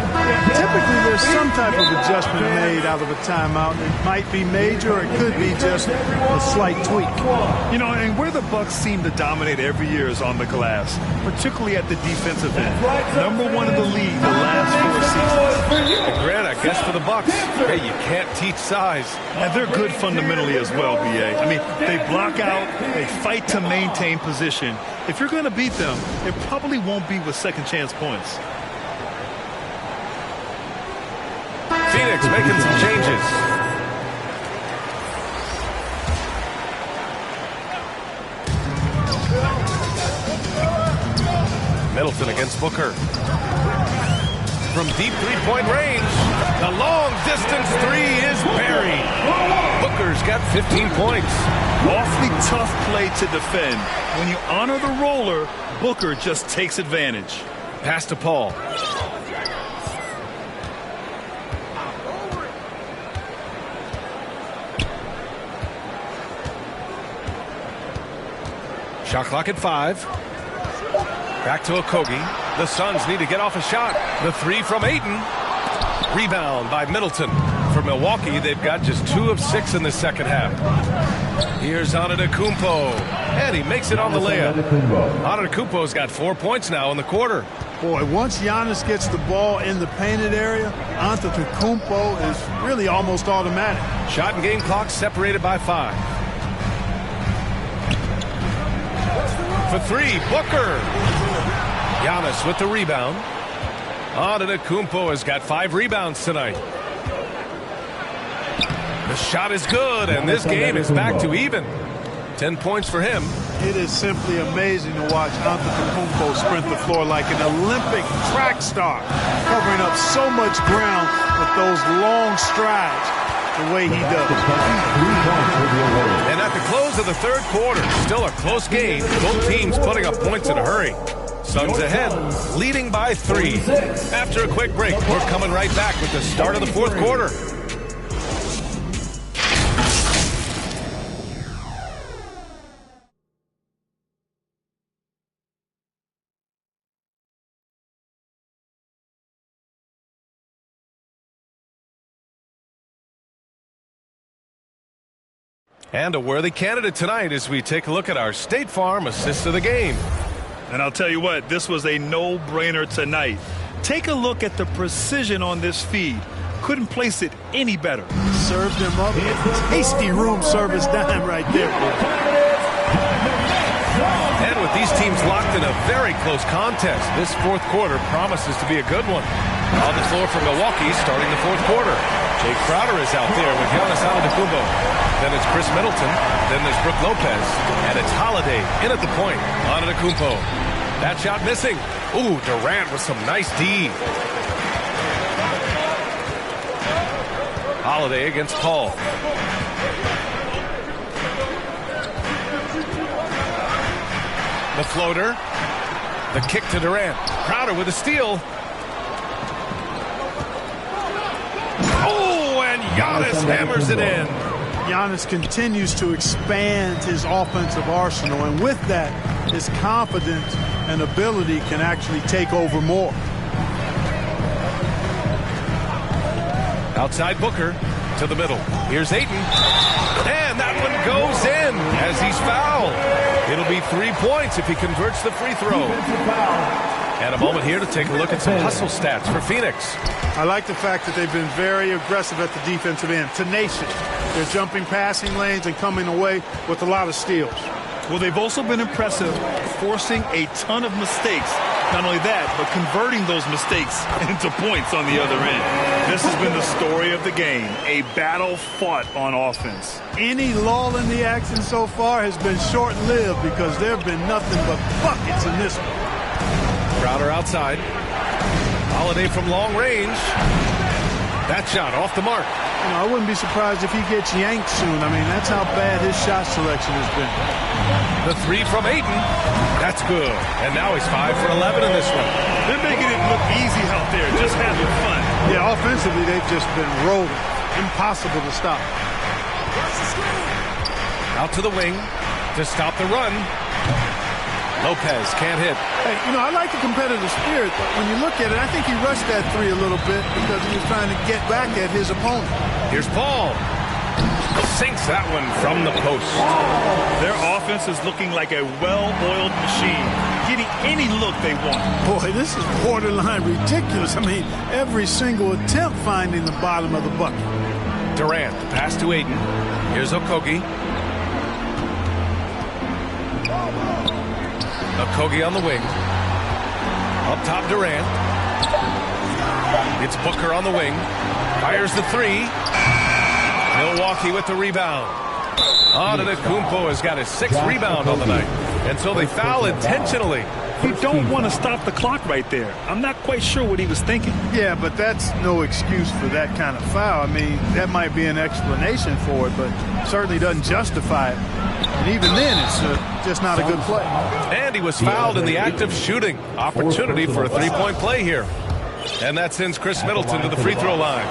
Typically, there's some type of adjustment made out of a timeout. It might be major, or it could be just a slight tweak. You know, and where the Bucks seem to dominate every year is on the glass, particularly at the defensive end. #1 in the league the last 4 seasons. And Grant, I guess for the Bucks, hey, you can't teach size. And they're good fundamentally as well, B.A. I mean, they block out, they fight to maintain position. If you're going to beat them, it probably won't be with second chance points. Phoenix making some changes. Booker. From deep three-point range, the long-distance three is buried. Booker's got 15 points. Awfully tough play to defend. When you honor the roller, Booker just takes advantage. Pass to Paul. Shot clock at 5. Back to Okogie. The Suns need to get off a shot. The three from Ayton. Rebound by Middleton. For Milwaukee, they've got just 2 of 6 in the second half. Here's Antetokounmpo. And he makes it on the layup. Antetokounmpo's got 4 points now in the quarter. Boy, once Giannis gets the ball in the painted area, Antetokounmpo is really almost automatic. Shot and game clock separated by 5. For 3, Booker. Giannis with the rebound. Antetokounmpo has got 5 rebounds tonight. The shot is good, and this game is back to even. 10 points for him. It is simply amazing to watch Antetokounmpo sprint the floor like an Olympic track star, covering up so much ground with those long strides the way he does. And at the close of the third quarter, still a close game. Both teams putting up points in a hurry. Suns ahead, leading by 3. After a quick break, we're coming right back with the start of the fourth quarter. And a worthy candidate tonight as we take a look at our State Farm assist of the game. And I'll tell you what, this was a no-brainer tonight. Take a look at the precision on this feed. Couldn't place it any better. Served him up. Tasty room service dime right there. And with these teams locked in a very close contest, this fourth quarter promises to be a good one. On the floor for Milwaukee starting the fourth quarter. Jay Crowder is out there with Giannis Antetokounmpo. Then it's Chris Middleton. Then there's Brook Lopez. And it's Holiday in at the point. Antetokounmpo. That shot missing. Ooh, Durant with some nice D. Holiday against Paul. The floater. The kick to Durant. Crowder with a steal. Oh, and Giannis hammers it in. Giannis continues to expand his offensive arsenal, and with that, his confidence and ability can actually take over more. Outside Booker to the middle. Here's Ayton. And that one goes in as he's fouled. It'll be 3 points if he converts the free throw. And a moment here to take a look at some hustle stats for Phoenix. I like the fact that they've been very aggressive at the defensive end. Tenacious. They're jumping passing lanes and coming away with a lot of steals. Well, they've also been impressive, forcing a ton of mistakes. Not only that, but converting those mistakes into points on the other end. This has been the story of the game, a battle fought on offense. Any lull in the action so far has been short-lived because there have been nothing but buckets in this one. Crowder outside. Holiday from long range. That shot off the mark. You know, I wouldn't be surprised if he gets yanked soon. I mean, that's how bad his shot selection has been. The three from Ayton. That's good. And now he's 5 for 11 in this one. They're making it look easy out there, just having fun. Yeah, offensively, they've just been rolling. Impossible to stop. Out to the wing to stop the run. Lopez can't hit. Hey, you know, I like the competitive spirit, but when you look at it, I think he rushed that three a little bit because he was trying to get back at his opponent. Here's Paul. Sinks that one from the post. Their offense is looking like a well-oiled machine, getting any look they want. Boy, this is borderline ridiculous. I mean, every single attempt finding the bottom of the bucket. Durant, pass to Ayton. Here's Okogie. Okogie on the wing. Up top, Durant. It's Booker on the wing. Fires the three. Milwaukee with the rebound. Antetokounmpo has got his 6th rebound on the night. And so they foul intentionally. You don't want to stop the clock right there. I'm not quite sure what he was thinking. Yeah, but that's no excuse for that kind of foul. I mean, that might be an explanation for it, but certainly doesn't justify it. And even then, it's just not a good play. And he was fouled in the act of shooting. Opportunity for a three-point play here. And that sends Chris Middleton to the free throw line.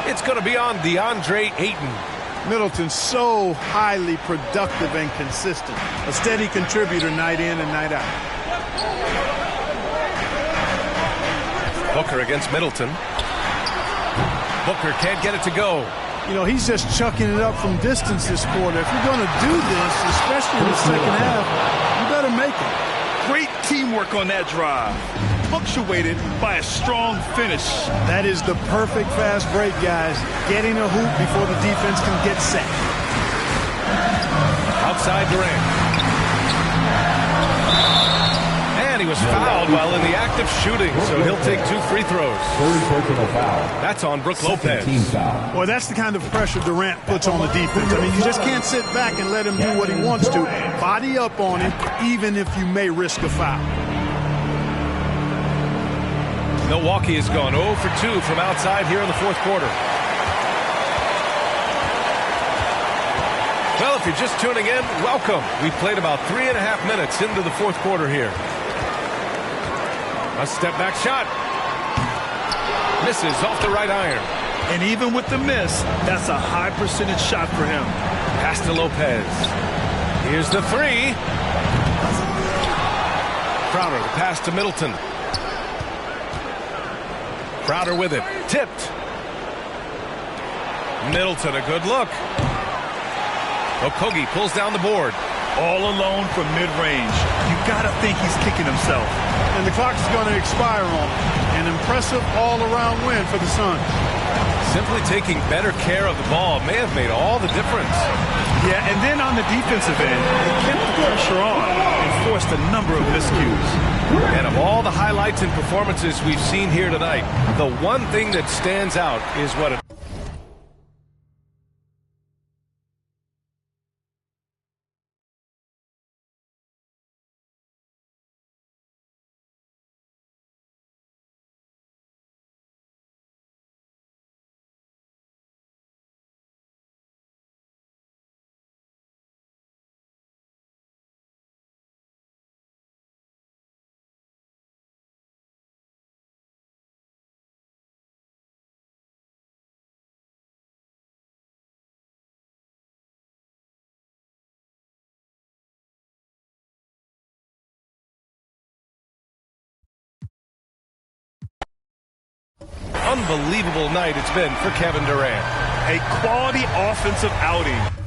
It's going to be on DeAndre Ayton. Middleton's so highly productive and consistent. A steady contributor night in and night out. Booker against Middleton. Booker can't get it to go. You know, he's just chucking it up from distance this quarter. If you're going to do this, especially in the second half, you better make it. Great teamwork on that drive. Punctuated by a strong finish. That is the perfect fast break, guys. Getting a hoop before the defense can get set. Outside Durant. And he was fouled while in the act of shooting, so he'll take 2 free throws. That's on Brook Lopez. Well, that's the kind of pressure Durant puts on the defense. I mean, you just can't sit back and let him do what he wants to. Body up on him, even if you may risk a foul. Milwaukee has gone 0 for 2 from outside here in the fourth quarter. Well, if you're just tuning in, welcome. We've played about 3.5 minutes into the fourth quarter here. A step back shot. Misses off the right iron. And even with the miss, that's a high percentage shot for him. Pass to Lopez. Here's the three. Crowder, the pass to Middleton. Crowder with it. Tipped. Middleton, a good look. Okogie pulls down the board. All alone from mid-range. You got to think he's kicking himself. And the clock is going to expire on him. An impressive all-around win for the Suns. Simply taking better care of the ball may have made all the difference. Yeah, and then on the defensive end, he kept the pressure on and forced a number of miscues. And of all the highlights and performances we've seen here tonight, the one thing that stands out is what a unbelievable night it's been for Kevin Durant. A quality offensive outing.